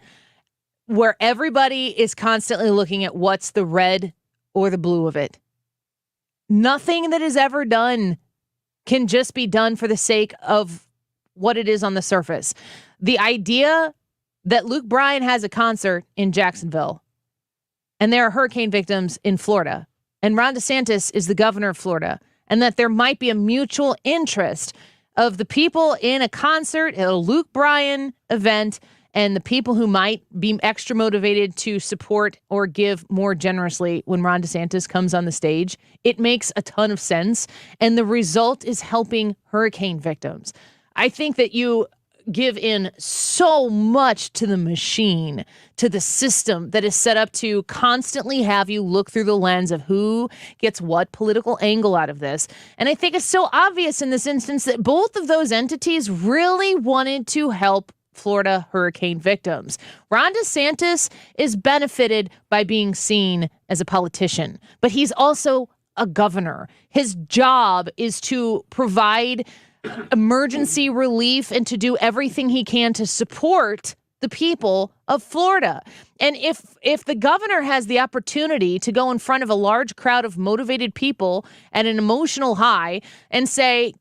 Speaker 13: where everybody is constantly looking at what's the red or the blue of it. Nothing that is ever done can just be done for the sake of what it is on the surface. The idea that Luke Bryan has a concert in Jacksonville and there are hurricane victims in Florida and Ron DeSantis is the governor of Florida and that there might be a mutual interest of the people in a concert at a Luke Bryan event and the people who might be extra motivated to support or give more generously when Ron DeSantis comes on the stage. It makes a ton of sense. And the result is helping hurricane victims. I think that you give in so much to the machine, to the system that is set up to constantly have you look through the lens of who gets what political angle out of this. And I think it's so obvious in this instance that both of those entities really wanted to help Florida hurricane victims. Ron DeSantis is benefited by being seen as a politician, but he's also a governor. His job is to provide emergency relief and to do everything he can to support the people of Florida. And if the governor has the opportunity to go in front of a large crowd of motivated people at an emotional high and say,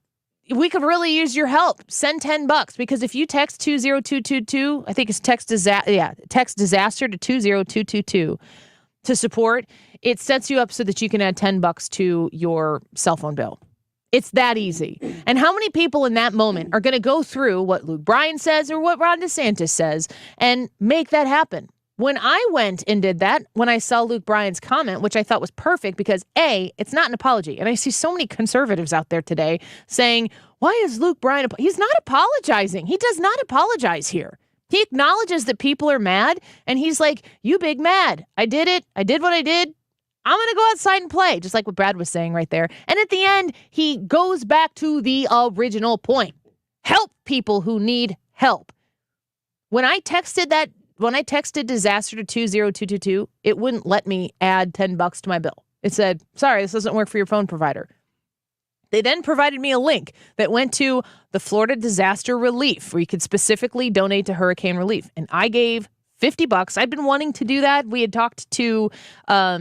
Speaker 13: we could really use your help, send $10, because if you text 20222, I think it's text disaster to 20222 to support, it sets you up so that you can add $10 to your cell phone bill. It's that easy. And how many people in that moment are going to go through what Luke Bryan says or what Ron DeSantis says and make that happen? When I went and did that, when I saw Luke Bryan's comment, which I thought was perfect because A, it's not an apology. And I see so many conservatives out there today saying, why is Luke Bryan? He's not apologizing. He does not apologize here. He acknowledges that people are mad. And he's like, you big mad. I did it. I did what I did. I'm going to go outside and play, just like what Brad was saying right there. And at the end, he goes back to the original point. Help people who need help. When I texted disaster to 20222, it wouldn't let me add $10 to my bill. It said, sorry, this doesn't work for your phone provider. They then provided me a link that went to the Florida Disaster Relief, where you could specifically donate to hurricane relief. And I gave $50. I've been wanting to do that. We had talked to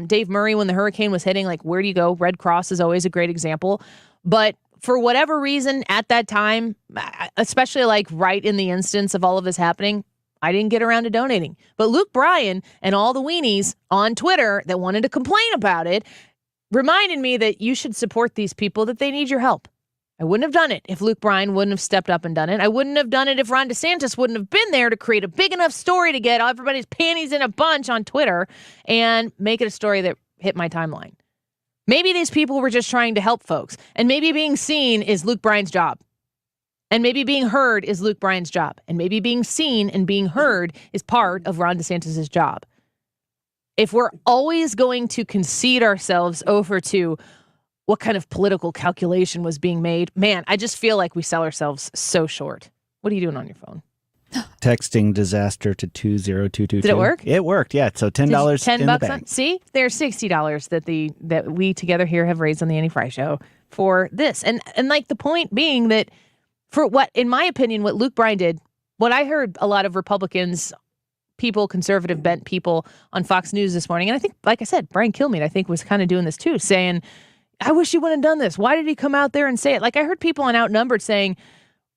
Speaker 13: Dave Murray when the hurricane was hitting, like, where do you go? Red Cross is always a great example. But for whatever reason at that time, especially like right in the instance of all of this happening, I didn't get around to donating. But Luke Bryan and all the weenies on Twitter that wanted to complain about it reminded me that you should support these people, that they need your help. I wouldn't have done it if Luke Bryan wouldn't have stepped up and done it. I wouldn't have done it if Ron DeSantis wouldn't have been there to create a big enough story to get everybody's panties in a bunch on Twitter and make it a story that hit my timeline. Maybe these people were just trying to help folks. And maybe being seen is Luke Bryan's job. And maybe being heard is Luke Bryan's job. And maybe being seen and being heard is part of Ron DeSantis' job. If we're always going to concede ourselves over to what kind of political calculation was being made, man, I just feel like we sell ourselves so short. What are you doing on your phone?
Speaker 16: Texting disaster to 20222.
Speaker 13: Did it work?
Speaker 16: It worked, yeah. So $10
Speaker 13: $10
Speaker 16: in the bank.
Speaker 13: See, there's $60 that we together here have raised on the Annie Frey Show for this. And like the point being that for what, in my opinion, what Luke Bryan did, what I heard a lot of Republicans, people, conservative bent people on Fox News this morning, and I think, like I said, Brian Kilmeade, I think, was kind of doing this too, saying, I wish he wouldn't have done this. Why did he come out there and say it? Like, I heard people on Outnumbered saying,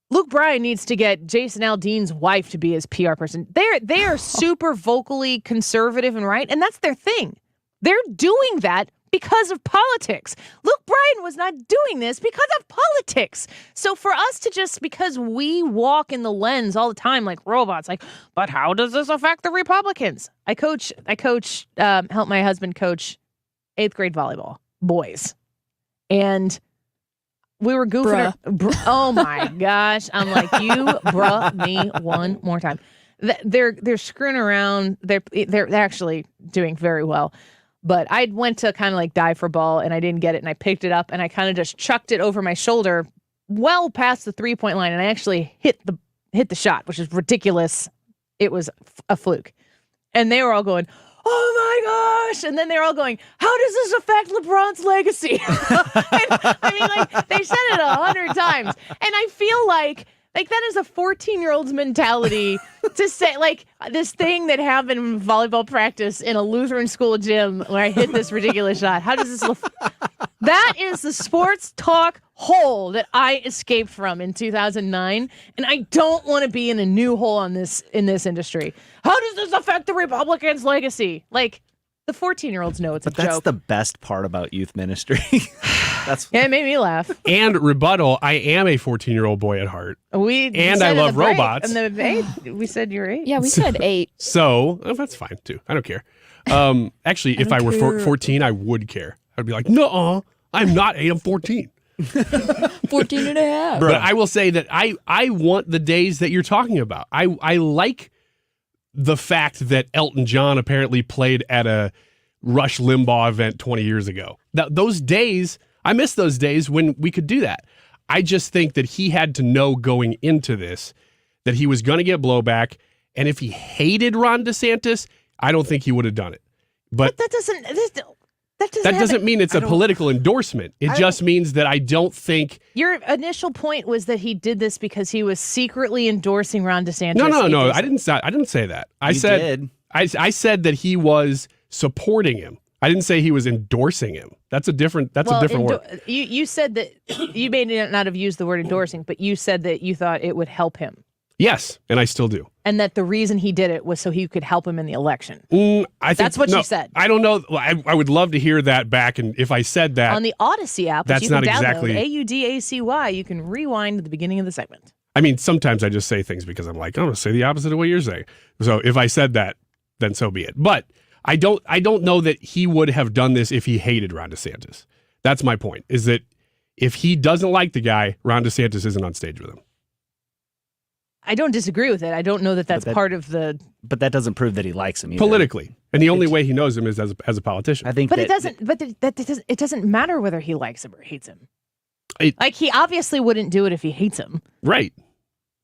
Speaker 13: Luke Bryan needs to get Jason Aldean's wife to be his PR person. They are super vocally conservative and right, and that's their thing. They're doing that because of politics. Luke Bryan was not doing this because of politics. So for us to just, because we walk in the lens all the time like robots, like, but how does this affect the Republicans? I help my husband coach 8th grade volleyball, boys. And we were goofing. Oh my gosh. I'm like, you bruh me one more time. They're screwing around. They're actually doing very well. But I went to kind of like dive for ball and I didn't get it. And I picked it up and I kind of just chucked it over my shoulder well past the 3-point line. And I actually hit the shot, which is ridiculous. It was a fluke. And they were all going, oh my gosh. And then they're all going, how does this affect LeBron's legacy? And, I mean, like, they said it 100 times. And I feel like that is a 14-year-old's mentality to say, like, this thing that happened in volleyball practice in a Lutheran school gym where I hit this ridiculous shot. How does this That is the sports talk hole that I escaped from in 2009. And I don't want to be in a new hole in this industry. How does this affect the Republicans' legacy? Like, the 14-year-olds know it's a joke.
Speaker 16: That's the best part about youth ministry.
Speaker 13: Yeah, it made me laugh.
Speaker 8: And rebuttal, I am a 14-year-old boy at heart.
Speaker 13: And
Speaker 8: I love robots.
Speaker 13: And we said you're 8.
Speaker 15: Yeah, we said 8.
Speaker 8: So that's fine too. I don't care. Actually, if I were 14, I would care. I'd be like, no, I'm not 8. I'm 14.
Speaker 15: 14 and a half.
Speaker 8: But I will say that I want the days that you're talking about. I like the fact that Elton John apparently played at a Rush Limbaugh event 20 years ago. Those days, I miss those days when we could do that. I just think that he had to know going into this that he was going to get blowback. And if he hated Ron DeSantis, I don't think he would have done it. But
Speaker 13: that
Speaker 8: doesn't mean it's a political endorsement. It just means that I don't think.
Speaker 13: Your initial point was that he did this because he was secretly endorsing Ron DeSantis.
Speaker 8: No. I didn't say that. I said that he was supporting him. I didn't say he was endorsing him. That's a different word.
Speaker 13: You said that you may not have used the word endorsing, but you said that you thought it would help him.
Speaker 8: Yes, and I still do.
Speaker 13: And that the reason he did it was so he could help him in the election.
Speaker 8: That's
Speaker 13: what you said.
Speaker 8: I don't know. I would love to hear that back. And if I said that
Speaker 13: on the Odyssey app, which
Speaker 8: that's
Speaker 13: you can
Speaker 8: not
Speaker 13: download,
Speaker 8: exactly
Speaker 13: AUDACY, you can rewind to the beginning of the segment.
Speaker 8: I mean, sometimes I just say things because I'm like, I'm going to say the opposite of what you're saying. So if I said that, then so be it. But I don't know that he would have done this if he hated Ron DeSantis. That's my point, is that if he doesn't like the guy, Ron DeSantis isn't on stage with him.
Speaker 13: I don't disagree with it. I don't know that that's part of the.
Speaker 16: But that doesn't prove that he likes him either.
Speaker 8: Politically, and the only way he knows him is as a politician.
Speaker 16: I think,
Speaker 13: but it doesn't. But it doesn't matter whether he likes him or hates him. Like he obviously wouldn't do it if he hates him.
Speaker 8: Right.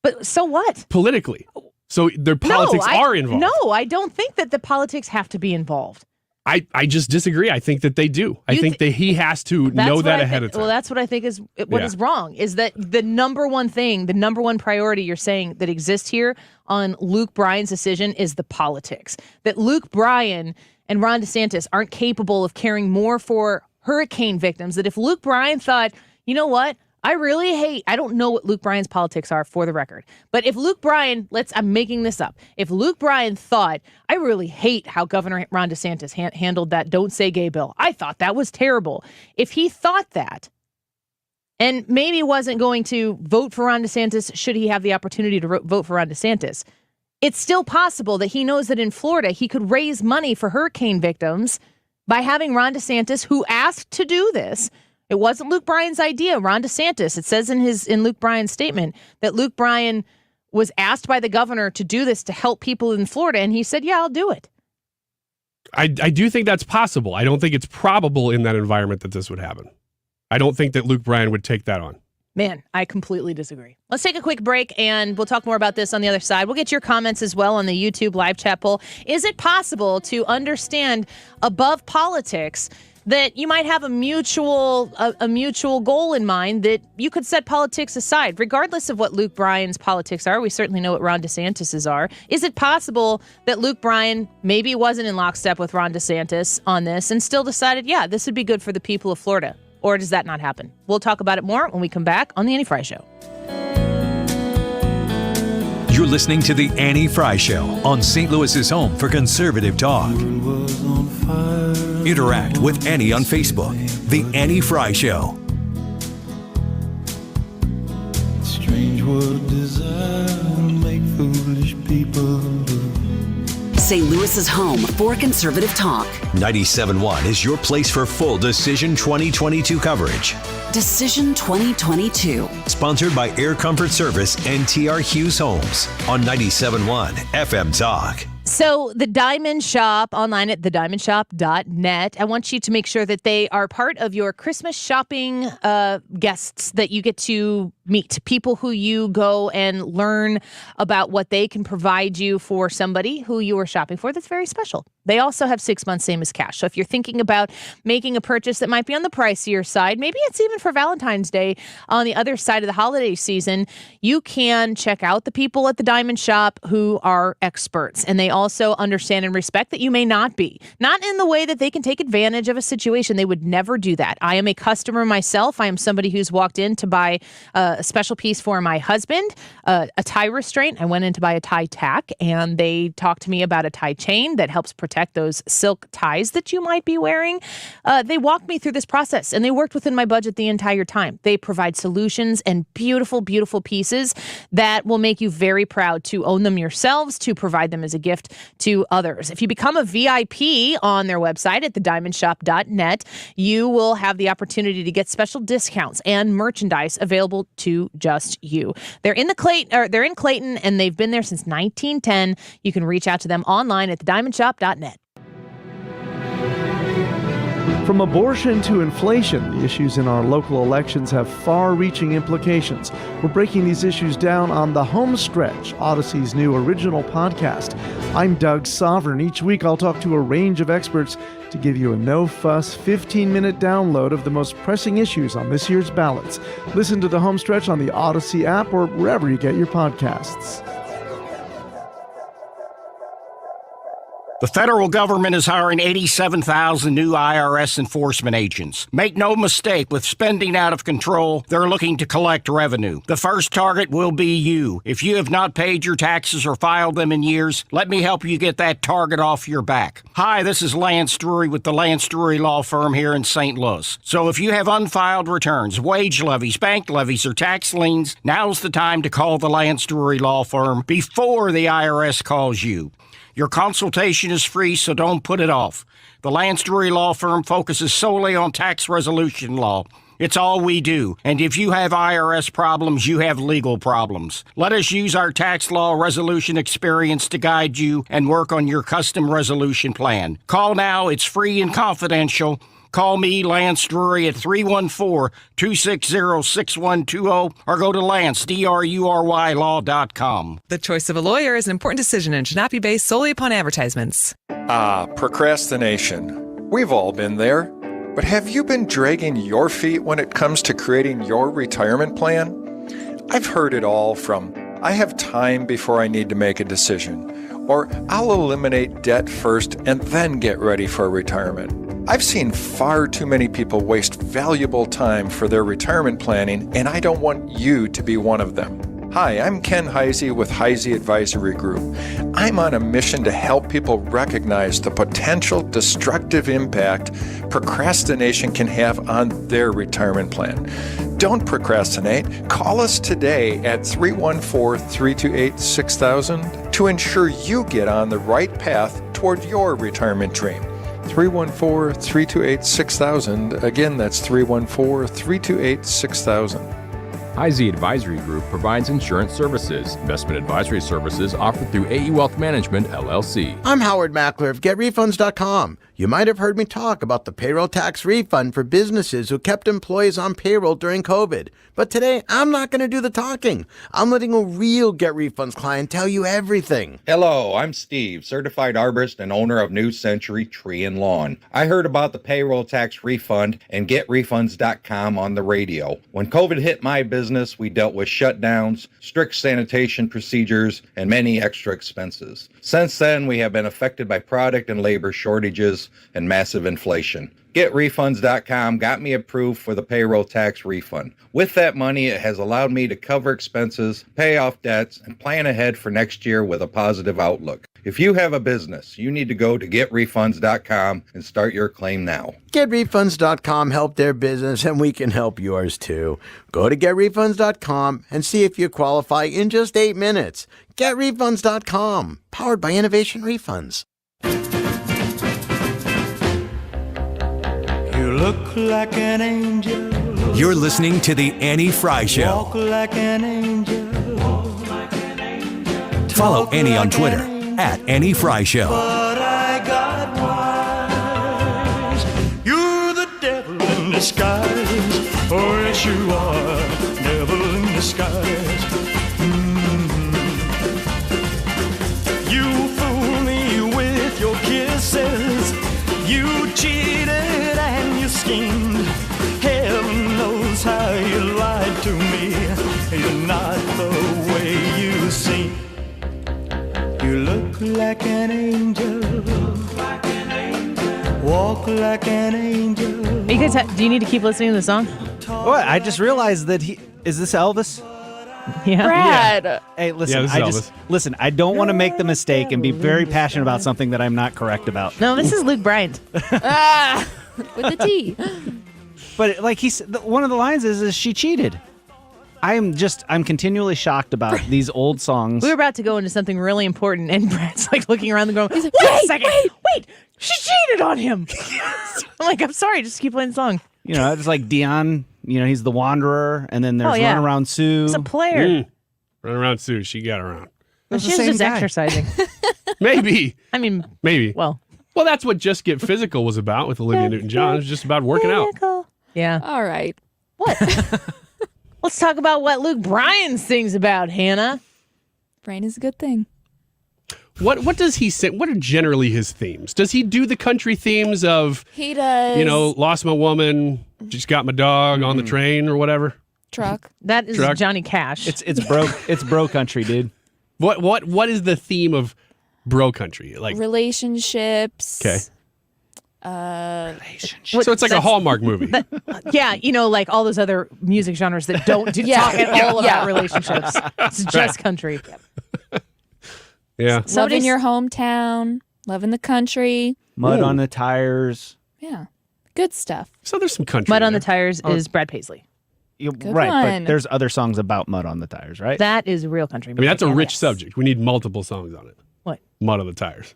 Speaker 13: But so what?
Speaker 8: Politically, so their politics are involved.
Speaker 13: No, I don't think that the politics have to be involved.
Speaker 8: I just disagree. I think that they do. I think that he has to know that ahead of time.
Speaker 13: Well, that's what I think is what is wrong, is that the number one thing, the number one priority you're saying that exists here on Luke Bryan's decision is the politics. That Luke Bryan and Ron DeSantis aren't capable of caring more for hurricane victims. That if Luke Bryan thought, you know what, I don't know what Luke Bryan's politics are, for the record. But if Luke Bryan, I'm making this up. If Luke Bryan thought, I really hate how Governor Ron DeSantis handled that Don't Say Gay bill. I thought that was terrible. If he thought that, and maybe wasn't going to vote for Ron DeSantis should he have the opportunity to vote for Ron DeSantis, it's still possible that he knows that in Florida he could raise money for hurricane victims by having Ron DeSantis, who asked to do this. It wasn't Luke Bryan's idea. Ron DeSantis, it says in Luke Bryan's statement that Luke Bryan was asked by the governor to do this to help people in Florida, and he said, yeah, I'll do it.
Speaker 8: I do think that's possible. I don't think it's probable in that environment that this would happen. I don't think that Luke Bryan would take that on.
Speaker 13: Man, I completely disagree. Let's take a quick break, and we'll talk more about this on the other side. We'll get your comments as well on the YouTube live chat poll. Is it possible to understand above politics that you might have a mutual goal in mind, that you could set politics aside, regardless of what Luke Bryan's politics are? We certainly know what Ron DeSantis's are. Is it possible that Luke Bryan maybe wasn't in lockstep with Ron DeSantis on this and still decided, yeah, this would be good for the people of Florida? Or does that not happen? We'll talk about it more when we come back on The Annie Frey Show.
Speaker 12: You're listening to The Annie Frey Show on St. Louis's home for conservative talk. Interact with Annie on Facebook. The Annie Frey Show.
Speaker 2: Strange what desire make foolish people do.
Speaker 22: St. Louis's home for conservative talk.
Speaker 12: 97.1 is your place for full Decision 2022 coverage.
Speaker 22: Decision 2022.
Speaker 12: Sponsored by Air Comfort Service and TR Hughes Homes on 97.1 FM Talk.
Speaker 13: So the Diamond Shop, online at thediamondshop.net, I want you to make sure that they are part of your Christmas shopping guests that you get to meet, people who you go and learn about what they can provide you for somebody who you are shopping for that's very special. They also have 6 months, same as cash. So if you're thinking about making a purchase that might be on the pricier side, maybe it's even for Valentine's Day on the other side of the holiday season, you can check out the people at the Diamond Shop who are experts. And they also understand and respect that you may not be. Not in the way that they can take advantage of a situation. They would never do that. I am a customer myself. I am somebody who's walked in to buy a special piece for my husband, a tie restraint. I went in to buy a tie tack, and they talked to me about a tie chain that helps protect those silk ties that you might be wearing. They walked me through this process, and they worked within my budget the entire time. They provide solutions and beautiful, beautiful pieces that will make you very proud to own them yourselves, to provide them as a gift to others. If you become a VIP on their website at thediamondshop.net, you will have the opportunity to get special discounts and merchandise available to just you. They're in Clayton, and they've been there since 1910. You can reach out to them online at thediamondshop.net.
Speaker 3: From abortion to inflation, the issues in our local elections have far-reaching implications. We're breaking these issues down on The Home Stretch, Odyssey's new original podcast. I'm Doug Sovereign. Each week I'll talk to a range of experts to give you a no-fuss 15-minute download of the most pressing issues on this year's ballots. Listen to The Home Stretch on the Odyssey app or wherever you get your podcasts.
Speaker 4: The federal government is hiring 87,000 new IRS enforcement agents. Make no mistake, with spending out of control, they're looking to collect revenue. The first target will be you. If you have not paid your taxes or filed them in years, let me help you get that target off your back. Hi, this is Lance Drury with the Lance Drury Law Firm here in St. Louis. So if you have unfiled returns, wage levies, bank levies, or tax liens, now's the time to call the Lance Drury Law Firm before the IRS calls you. Your consultation is free, so don't put it off. The Lance Drury Law Firm focuses solely on tax resolution law. It's all we do. And if you have IRS problems, you have legal problems. Let us use our tax law resolution experience to guide you and work on your custom resolution plan. Call now. It's free and confidential. Call me, Lance Drury, at 314-260-6120 or go to LanceDruryLaw.com.
Speaker 5: The choice of a lawyer is an important decision and should not be based solely upon advertisements.
Speaker 17: Procrastination. We've all been there. But have you been dragging your feet when it comes to creating your retirement plan? I've heard it all from, I have time before I need to make a decision, or I'll eliminate debt first and then get ready for retirement. I've seen far too many people waste valuable time for their retirement planning, and I don't want you to be one of them. Hi, I'm Ken Heisey with Heisey Advisory Group. I'm on a mission to help people recognize the potential destructive impact procrastination can have on their retirement plan. Don't procrastinate. Call us today at 314-328-6000 to ensure you get on the right path toward your retirement dream. 314-328-6000. Again, that's 314-328-6000.
Speaker 18: Heisey Advisory Group provides insurance services. Investment advisory services offered through AE Wealth Management, LLC.
Speaker 20: I'm Howard Mackler of GetRefunds.com. You might have heard me talk about the payroll tax refund for businesses who kept employees on payroll during COVID. But today, I'm not going to do the talking. I'm letting a real Get Refunds client tell you everything.
Speaker 21: Hello, I'm Steve, certified arborist and owner of New Century Tree and Lawn. I heard about the payroll tax refund and GetRefunds.com on the radio. When COVID hit my business, we dealt with shutdowns, strict sanitation procedures, and many extra expenses. Since then, we have been affected by product and labor shortages and massive inflation. GetRefunds.com got me approved for the payroll tax refund. With that money, it has allowed me to cover expenses, pay off debts, and plan ahead for next year with a positive outlook. If you have a business, you need to go to GetRefunds.com and start your claim now.
Speaker 20: GetRefunds.com helped their business, and we can help yours too. Go to GetRefunds.com and see if you qualify in just 8 minutes. GetRefunds.com, powered by Innovation Refunds.
Speaker 2: You look like an angel.
Speaker 12: You're listening to The Annie Frey Show.
Speaker 2: Walk like an angel.
Speaker 12: Follow Annie on Twitter at Annie Frey Show.
Speaker 2: But I got wise. You're the devil in disguise. Oh, yes, you are. Devil in disguise. You fool me with your kisses. You cheated and you schemed. Heaven knows how you lied to me. You're not the way you seem. You look like an angel. Walk like an angel.
Speaker 13: Are you guys, do you need to keep listening to the song?
Speaker 16: What? I just realized that is this Elvis?
Speaker 13: Yeah.
Speaker 15: Brad.
Speaker 16: Yeah. Hey, listen,
Speaker 8: Yeah, this is
Speaker 16: listen, I don't want to make the mistake and be very passionate about something that I'm not correct about.
Speaker 13: No, this is Luke Bryant.
Speaker 15: With the T.
Speaker 16: But like one of the lines is she cheated. I'm continually shocked about these old songs.
Speaker 13: We were about to go into something really important, and Brad's like looking around the room. He's like, wait a second. Wait. She cheated on him. I'm like, I'm sorry. Just keep playing the song.
Speaker 16: You know, it's like Dion. You know, he's the Wanderer, and then there's Run Around Sue.
Speaker 13: He's a player.
Speaker 8: Run Around Sue. She got around.
Speaker 13: Well, she was just exercising.
Speaker 8: Maybe.
Speaker 13: I mean,
Speaker 8: maybe.
Speaker 13: Well,
Speaker 8: Well, that's what Just Get Physical was about with Olivia Newton-John. It was just about working out.
Speaker 13: Yeah.
Speaker 15: All right.
Speaker 13: What? Let's talk about what Luke Bryan sings about, Hannah.
Speaker 15: Brain is a good thing.
Speaker 8: What does he sing? What are generally his themes? Does he do the country themes of,
Speaker 15: He does.
Speaker 8: lost my woman, just got my dog on the train or whatever?
Speaker 15: Truck.
Speaker 13: That is
Speaker 8: Truck.
Speaker 13: Johnny Cash.
Speaker 16: It's bro country, dude.
Speaker 8: What is the theme of bro country? Like
Speaker 15: relationships.
Speaker 8: Okay.
Speaker 15: Relationships.
Speaker 8: So it's like a Hallmark movie.
Speaker 13: Yeah, like all those other music genres that don't talk at all about relationships. It's just country.
Speaker 8: Yeah.
Speaker 15: Loving your hometown, loving the country.
Speaker 16: Mud on the tires.
Speaker 15: Yeah. Good stuff.
Speaker 8: So there's some country.
Speaker 13: Mud on the Tires is Brad Paisley.
Speaker 16: Right,
Speaker 15: one.
Speaker 16: but there's other songs about mud on the tires, right?
Speaker 13: That is real country
Speaker 8: I
Speaker 13: music.
Speaker 8: mean, that's a
Speaker 13: yeah.
Speaker 8: rich subject. We need multiple songs on it.
Speaker 13: What?
Speaker 8: Mud on the tires.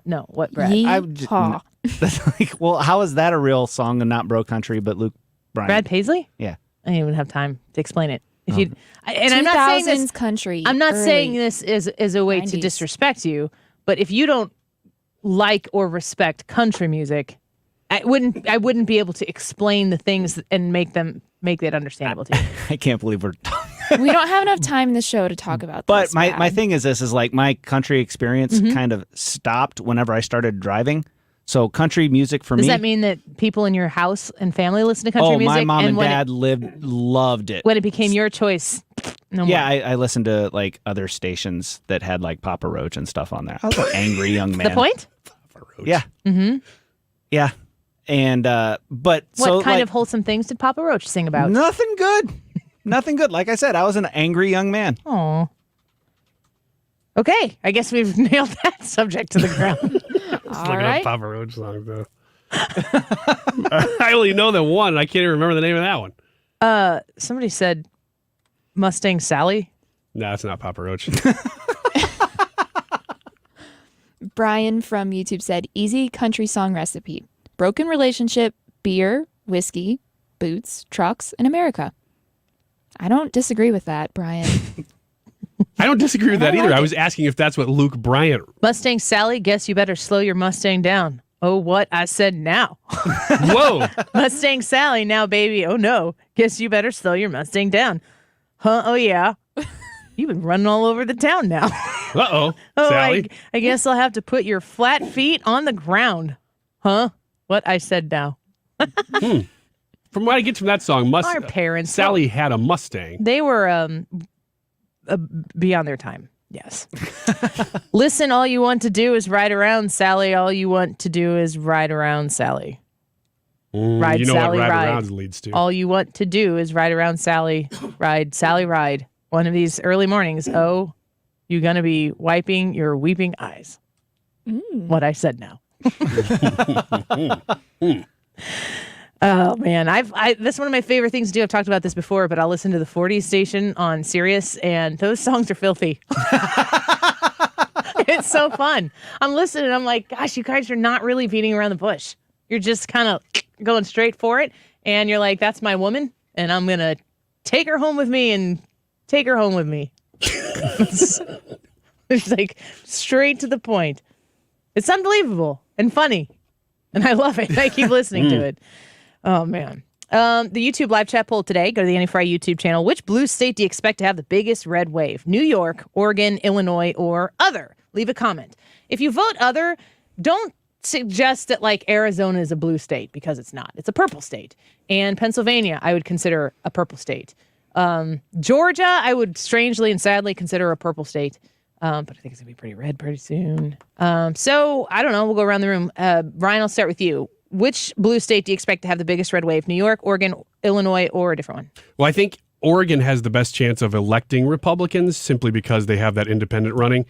Speaker 13: No, what, Brad?
Speaker 15: Yeehaw.
Speaker 16: That's like, well, how is that a real song and not bro country, but Luke Bryan?
Speaker 13: Brad Paisley?
Speaker 16: Yeah.
Speaker 13: I didn't even have time to explain it. If you and I'm not saying this
Speaker 15: country.
Speaker 13: I'm not
Speaker 15: early.
Speaker 13: saying this as a way to
Speaker 15: 90s.
Speaker 13: disrespect you, but if you don't like or respect country music, I wouldn't be able to explain the things and make that understandable to you.
Speaker 16: I can't believe we're.
Speaker 15: We don't have enough time in the show to talk about
Speaker 16: But
Speaker 15: this.
Speaker 16: my
Speaker 15: Brad.
Speaker 16: thing is this is like my country experience kind of stopped whenever I started driving. So country music for
Speaker 13: Does
Speaker 16: me.
Speaker 13: that mean that people in your house and family listen to country music?
Speaker 16: my mom and
Speaker 13: when
Speaker 16: dad loved it.
Speaker 13: when it became your choice, no
Speaker 16: Yeah,
Speaker 13: more.
Speaker 16: I listened to like other stations that had like Papa Roach and stuff on there. I was an angry young man.
Speaker 13: The point?
Speaker 16: Yeah.
Speaker 13: Mm-hmm.
Speaker 16: Yeah. And but
Speaker 13: What
Speaker 16: so
Speaker 13: kind
Speaker 16: like,
Speaker 13: of wholesome things did Papa Roach sing about?
Speaker 16: nothing good. Nothing good. Like I said, I was an angry young man.
Speaker 13: Oh. Okay, I guess we've nailed that subject to the ground.
Speaker 8: Just looking up Papa Roach songs, though. I only know the one. I can't even remember the name of that one.
Speaker 13: Somebody said Mustang Sally.
Speaker 8: No, it's not Papa Roach.
Speaker 15: Brian from YouTube said, easy country song recipe. Broken relationship, beer, whiskey, boots, trucks, and America. I don't disagree with that, Brian.
Speaker 8: I don't disagree with that either. I was asking if that's what Luke Bryan.
Speaker 13: Mustang Sally, guess you better slow your Mustang down. Oh, what? I said now.
Speaker 8: Whoa.
Speaker 13: Mustang Sally, now, baby. Oh, no. Guess you better slow your Mustang down. Huh? Oh, yeah. You've been running all over the town now.
Speaker 8: Uh-oh,
Speaker 13: Oh,
Speaker 8: Sally.
Speaker 13: I guess I'll have to put your flat feet on the ground. Huh? What? I said now.
Speaker 8: From what I get from that song,
Speaker 13: Our parents.
Speaker 8: Sally had a Mustang.
Speaker 13: They were beyond their time. Yes. Listen, all you want to do is ride around, Sally. All you want to do is ride around, Sally. Ride,
Speaker 8: you know
Speaker 13: Sally,
Speaker 8: what ride
Speaker 13: ride.
Speaker 8: around leads to.
Speaker 13: All you want to do is ride around, Sally. Ride, Sally, ride. One of these early mornings. Oh, you're going to be wiping your weeping eyes. What I said now. Oh man, that's one of my favorite things to do. I've talked about this before, but I'll listen to the 40s station on Sirius, and those songs are filthy. It's so fun. I'm listening, and I'm like, gosh, you guys are not really beating around the bush. You're just kind of going straight for it, and you're like, that's my woman, and I'm gonna take her home with me and take her home with me. It's like straight to the point. It's unbelievable and funny, and I love it. I keep listening to it. Oh, man. The YouTube live chat poll today. Go to the Annie Frey YouTube channel. Which blue state do you expect to have the biggest red wave? New York, Oregon, Illinois, or other? Leave a comment. If you vote other, don't suggest that like Arizona is a blue state because it's not. It's a purple state. And Pennsylvania, I would consider a purple state. Georgia, I would strangely and sadly consider a purple state. But I think it's going to be pretty red pretty soon. So, I don't know. We'll go around the room. Ryan, I'll start with you. Which blue state do you expect to have the biggest red wave? New York, Oregon, Illinois, or a different one?
Speaker 8: Well, I think Oregon has the best chance of electing Republicans simply because they have that independent running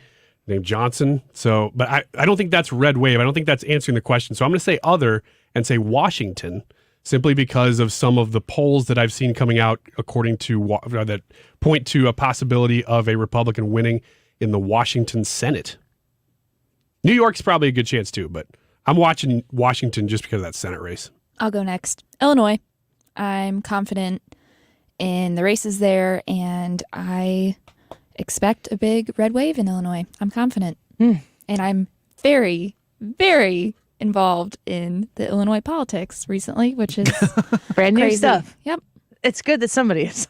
Speaker 8: named Johnson. So, but I don't think that's red wave. I don't think that's answering the question. So I'm going to say other and say Washington simply because of some of the polls that I've seen coming out according to that point to a possibility of a Republican winning in the Washington Senate. New York's probably a good chance too, but I'm watching Washington just because of that Senate race.
Speaker 15: I'll go next. Illinois. I'm confident in the races there, and I expect a big red wave in Illinois. I'm confident. And I'm very, very involved in the Illinois politics recently, which is
Speaker 13: brand new
Speaker 15: crazy
Speaker 13: stuff.
Speaker 15: Yep.
Speaker 13: It's good that somebody is.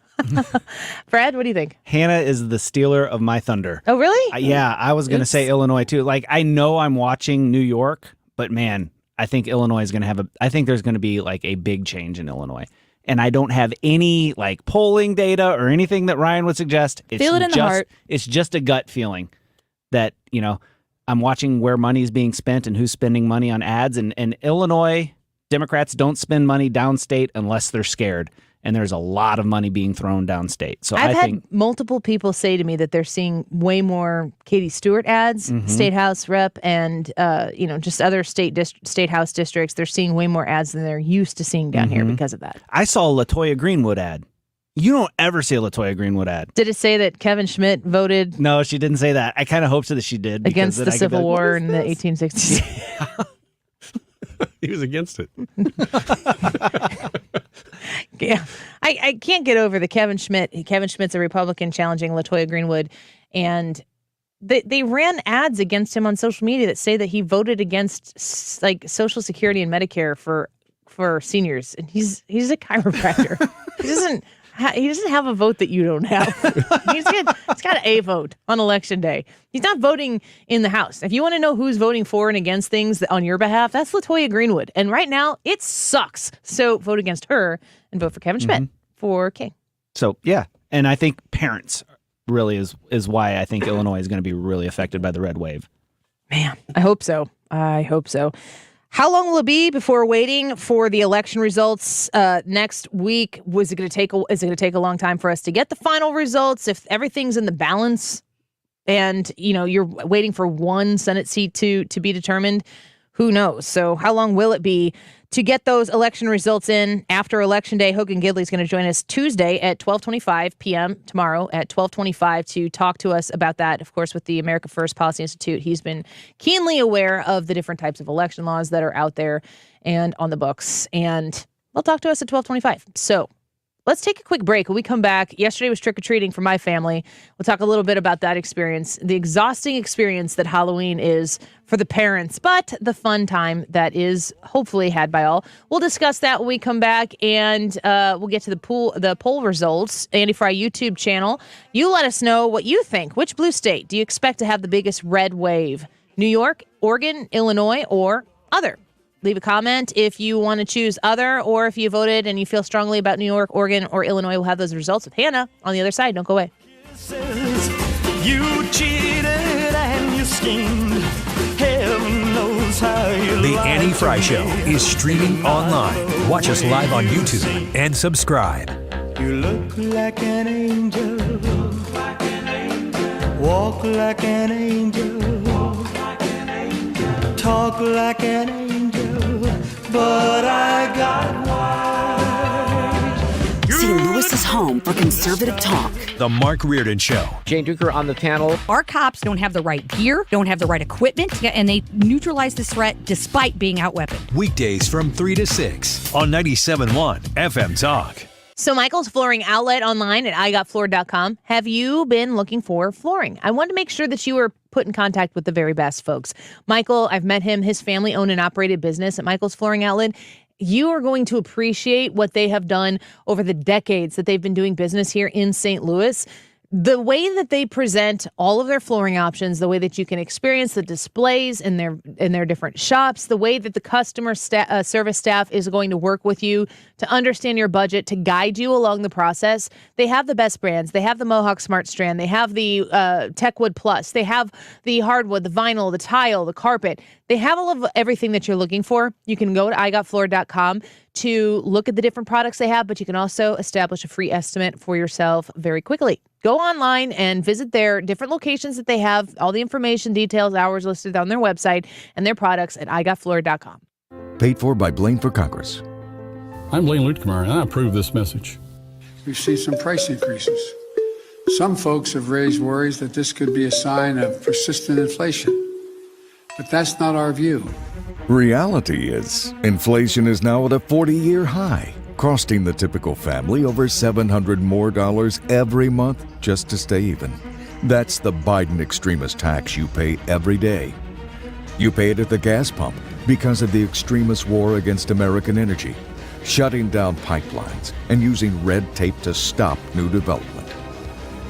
Speaker 13: Brad, what do you think?
Speaker 16: Hannah is the stealer of my thunder.
Speaker 13: Oh, really?
Speaker 16: Yeah, I was going to say Illinois too. Like, I know I'm watching New York, but man, I think Illinois is going to have I think there's going to be like a big change in Illinois. And I don't have any like polling data or anything that Ryan would suggest.
Speaker 15: Feel it in the heart.
Speaker 16: It's just a gut feeling that, I'm watching where money is being spent and who's spending money on ads. And Illinois Democrats don't spend money downstate unless they're scared. And there's a lot of money being thrown downstate. So
Speaker 13: I've
Speaker 16: I think
Speaker 13: had multiple people say to me that they're seeing way more Katie Stewart ads, state house rep, and just other state house districts. They're seeing way more ads than they're used to seeing down here because of that.
Speaker 16: I saw a LaToya Greenwood ad. You don't ever see a LaToya Greenwood ad.
Speaker 13: Did it say that Kevin Schmidt voted?
Speaker 16: No, she didn't say that. I kind of hoped that she did.
Speaker 13: Against the Civil War in the 1860s.
Speaker 8: He was against it.
Speaker 13: Yeah, I can't get over the Kevin Schmidt. Kevin Schmidt's a Republican challenging LaToya Greenwood, and they ran ads against him on social media that say that he voted against like Social Security and Medicare for seniors, and he's a chiropractor. He doesn't have a vote that you don't have. He's got a vote on election day. He's not voting in the House. If you want to know who's voting for and against things on your behalf, that's LaToya Greenwood. And right now, it sucks. So vote against her and vote for Kevin Schmidt for king.
Speaker 16: So, yeah. And I think parents really is why I think Illinois is going to be really affected by the red wave.
Speaker 13: Man, I hope so. How long will it be before waiting for the election results next week? Is it going to take a long time for us to get the final results? If everything's in the balance and you're waiting for one Senate seat to be determined, who knows? So how long will it be to get those election results in after Election Day? Hogan Gidley is going to join us Tuesday at 12:25 p.m. tomorrow at 12:25 to talk to us about that. Of course, with the America First Policy Institute, he's been keenly aware of the different types of election laws that are out there and on the books. And they'll talk to us at 12:25. So let's take a quick break. When we come back, yesterday was trick-or-treating for my family. We'll talk a little bit about that experience, the exhausting experience that Halloween is for the parents, but the fun time that is hopefully had by all. We'll discuss that when we come back, and we'll get to the poll results. Andy Frey YouTube channel. You let us know what you think. Which blue state do you expect to have the biggest red wave? New York, Oregon, Illinois, or other? Leave a comment if you want to choose other, or if you voted and you feel strongly about New York, Oregon, or Illinois. We'll have those results with Hannah on the other side. Don't go away.
Speaker 2: You cheated and you schemed. Heaven knows how you
Speaker 12: The
Speaker 2: lied
Speaker 12: Annie
Speaker 2: to
Speaker 12: Frey
Speaker 2: me.
Speaker 12: Show is streaming online. Watch us live on YouTube and subscribe.
Speaker 2: You look like an angel. Walk like an angel. Talk like an angel. But I got wise.
Speaker 22: St. Louis is home for conservative talk.
Speaker 12: The Mark Reardon Show.
Speaker 6: Jane Duker on the panel. Our cops don't have the right gear, don't have the right equipment, and they neutralize this threat despite being outweaponed.
Speaker 12: Weekdays from 3 to 6 on 97.1 FM Talk.
Speaker 13: So Michael's Flooring Outlet online at igotfloor.com. Have you been looking for flooring? I wanted to make sure that you were put in contact with the very best folks. Michael, I've met him. His family owned and operated business at Michael's Flooring Outlet. You are going to appreciate what they have done over the decades that they've been doing business here in St. Louis. The way that they present all of their flooring options, the way that you can experience the displays in their different shops, the way that the customer service staff is going to work with you to understand your budget, to guide you along the process. They have the best brands. They have the Mohawk Smart Strand. They have the Techwood Plus. They have the hardwood, the vinyl, the tile, the carpet. They have all of everything that you're looking for. You can go to igotfloor.com to look at the different products they have, but you can also establish a free estimate for yourself very quickly. Go online and visit their different locations that they have, all the information, details, hours listed on their website, and their products at igotfloor.com.
Speaker 19: Paid for by Blaine for Congress.
Speaker 23: I'm Blaine Lutkemeyer, and I approve this message.
Speaker 24: We've seen some price increases. Some folks have raised worries that this could be a sign of persistent inflation. But that's not our view.
Speaker 19: Reality is, inflation is now at a 40-year high, costing the typical family over $700 more every month just to stay even. That's the Biden extremist tax you pay every day. You pay it at the gas pump because of the extremist war against American energy, shutting down pipelines and using red tape to stop new development.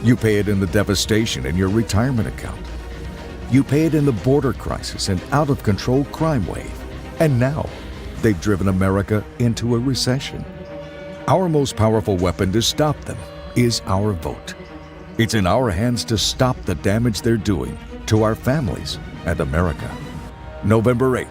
Speaker 19: You pay it in the devastation in your retirement account. You pay it in the border crisis and out-of-control crime wave. And now, they've driven America into a recession. Our most powerful weapon to stop them is our vote. It's in our hands to stop the damage they're doing to our families and America. November 8th,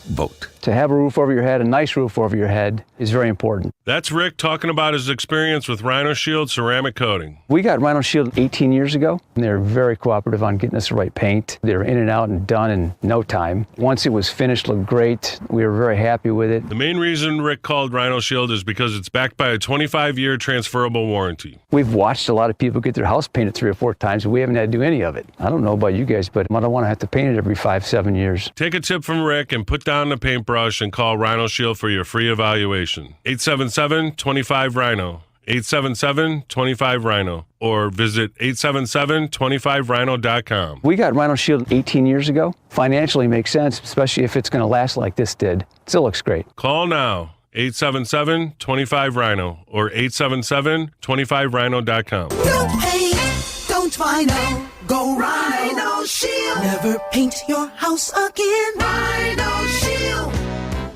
Speaker 19: vote.
Speaker 1: To have a roof over your head, a nice roof over your head, is very important.
Speaker 7: That's Rick talking about his experience with Rhino Shield ceramic coating.
Speaker 1: We got Rhino Shield 18 years ago, and they're very cooperative on getting us the right paint. They're in and out and done in no time. Once it was finished, looked great. We were very happy with it.
Speaker 7: The main reason Rick called Rhino Shield is because it's backed by a 25-year transferable warranty.
Speaker 1: We've watched a lot of people get their house painted 3 or 4 times, and we haven't had to do any of it. I don't know about you guys, but I don't want to have to paint it every 5-7 years.
Speaker 7: Take a tip from Rick and put down the paintbrush and call Rhino Shield for your free evaluation. 877-25-RHINO. 877-25-RHINO. Or visit 877-25rhino.com.
Speaker 1: We got Rhino Shield 18 years ago. Financially makes sense, especially if it's going to last like this did. Still looks great.
Speaker 7: Call now. 877-25-RHINO or 877-25rhino.com.
Speaker 10: No paint, don't Rhino. Go Rhino Shield. Never paint your house again. Rhino Shield.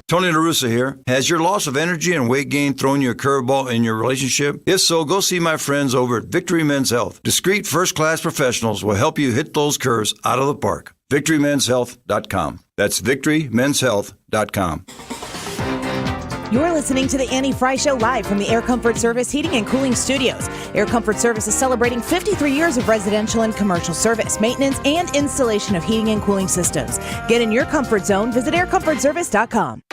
Speaker 11: Tony La Russa here. Has your loss of energy and weight gain thrown you a curveball in your relationship? If so, go see my friends over at Victory Men's Health. Discreet first-class professionals will help you hit those curves out of the park. VictoryMen'sHealth.com. That's VictoryMen'sHealth.com.
Speaker 25: You're listening to the Annie Frey Show live from the Air Comfort Service Heating and Cooling Studios. Air Comfort Service is celebrating 53 years of residential and commercial service, maintenance, and installation of heating and cooling systems. Get in your comfort zone. Visit aircomfortservice.com.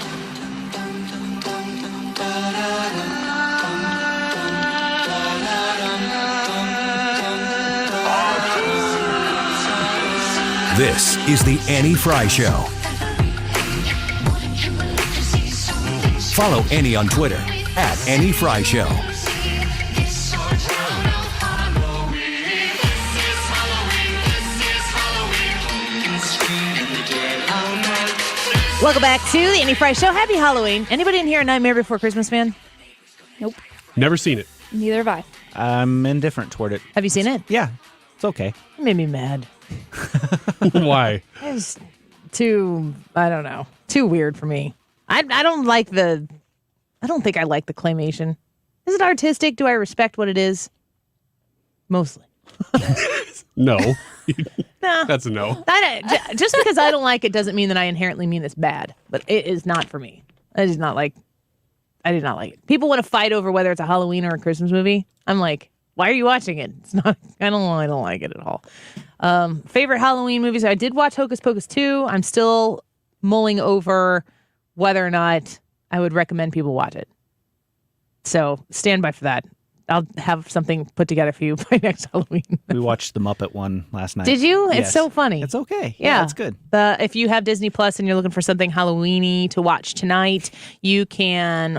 Speaker 12: This is the Annie Frey Show. Follow Annie on Twitter at Annie Frey Show.
Speaker 13: Welcome back to the Annie Frey Show. Happy Halloween. Anybody in here a Nightmare Before Christmas fan?
Speaker 15: Nope.
Speaker 8: Never seen it.
Speaker 15: Neither have I.
Speaker 16: I'm indifferent toward it.
Speaker 13: Have you seen it?
Speaker 16: Yeah, it's okay.
Speaker 13: It made me mad.
Speaker 8: Why?
Speaker 13: It's too weird for me. I don't think I like the claymation. Is it artistic? Do I respect what it is? Mostly.
Speaker 8: No.
Speaker 13: No.
Speaker 8: That's a no.
Speaker 13: Just because I don't like it doesn't mean that I inherently mean it's bad. But it is not for me. I did not like it. People want to fight over whether it's a Halloween or a Christmas movie. I'm like, why are you watching it? It's not. I don't like it at all. Favorite Halloween movies? I did watch Hocus Pocus 2. I'm still mulling over whether or not I would recommend people watch it. So stand by for that. I'll have something put together for you by next Halloween.
Speaker 16: We watched the Muppet one last night.
Speaker 13: Did you?
Speaker 16: Yes.
Speaker 13: It's so funny.
Speaker 16: It's okay.
Speaker 13: Yeah,
Speaker 16: it's good.
Speaker 13: If you have Disney Plus and you're looking for something Halloween-y to watch tonight, you can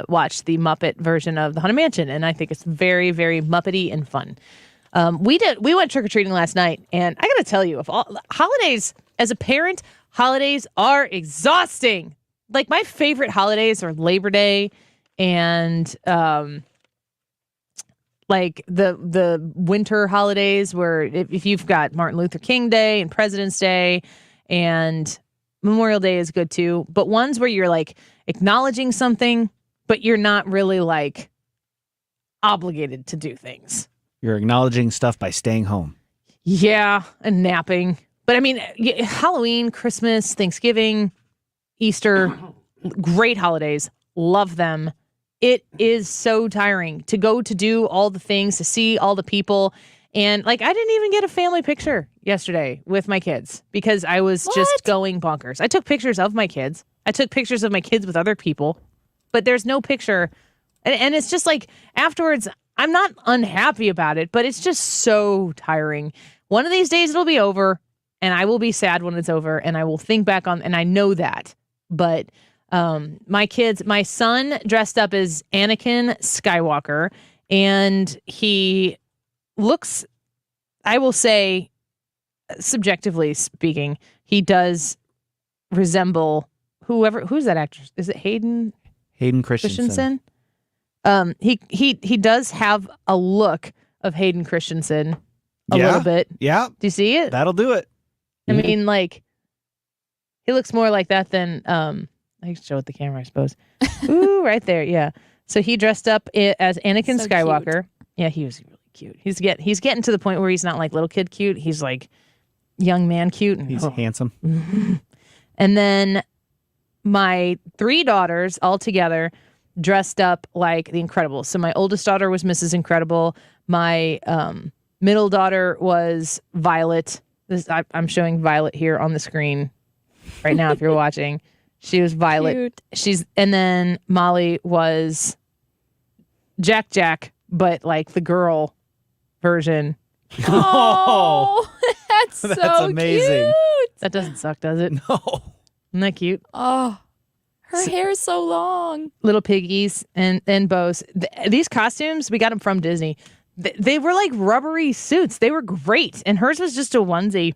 Speaker 13: watch the Muppet version of the Haunted Mansion, and I think it's very, very Muppety and fun. We went trick-or-treating last night, and I got to tell you, holidays, as a parent, holidays are exhausting. Like, my favorite holidays are Labor Day and like the winter holidays, where if you've got Martin Luther King Day and President's Day, and Memorial Day is good too, but ones where you're like acknowledging something, but you're not really like obligated to do things.
Speaker 16: You're acknowledging stuff by staying home.
Speaker 13: Yeah, and napping. But I mean, Halloween, Christmas, Thanksgiving, Easter, great holidays. Love them. It is so tiring to go to do all the things, to see all the people. And like, I didn't even get a family picture yesterday with my kids because I was just going bonkers. I took pictures of my kids. I took pictures of my kids with other people, but there's no picture. And it's just like, afterwards, I'm not unhappy about it, but it's just so tiring. One of these days it'll be over, and I will be sad when it's over, and I will think back on, and I know that. But my son dressed up as Anakin Skywalker, and he looks, I will say, subjectively speaking, he does resemble who's that actress? Is it Hayden
Speaker 16: Christensen?
Speaker 13: He does have a look of Hayden Christensen a little bit.
Speaker 16: Yeah.
Speaker 13: Do you see it?
Speaker 16: That'll do it.
Speaker 13: I mean, like, he looks more like that than I can show it the camera, I suppose. Ooh, right there, yeah. So he dressed up as Anakin Skywalker. Cute. Yeah, he was really cute. He's getting to the point where he's not like little kid cute. He's like young man cute. And,
Speaker 16: he's handsome.
Speaker 13: And then my 3 daughters all together dressed up like the Incredibles. So my oldest daughter was Mrs. Incredible. My middle daughter was Violet. I'm showing Violet here on the screen right now if you're watching. She was Violet.
Speaker 15: Cute.
Speaker 13: And then Molly was Jack, but like the girl version.
Speaker 15: Oh, that's so
Speaker 16: amazing.
Speaker 15: Cute.
Speaker 13: That doesn't suck, does it?
Speaker 16: No.
Speaker 13: Isn't that cute?
Speaker 15: Oh, her hair is so long.
Speaker 13: Little piggies and bows. These costumes, we got them from Disney. They were like rubbery suits. They were great. And hers was just a onesie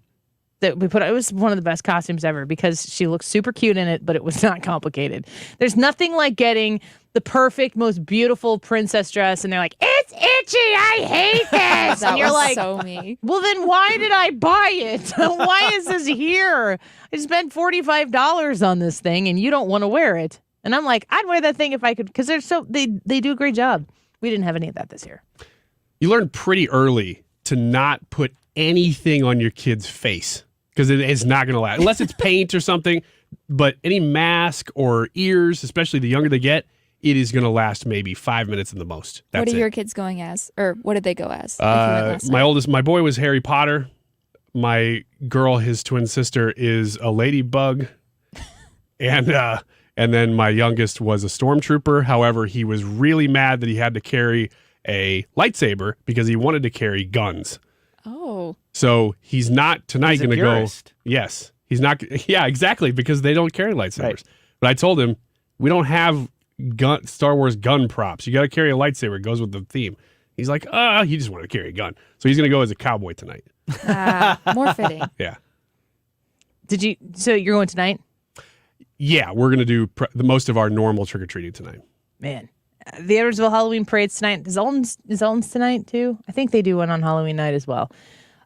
Speaker 13: that we put. It was one of the best costumes ever because she looked super cute in it, but it was not complicated. There's nothing like getting the perfect, most beautiful princess dress, and they're like, "It's itchy. I hate this."
Speaker 15: That
Speaker 13: and you're
Speaker 15: was
Speaker 13: like,
Speaker 15: so me.
Speaker 13: "Well, then why did I buy it? Why is this here? I spent $45 on this thing, and you don't want to wear it." And I'm like, "I'd wear that thing if I could," because they do a great job. We didn't have any of that this year.
Speaker 8: You learn pretty early to not put anything on your kid's face because it's not going to last unless it's paint or something. But any mask or ears, especially the younger they get, it is going to last maybe 5 minutes at the most. That's
Speaker 15: what are
Speaker 8: it.
Speaker 15: your kids going as? Or what did they go as? If you went last night?
Speaker 8: My boy was Harry Potter. My girl, his twin sister, is a ladybug. And then my youngest was a stormtrooper. However, he was really mad that he had to carry a lightsaber because he wanted to carry guns.
Speaker 15: Oh.
Speaker 8: So he's not tonight going to go.
Speaker 16: Yes.
Speaker 8: He's not. Yeah, exactly. Because they don't carry lightsabers.
Speaker 16: Right.
Speaker 8: But I told him, we don't have Star Wars gun props. You got to carry a lightsaber. It goes with the theme. He's like, he just wanted to carry a gun. So he's going to go as a cowboy tonight.
Speaker 15: More fitting.
Speaker 8: Yeah.
Speaker 13: So you're going tonight?
Speaker 8: Yeah, we're going to do the most of our normal trick-or-treating tonight.
Speaker 13: Man. The Edwardsville Halloween Parade's tonight. Is Alton's tonight too? I think they do one on Halloween night as well.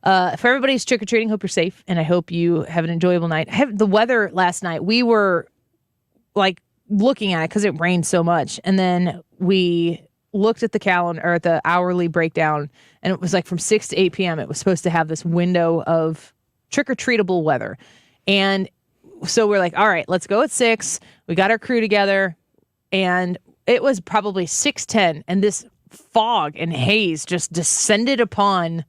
Speaker 13: For everybody's trick-or-treating, hope you're safe, and I hope you have an enjoyable night. The weather last night, we were like looking at it because it rained so much, and then we looked at the calendar or at the hourly breakdown, and it was like from 6 to 8 p.m. It was supposed to have this window of trick-or-treatable weather. And so we're like, all right, let's go at 6. We got our crew together, and it was probably 6:10, and this fog and haze just descended upon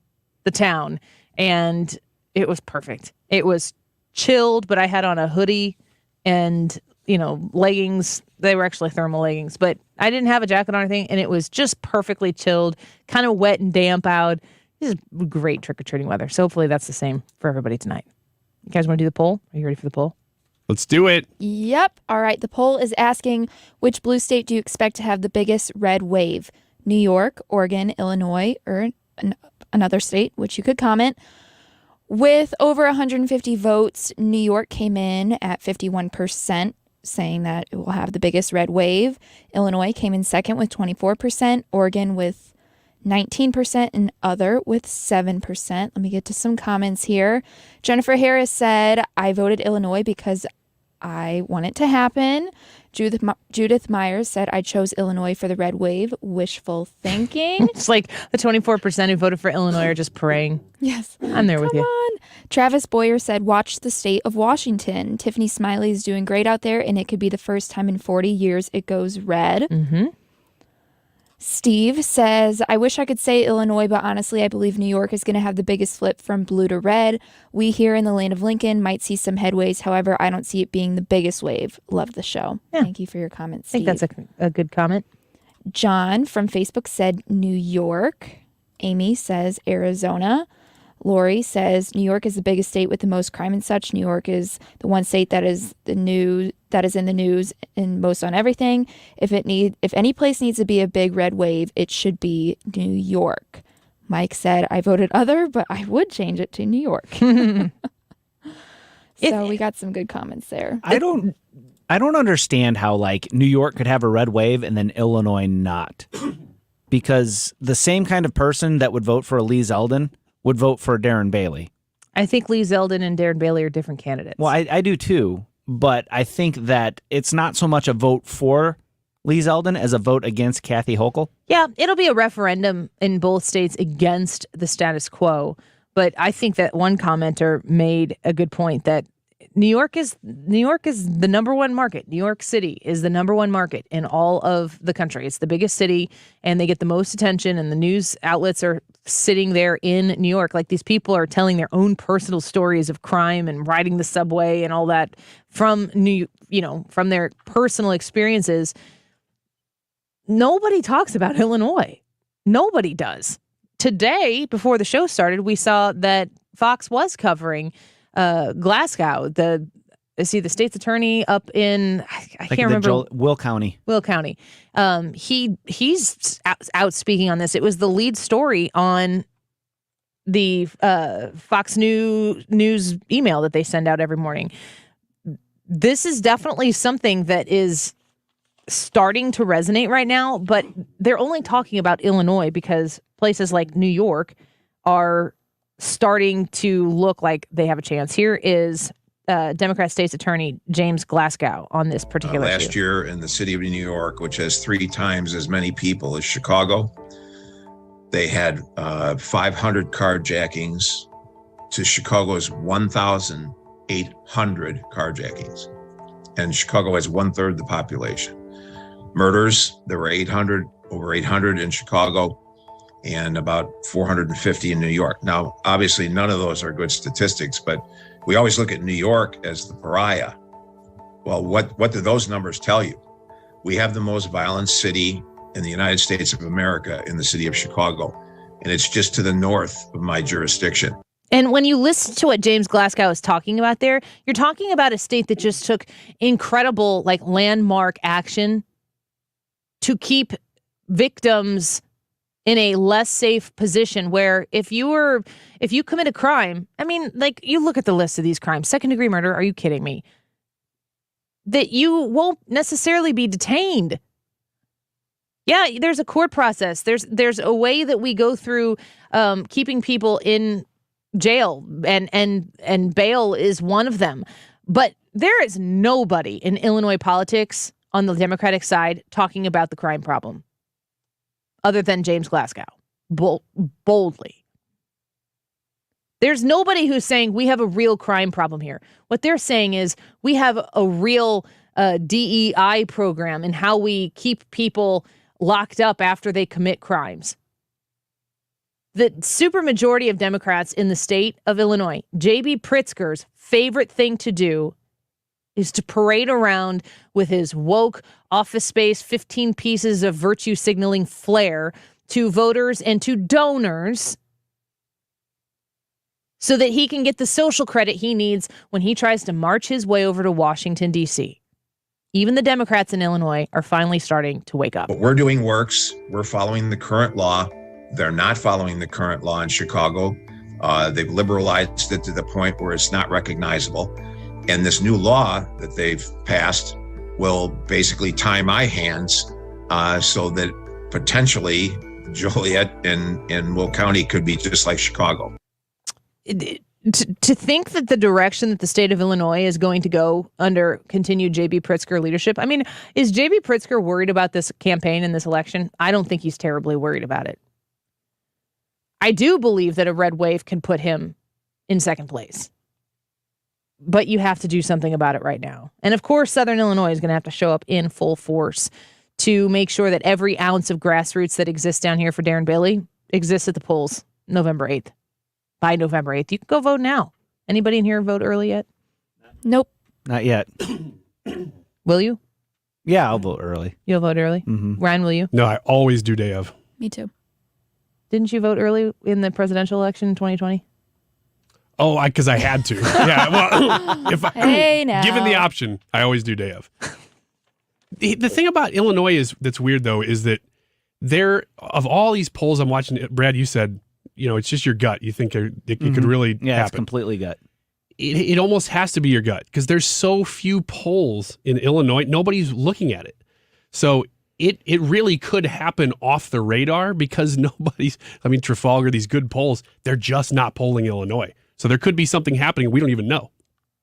Speaker 13: the town, and it was perfect. It was chilled, but I had on a hoodie and, leggings. They were actually thermal leggings, but I didn't have a jacket on or anything, and it was just perfectly chilled, kind of wet and damp out. This is great trick-or-treating weather, so hopefully that's the same for everybody tonight. You guys want to do the poll? Are you ready for the poll?
Speaker 8: Let's do it.
Speaker 15: Yep. All right. The poll is asking, which blue state do you expect to have the biggest red wave? New York, Oregon, Illinois, or another state, which you could comment. With over 150 votes, New York came in at 51%, saying that it will have the biggest red wave. Illinois came in second with 24%, Oregon with 19%, and other with 7%. Let me get to some comments here. Jennifer Harris said, I voted Illinois because I want it to happen. Judith Myers said, I chose Illinois for the red wave. Wishful thinking.
Speaker 13: It's like the 24% who voted for Illinois are just praying.
Speaker 15: Yes.
Speaker 13: I'm there with you.
Speaker 15: On. Travis Boyer said, watch the state of Washington. Tiffany Smiley is doing great out there, and it could be the first time in 40 years it goes red.
Speaker 13: Mm-hmm.
Speaker 15: Steve says, I wish I could say Illinois, but honestly, I believe New York is going to have the biggest flip from blue to red. We here in the land of Lincoln might see some headways. However, I don't see it being the biggest wave. Love the show. Yeah. Thank you for your comments, Steve.
Speaker 13: I think that's a good comment.
Speaker 15: John from Facebook said New York. Amy says Arizona. Lori says New York is the biggest state with the most crime and such. New York is the one state that is in the news and most on everything. If any place needs to be a big red wave, it should be New York. Mike said, I voted other, but I would change it to New York. So we got some good comments there.
Speaker 16: I don't understand how like New York could have a red wave and then Illinois not. Because the same kind of person that would vote for Lee Zeldin would vote for Darren Bailey.
Speaker 13: I think Lee Zeldin and Darren Bailey are different candidates.
Speaker 16: Well, I do too, but I think that it's not so much a vote for Lee Zeldin as a vote against Kathy Hochul.
Speaker 13: Yeah, it'll be a referendum in both states against the status quo. But I think that one commenter made a good point that New York is the number one market. New York City is the number one market in all of the country. It's the biggest city, and they get the most attention, and the news outlets are sitting there in New York. Like, these people are telling their own personal stories of crime and riding the subway and all that from from their personal experiences. Nobody talks about Illinois. Nobody does. Today, before the show started, we saw that Fox was covering Glasgow, the state's attorney up in I can't remember
Speaker 16: Will County.
Speaker 13: Will County. He's out speaking on this. It was the lead story on the Fox News email that they send out every morning. This is definitely something that is starting to resonate right now, but they're only talking about Illinois because places like New York are starting to look like they have a chance. Here is Democrat State's Attorney James Glasgow on this particular issue.
Speaker 3: Last year in the city of New York, which has 3 times as many people as Chicago, they had 500 carjackings to Chicago's 1,800 carjackings. And Chicago has 1/3 the population. Murders, there were over 800 in Chicago, and about 450 in New York. Now, obviously, none of those are good statistics, but we always look at New York as the pariah. Well, what do those numbers tell you? We have the most violent city in the United States of America in the city of Chicago, and it's just to the north of my jurisdiction.
Speaker 13: And when you listen to what James Glasgow is talking about there, you're talking about a state that just took incredible, landmark action to keep victims in a less safe position, where if you commit a crime, you look at the list of these crimes, 2nd-degree murder, are you kidding me? That you won't necessarily be detained. Yeah, there's a court process. There's a way that we go through keeping people in jail, and bail is one of them. But there is nobody in Illinois politics on the Democratic side talking about the crime problem other than James Glasgow, boldly. There's nobody who's saying we have a real crime problem here. What they're saying is we have a real DEI program in how we keep people locked up after they commit crimes. The supermajority of Democrats in the state of Illinois, J.B. Pritzker's favorite thing to do is to parade around with his woke Office Space 15 pieces of virtue signaling flair to voters and to donors so that he can get the social credit he needs when he tries to march his way over to Washington, D.C. Even the Democrats in Illinois are finally starting to wake up.
Speaker 3: What we're doing works. We're following the current law. They're not following the current law in Chicago. They've liberalized it to the point where it's not recognizable. And this new law that they've passed will basically tie my hands so that potentially Joliet and Will County could be just like Chicago.
Speaker 13: To think that the direction that the state of Illinois is going to go under continued J.B. Pritzker leadership, is J.B. Pritzker worried about this campaign and this election? I don't think he's terribly worried about it. I do believe that a red wave can put him in second place. But you have to do something about it right now. And of course, Southern Illinois is going to have to show up in full force to make sure that every ounce of grassroots that exists down here for Darren Bailey exists at the polls November 8th. By November 8th. You can go vote now. Anybody in here vote early yet?
Speaker 15: Nope.
Speaker 16: Not yet.
Speaker 13: Will you?
Speaker 16: Yeah, I'll vote early.
Speaker 13: You'll vote early?
Speaker 16: Mm-hmm.
Speaker 13: Ryan, will you?
Speaker 8: No, I always do day of.
Speaker 15: Me too.
Speaker 13: Didn't you vote early in the presidential election in 2020?
Speaker 8: Oh, because I had to. Yeah, well, if
Speaker 15: Hey, now.
Speaker 8: given the option, I always do day of. The thing about Illinois that's weird, though, is that of all these polls I'm watching, Brad, you said, it's just your gut. You think it could really
Speaker 16: Yeah,
Speaker 8: happen.
Speaker 16: it's completely gut.
Speaker 8: it almost has to be your gut because there's so few polls in Illinois. Nobody's looking at it. So it really could happen off the radar because Trafalgar, these good polls, they're just not polling Illinois. So there could be something happening we don't even know.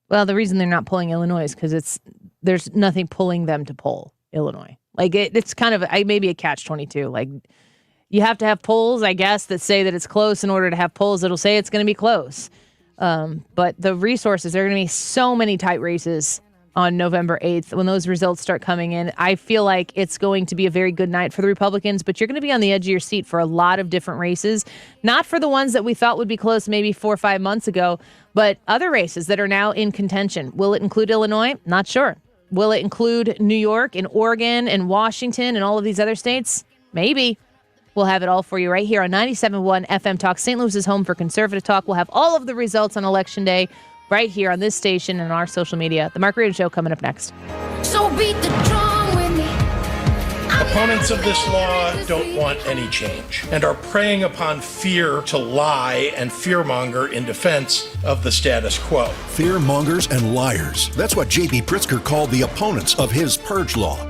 Speaker 13: Well, the reason they're not polling Illinois is because there's nothing pulling them to poll Illinois. Like it's kind of maybe a catch-22. Like you have to have polls, I guess, that say that it's close in order to have polls that'll say it's going to be close. But the resources, there are going to be so many tight races on November 8th when those results start coming in. I feel like it's going to be a very good night for the Republicans, but you're going to be on the edge of your seat for a lot of different races, not for the ones that we thought would be close maybe 4 or 5 months ago, but other races that are now in contention. Will it include Illinois? Not sure. Will it include New York and Oregon and Washington and all of these other states? Maybe. We'll have it all for you right here on 97.1 FM Talk. St. Louis's home for conservative talk. We'll have all of the results on Election Day right here on this station and our social media. The Mark Reardon Show coming up next.
Speaker 4: So beat the drum with me. Opponents of this law don't want any change and are preying upon fear to lie and fearmonger in defense of the status quo.
Speaker 5: Fearmongers and liars. That's what J.B. Pritzker called the opponents of his purge law.